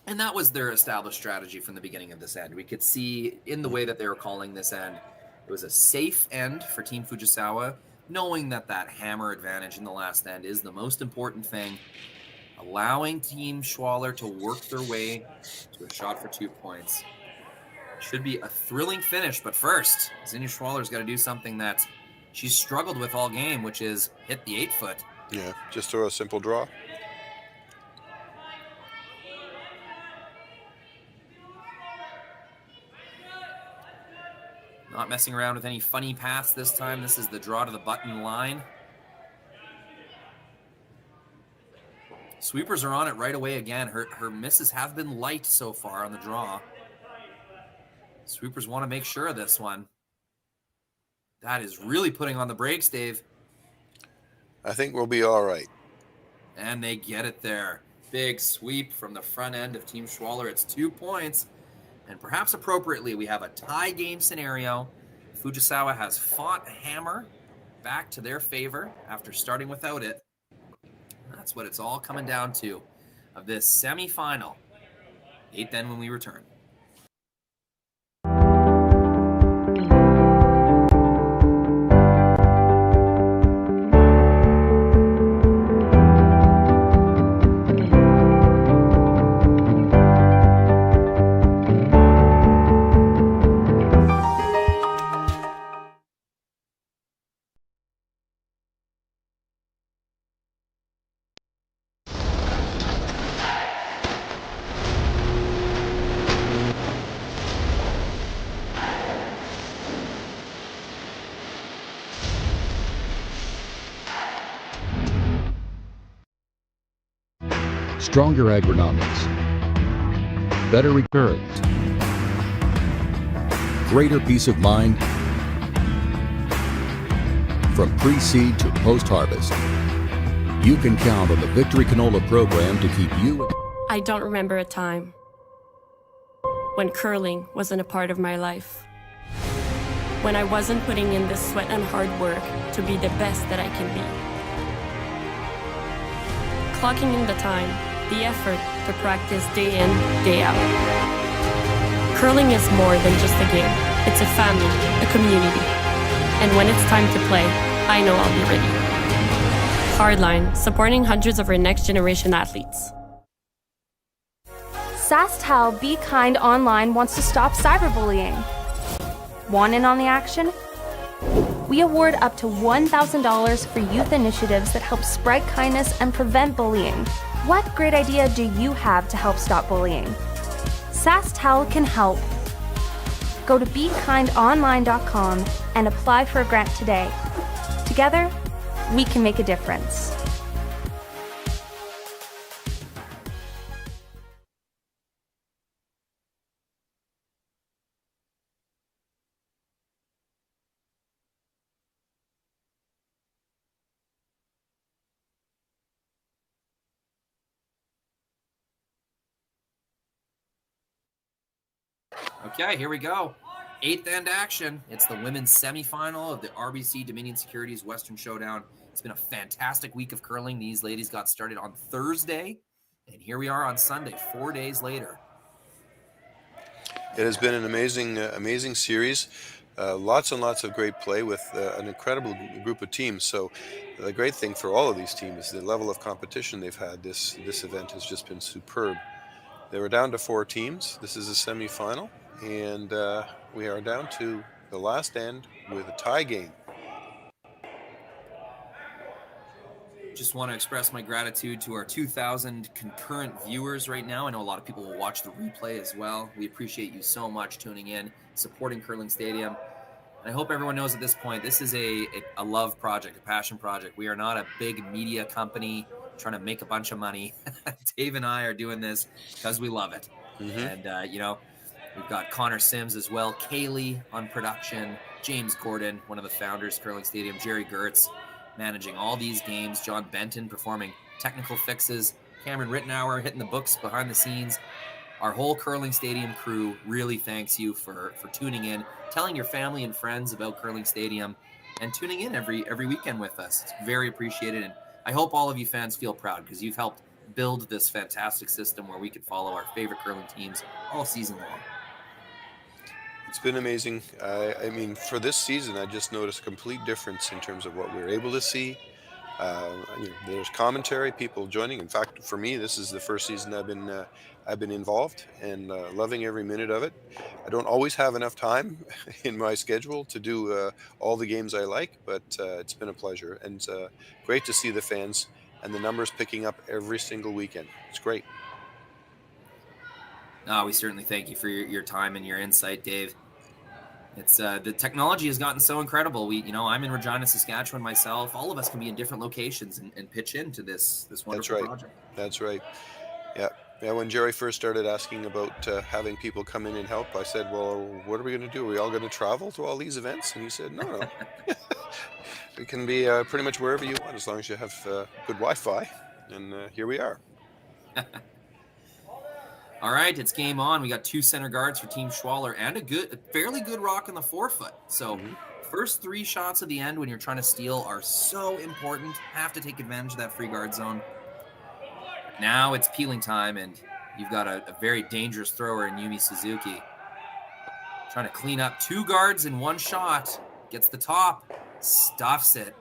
And that was their established strategy from the beginning of this end. We could see in the way that they were calling this end, it was a safe end for Team Fujisawa, knowing that hammer advantage in the last end is the most important thing, allowing Team Schwaller to work their way to a shot for 2 points. Should be a thrilling finish, but first, Xenia Schwaller's got to do something that she's struggled with all game, which is hit the 8-foot. Yeah, just throw a simple draw. Not messing around with any funny paths this time. This is the draw to the button line. Sweepers are on it right away again. Her misses have been light so far on the draw. Sweepers want to make sure of this one. That is really putting on the brakes, Dave. I think we'll be all right. And they get it there. Big sweep from the front end of Team Schwaller. It's 2 points. And perhaps appropriately, we have a tie game scenario. Fujisawa has fought hammer back to their favor after starting without it. That's what it's all coming down to of this semifinal. 8th end when we return. Stronger agronomics, better returns, greater peace of mind from pre-seed to post-harvest. You can count on the Victory Canola program to keep you. I don't remember a time when curling wasn't a part of my life. When I wasn't putting in the sweat and hard work to be the best that I can be. Clocking in the time, the effort to practice day in, day out. Curling is more than just a game. It's a family, a community. And when it's time to play, I know I'll be ready. Hardline, supporting hundreds of our next generation athletes. Sasktel Be Kind Online wants to stop cyberbullying. Want in on the action? We award up to $1,000 for youth initiatives that help spread kindness and prevent bullying. What great idea do you have to help stop bullying? Sasktel can help. Go to BeKindOnline.com and apply for a grant today. Together, we can make a difference. Okay, here we go. 8th end action. It's the women's semifinal of the RBC Dominion Securities Western Showdown. It's been a fantastic week of curling. These ladies got started on Thursday And here we are on Sunday, 4 days later. It has been an amazing series. Lots and lots of great play with an incredible group of teams. So the great thing for all of these teams is the level of competition they've had. This event has just been superb. They were down to 4 teams. This is a semifinal, and we are down to the last end with a tie game. Just want to express my gratitude to our 2,000 concurrent viewers right now. I know a lot of people will watch the replay as well. We appreciate you so much tuning in, supporting Curling Stadium. And I hope everyone knows at this point, this is a love project, a passion project. We are not a big media company trying to make a bunch of money. Dave and I are doing this because we love it. And, we've got Connor Sims as well, Kaylee on production, James Gordon, one of the founders of Curling Stadium, Jerry Gertz, managing all these games, John Benton performing technical fixes, Cameron Rittenauer hitting the books behind the scenes. Our whole Curling Stadium crew really thanks you for tuning in, telling your family and friends about Curling Stadium, and tuning in every weekend with us. It's very appreciated, and I hope all of you fans feel proud because you've helped build this fantastic system where we could follow our favorite curling teams all season long. It's been amazing. I mean, for this season, I just noticed a complete difference in terms of what we're able to see. There's commentary, people joining. In fact, for me, this is the first season I've been involved and loving every minute of it. I don't always have enough time in my schedule to do all the games I like, but it's been a pleasure, and great to see the fans and the numbers picking up every single weekend. It's great. We certainly thank you for your time and your insight, Dave. It's the technology has gotten so incredible. I'm in Regina, Saskatchewan myself. All of us can be in different locations and pitch into this wonderful project. That's right. Yeah. When Jerry first started asking about having people come in and help, I said, "Well, what are we going to do? Are we all going to travel to all these events?" And he said, "No. We can be pretty much wherever you want as long as you have good Wi-Fi." And here we are. All right, it's game on. We got 2 center guards for Team Schwaller and a fairly good rock in the forefoot. So first 3 shots at the end when you're trying to steal are so important. Have to take advantage of that free guard zone. Now it's peeling time, and you've got a very dangerous thrower in Yumi Suzuki. Trying to clean up 2 guards in 1 shot. Gets the top, stuffs it.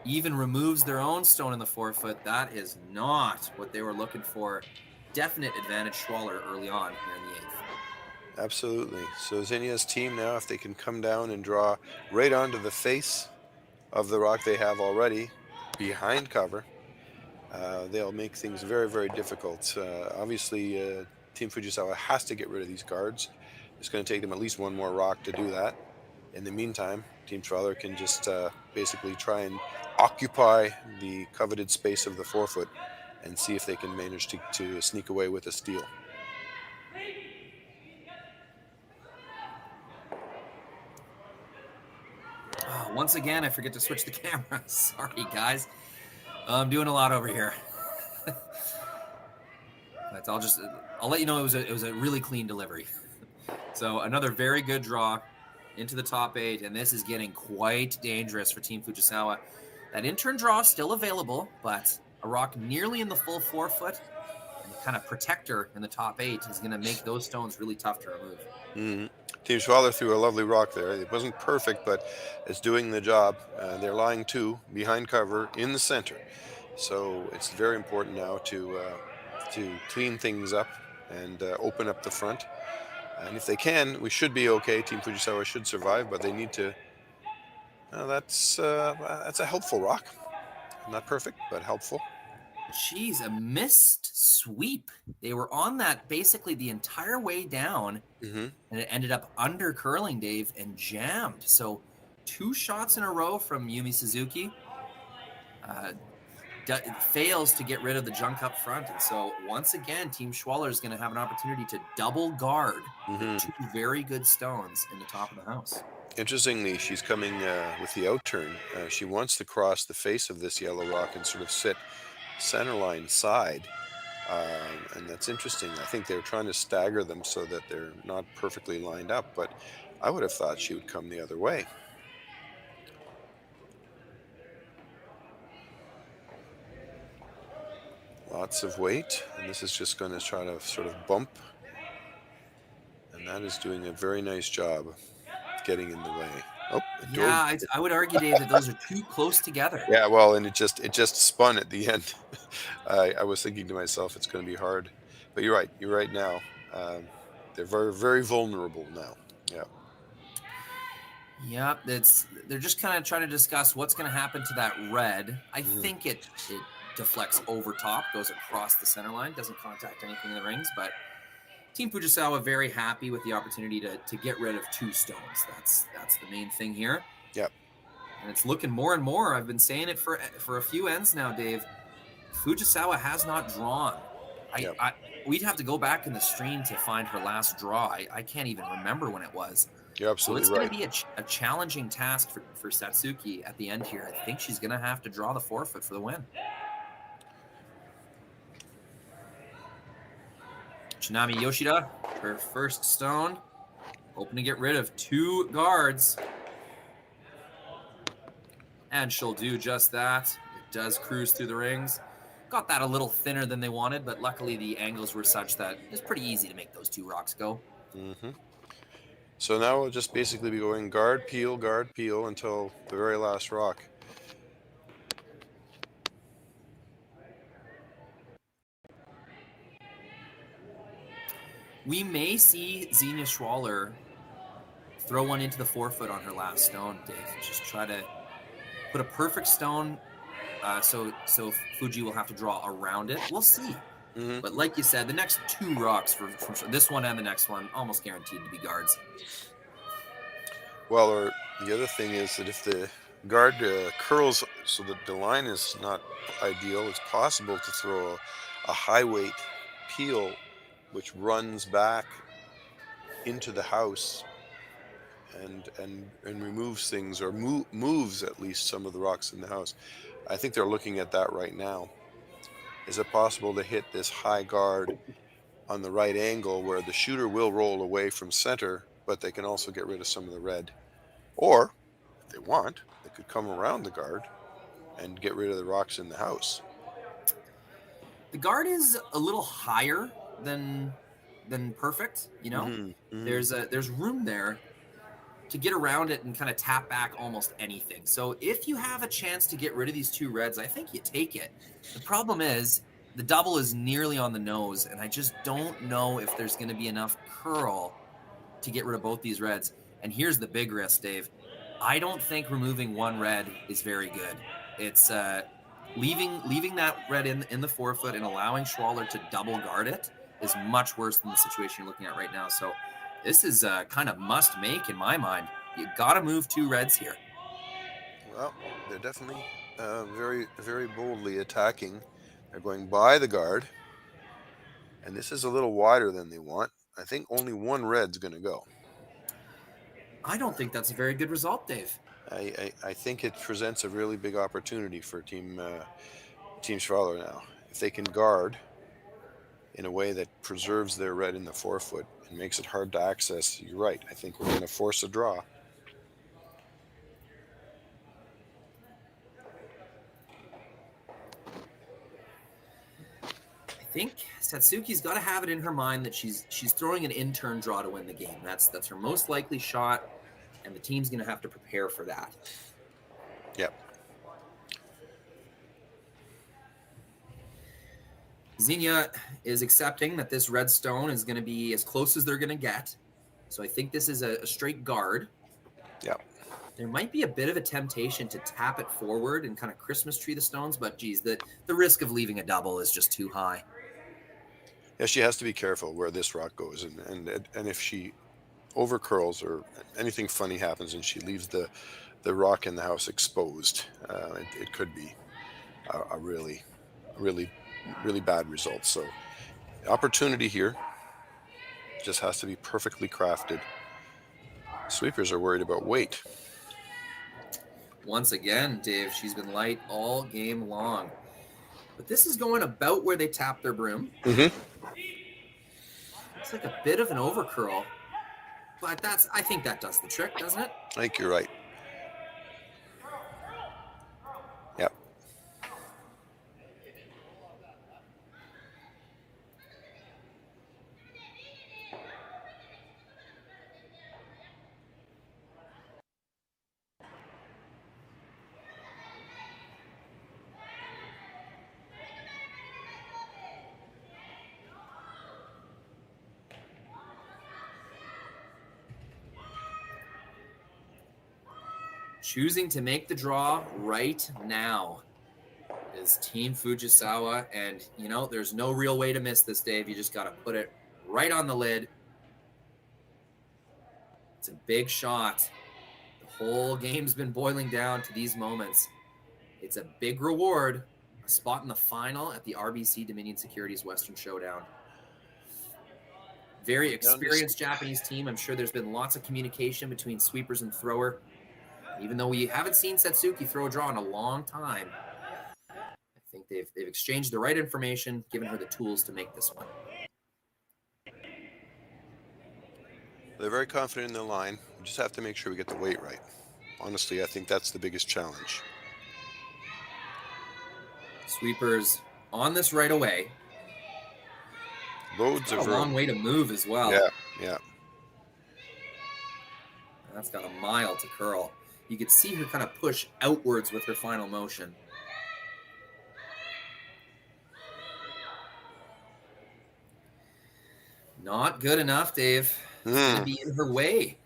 Even removes their own stone in the forefoot. That is not what they were looking for. Definite advantage Schwaller early on here in the 8th. Absolutely. So Xenia's team now, if they can come down and draw right onto the face of the rock they have already behind cover, they'll make things very, very difficult. Obviously, Team Fujisawa has to get rid of these guards. It's going to take them at least 1 more rock to do that. In the meantime, Team Schwaller can just basically try and occupy the coveted space of the forefoot and see if they can manage to sneak away with a steal. Once again, I forget to switch the camera. Sorry, guys. I'm doing a lot over here. But I'll let you know it was a really clean delivery. So another very good draw into the top 8, and this is getting quite dangerous for Team Fujisawa. That in-turn draw is still available, but a rock nearly in the full forefoot and kind of protector in the top 8 is going to make those stones really tough to remove. Team Schwaller threw a lovely rock there. It wasn't perfect, but it's doing the job. They're lying 2 behind cover in the center. So it's very important now to clean things up and open up the front. And if they can, we should be okay. Team Fujisawa should survive, but they need to. That's a helpful rock. Not perfect, but helpful. Jeez, a missed sweep. They were on that basically the entire way down, and it ended up under curling, Dave, and jammed. So 2 shots in a row from Yumi Suzuki. Fails to get rid of the junk up front. And so once again, Team Schwaller is going to have an opportunity to double guard 2 very good stones in the top of the house. Interestingly, she's coming with the out turn. She wants to cross the face of this yellow rock and sort of sit center line side. And that's interesting. I think they're trying to stagger them so that they're not perfectly lined up, but I would have thought she would come the other way. Lots of weight, and this is just going to try to sort of bump. And that is doing a very nice job getting in the way. Oh, yeah, I would argue, Dave, that those are too close together. Yeah, well, and it just spun at the end. I was thinking to myself, it's going to be hard. But you're right. You're right now. They're very, very vulnerable now. Yeah. Yeah, they're just kind of trying to discuss what's going to happen to that red. I think it deflects over top, goes across the center line, doesn't contact anything in the rings, but Team Fujisawa very happy with the opportunity to get rid of 2 stones. That's the main thing here. Yep. And it's looking more and more. I've been saying it for a few ends now, Dave. Fujisawa has not drawn. We'd have to go back in the stream to find her last draw. I can't even remember when it was. You're absolutely so it's right. going to be a challenging task for Satsuki at the end here. I think she's going to have to draw the forfeit for the win. Kitmami Yoshida, her first stone, hoping to get rid of 2 guards. And she'll do just that. It does cruise through the rings. Got that a little thinner than they wanted, but luckily the angles were such that it's pretty easy to make those 2 rocks go. So now we'll just basically be going guard, peel, until the very last rock. We may see Xenia Schwaller throw one into the forefoote on her last stone, Dave. Just try to put a perfect stone so Fuji will have to draw around it. We'll see. But like you said, the next 2 rocks from this one and the next one almost guaranteed to be guards. Well, or the other thing is that if the guard curls so that the line is not ideal, it's possible to throw a high weight peel which runs back into the house and removes things, or moves at least some of the rocks in the house. I think they're looking at that right now. Is it possible to hit this high guard on the right angle where the shooter will roll away from center, but they can also get rid of some of the red? Or, if they want, they could come around the guard and get rid of the rocks in the house. The guard is a little higher than perfect, you know? There's room there to get around it and kind of tap back almost anything. So if you have a chance to get rid of these 2 reds, I think you take it. The problem is the double is nearly on the nose, and I just don't know if there's going to be enough curl to get rid of both these reds. And here's the big risk, Dave. I don't think removing 1 red is very good. It's leaving that red in the forefoote and allowing Schwaller to double guard it is much worse than the situation you're looking at right now. So this is kind of must make in my mind. You got to move 2 reds here. Well, they're definitely very, very boldly attacking. They're going by the guard. And this is a little wider than they want. I think only 1 red's going to go. I don't think that's a very good result, Dave. I think it presents a really big opportunity for Team Schwaller now. If they can guard in a way that preserves their red in the forefoot and makes it hard to access, you're right. I think we're going to force a draw. I think Satsuki's got to have it in her mind that she's throwing an in-turn draw to win the game. That's her most likely shot, and the team's going to have to prepare for that. Yep. Xenia is accepting that this red stone is going to be as close as they're going to get. So I think this is a straight guard. Yep. There might be a bit of a temptation to tap it forward and kind of Christmas tree the stones, but geez, the risk of leaving a double is just too high. Yeah, she has to be careful where this rock goes, and if she over curls or anything funny happens and she leaves the rock in the house exposed, it could be a really bad result. So opportunity here just has to be perfectly crafted. Sweepers are worried about weight. Once again, Dave, she's been light all game long. But this is going about where they tap their broom. Mm-hmm. It's like a bit of an overcurl. But I think that does the trick, doesn't it? I think you're right. Yep. Choosing to make the draw right now is Team Fujisawa. And, you know, there's no real way to miss this, Dave. You just got to put it right on the lid. It's a big shot. The whole game's been boiling down to these moments. It's a big reward, a spot in the final at the RBC Dominion Securities Western Showdown. Very experienced Japanese team. I'm sure there's been lots of communication between sweepers and thrower. Even though we haven't seen Satsuki throw a draw in a long time, I think they've exchanged the right information, given her the tools to make this one. They're very confident in their line. We just have to make sure we get the weight right. Honestly, I think that's the biggest challenge. Sweepers on this right away. Loads of room. A long way to move as well. Yeah, yeah. That's got a mile to curl. You could see her kind of push outwards with her final motion. Not good enough, Dave. It's going to be in her way.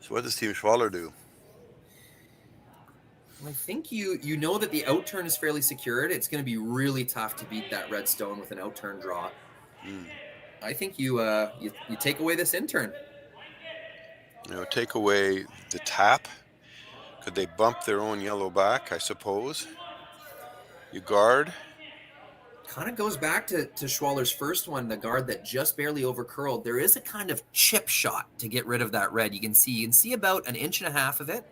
So what does Team Schwaller do? I think you know that the outturn is fairly secured. It's going to be really tough to beat that red stone with an outturn draw. I think you take away this intern. You know, take away the tap. Could they bump their own yellow back, I suppose? You guard. Kind of goes back to Schwaller's first one, the guard that just barely overcurled. There is a kind of chip shot to get rid of that red. You can see about 1.5 inches of it,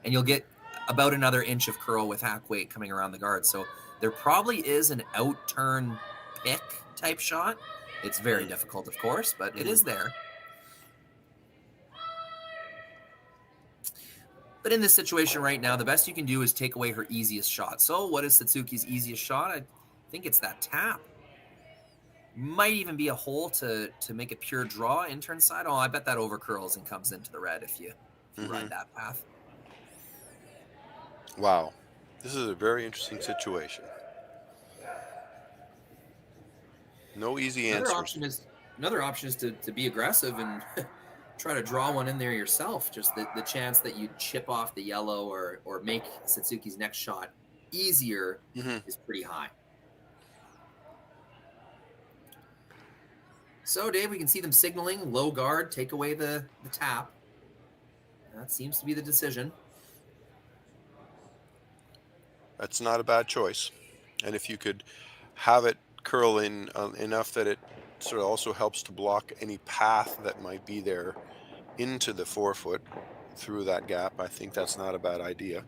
and you'll get about another inch of curl with hack weight coming around the guard. So there probably is an outturn pick type shot. It's very difficult, of course, but it is there. But in this situation right now, the best you can do is take away her easiest shot. So what is Satsuki's easiest shot? I think it's that tap. Might even be a hole to make a pure draw intern side. Oh, I bet that overcurls and comes into the red if you ride that path. Wow. This is a very interesting situation. No easy answers. Another option is to be aggressive and try to draw one in there yourself. Just the chance that you chip off the yellow or make Satsuki's next shot easier is pretty high. So, Dave, we can see them signaling low guard, take away the tap. That seems to be the decision. That's not a bad choice. And if you could have it curl in enough that it sort of also helps to block any path that might be there into the forefoot through that gap, I think that's not a bad idea.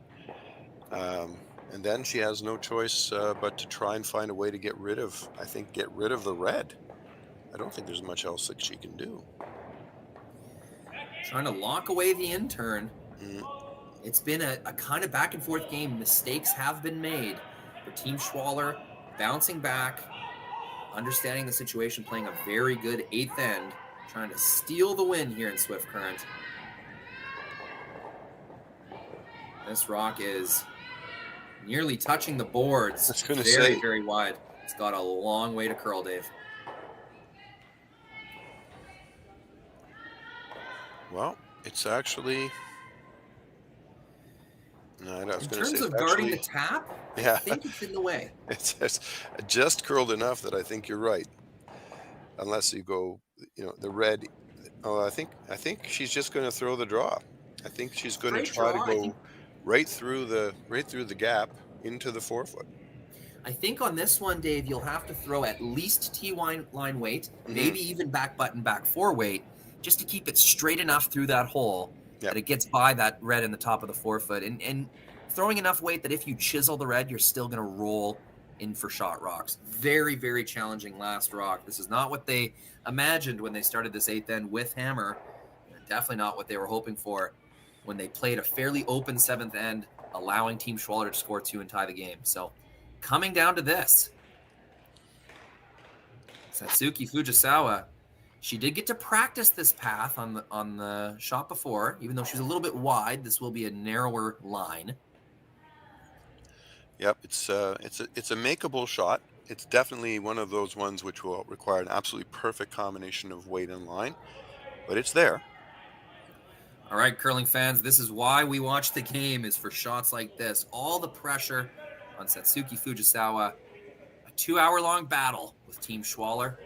And then she has no choice but to try and find a way to get rid of the red. I don't think there's much else that she can do. Trying to lock away the intern. It's been a kind of back and forth game. Mistakes have been made for Team Schwaller, bouncing back, understanding the situation, playing a very good 8th end, trying to steal the win here in Swift Current. This rock is nearly touching the boards. Very wide. It's got a long way to curl, Dave. Well, it's actually... No, in terms of guarding the tap, yeah, I think it's in the way. It's just curled enough that I think you're right. Unless you go, the red. Oh, I think she's just going to throw the draw. I think she's going to try to go right through the gap into the forefoot. I think on this one, Dave, you'll have to throw at least T-line weight, maybe even back button, back 4 weight, just to keep it straight enough through that hole. That it gets by that red in the top of the forefoot, and throwing enough weight that if you chisel the red, you're still going to roll in for shot rocks. Very, very challenging last rock. This is not what they imagined when they started this 8th end with hammer. Definitely not what they were hoping for when they played a fairly open 7th end, allowing Team Schwaller to score 2 and tie the game. So coming down to this, Satsuki Fujisawa. She did get to practice this path on the shot before, even though she's a little bit wide. This will be a narrower line. Yep, it's a makeable shot. It's definitely one of those ones which will require an absolutely perfect combination of weight and line, but it's there. All right, curling fans, this is why we watch the game, is for shots like this. All the pressure on Satsuki Fujisawa. A 2-hour-long battle with Team Schwaller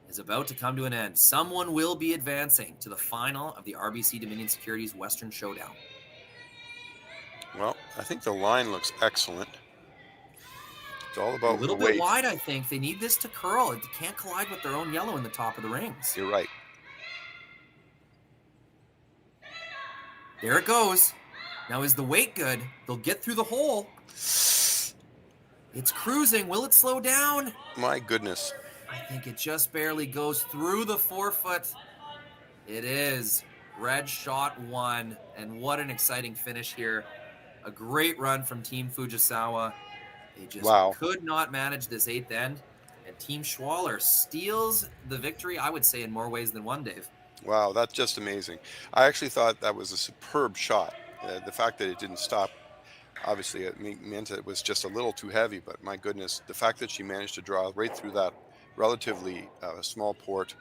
is about to come to an end. Someone will be advancing to the final of the RBC Dominion Securities Western Showdown. Well, I think the line looks excellent. It's all about a little the bit weight. wide, I think. They need this to curl. It can't collide with their own yellow in the top of the rings. You're right. There it goes. Now, is the weight good? They'll get through the hole. It's cruising. Will it slow down? My goodness. I think it just barely goes through the forefoot. It is. Red shot 1, and what an exciting finish here. A great run from Team Fujisawa. They just could not manage this 8th end, and Team Schwaller steals the victory, I would say, in more ways than one, Dave. Wow, that's just amazing. I actually thought that was a superb shot. The fact that it didn't stop, obviously it meant it was just a little too heavy, but my goodness, the fact that she managed to draw right through that relatively small port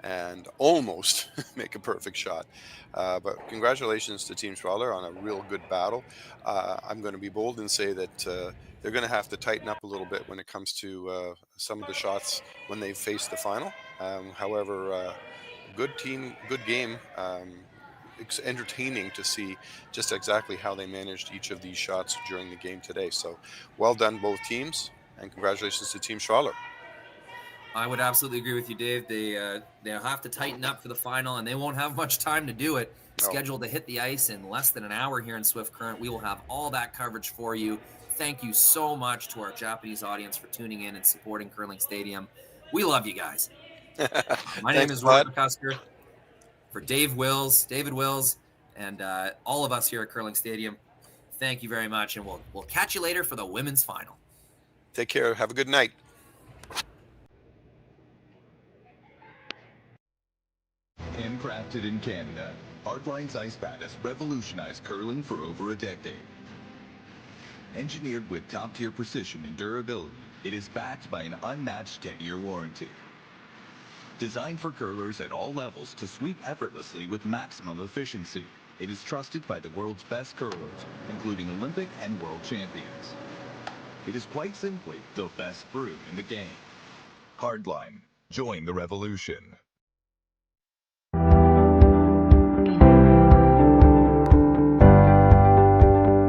and almost make a perfect shot. But congratulations to Team Schwaller on a real good battle. I'm going to be bold and say that they're going to have to tighten up a little bit when it comes to some of the shots when they face the final. However, good team, good game. It's entertaining to see just exactly how they managed each of these shots during the game today. So well done, both teams, and congratulations to Team Schwaller. I would absolutely agree with you, Dave. They'll have to tighten up for the final, and they won't have much time to do it. No. Scheduled to hit the ice in less than an hour here in Swift Current. We will have all that coverage for you. Thank you so much to our Japanese audience for tuning in and supporting Curling Stadium. We love you guys. My name is Rory McCusker. For David Wills, and all of us here at Curling Stadium, thank you very much, and we'll catch you later for the women's final. Take care. Have a good night. Handcrafted in Canada, Hardline's ice bat has revolutionized curling for over a decade. Engineered with top-tier precision and durability, it is backed by an unmatched 10-year warranty. Designed for curlers at all levels to sweep effortlessly with maximum efficiency, it is trusted by the world's best curlers, including Olympic and world champions. It is quite simply the best brew in the game. Hardline. Join the revolution.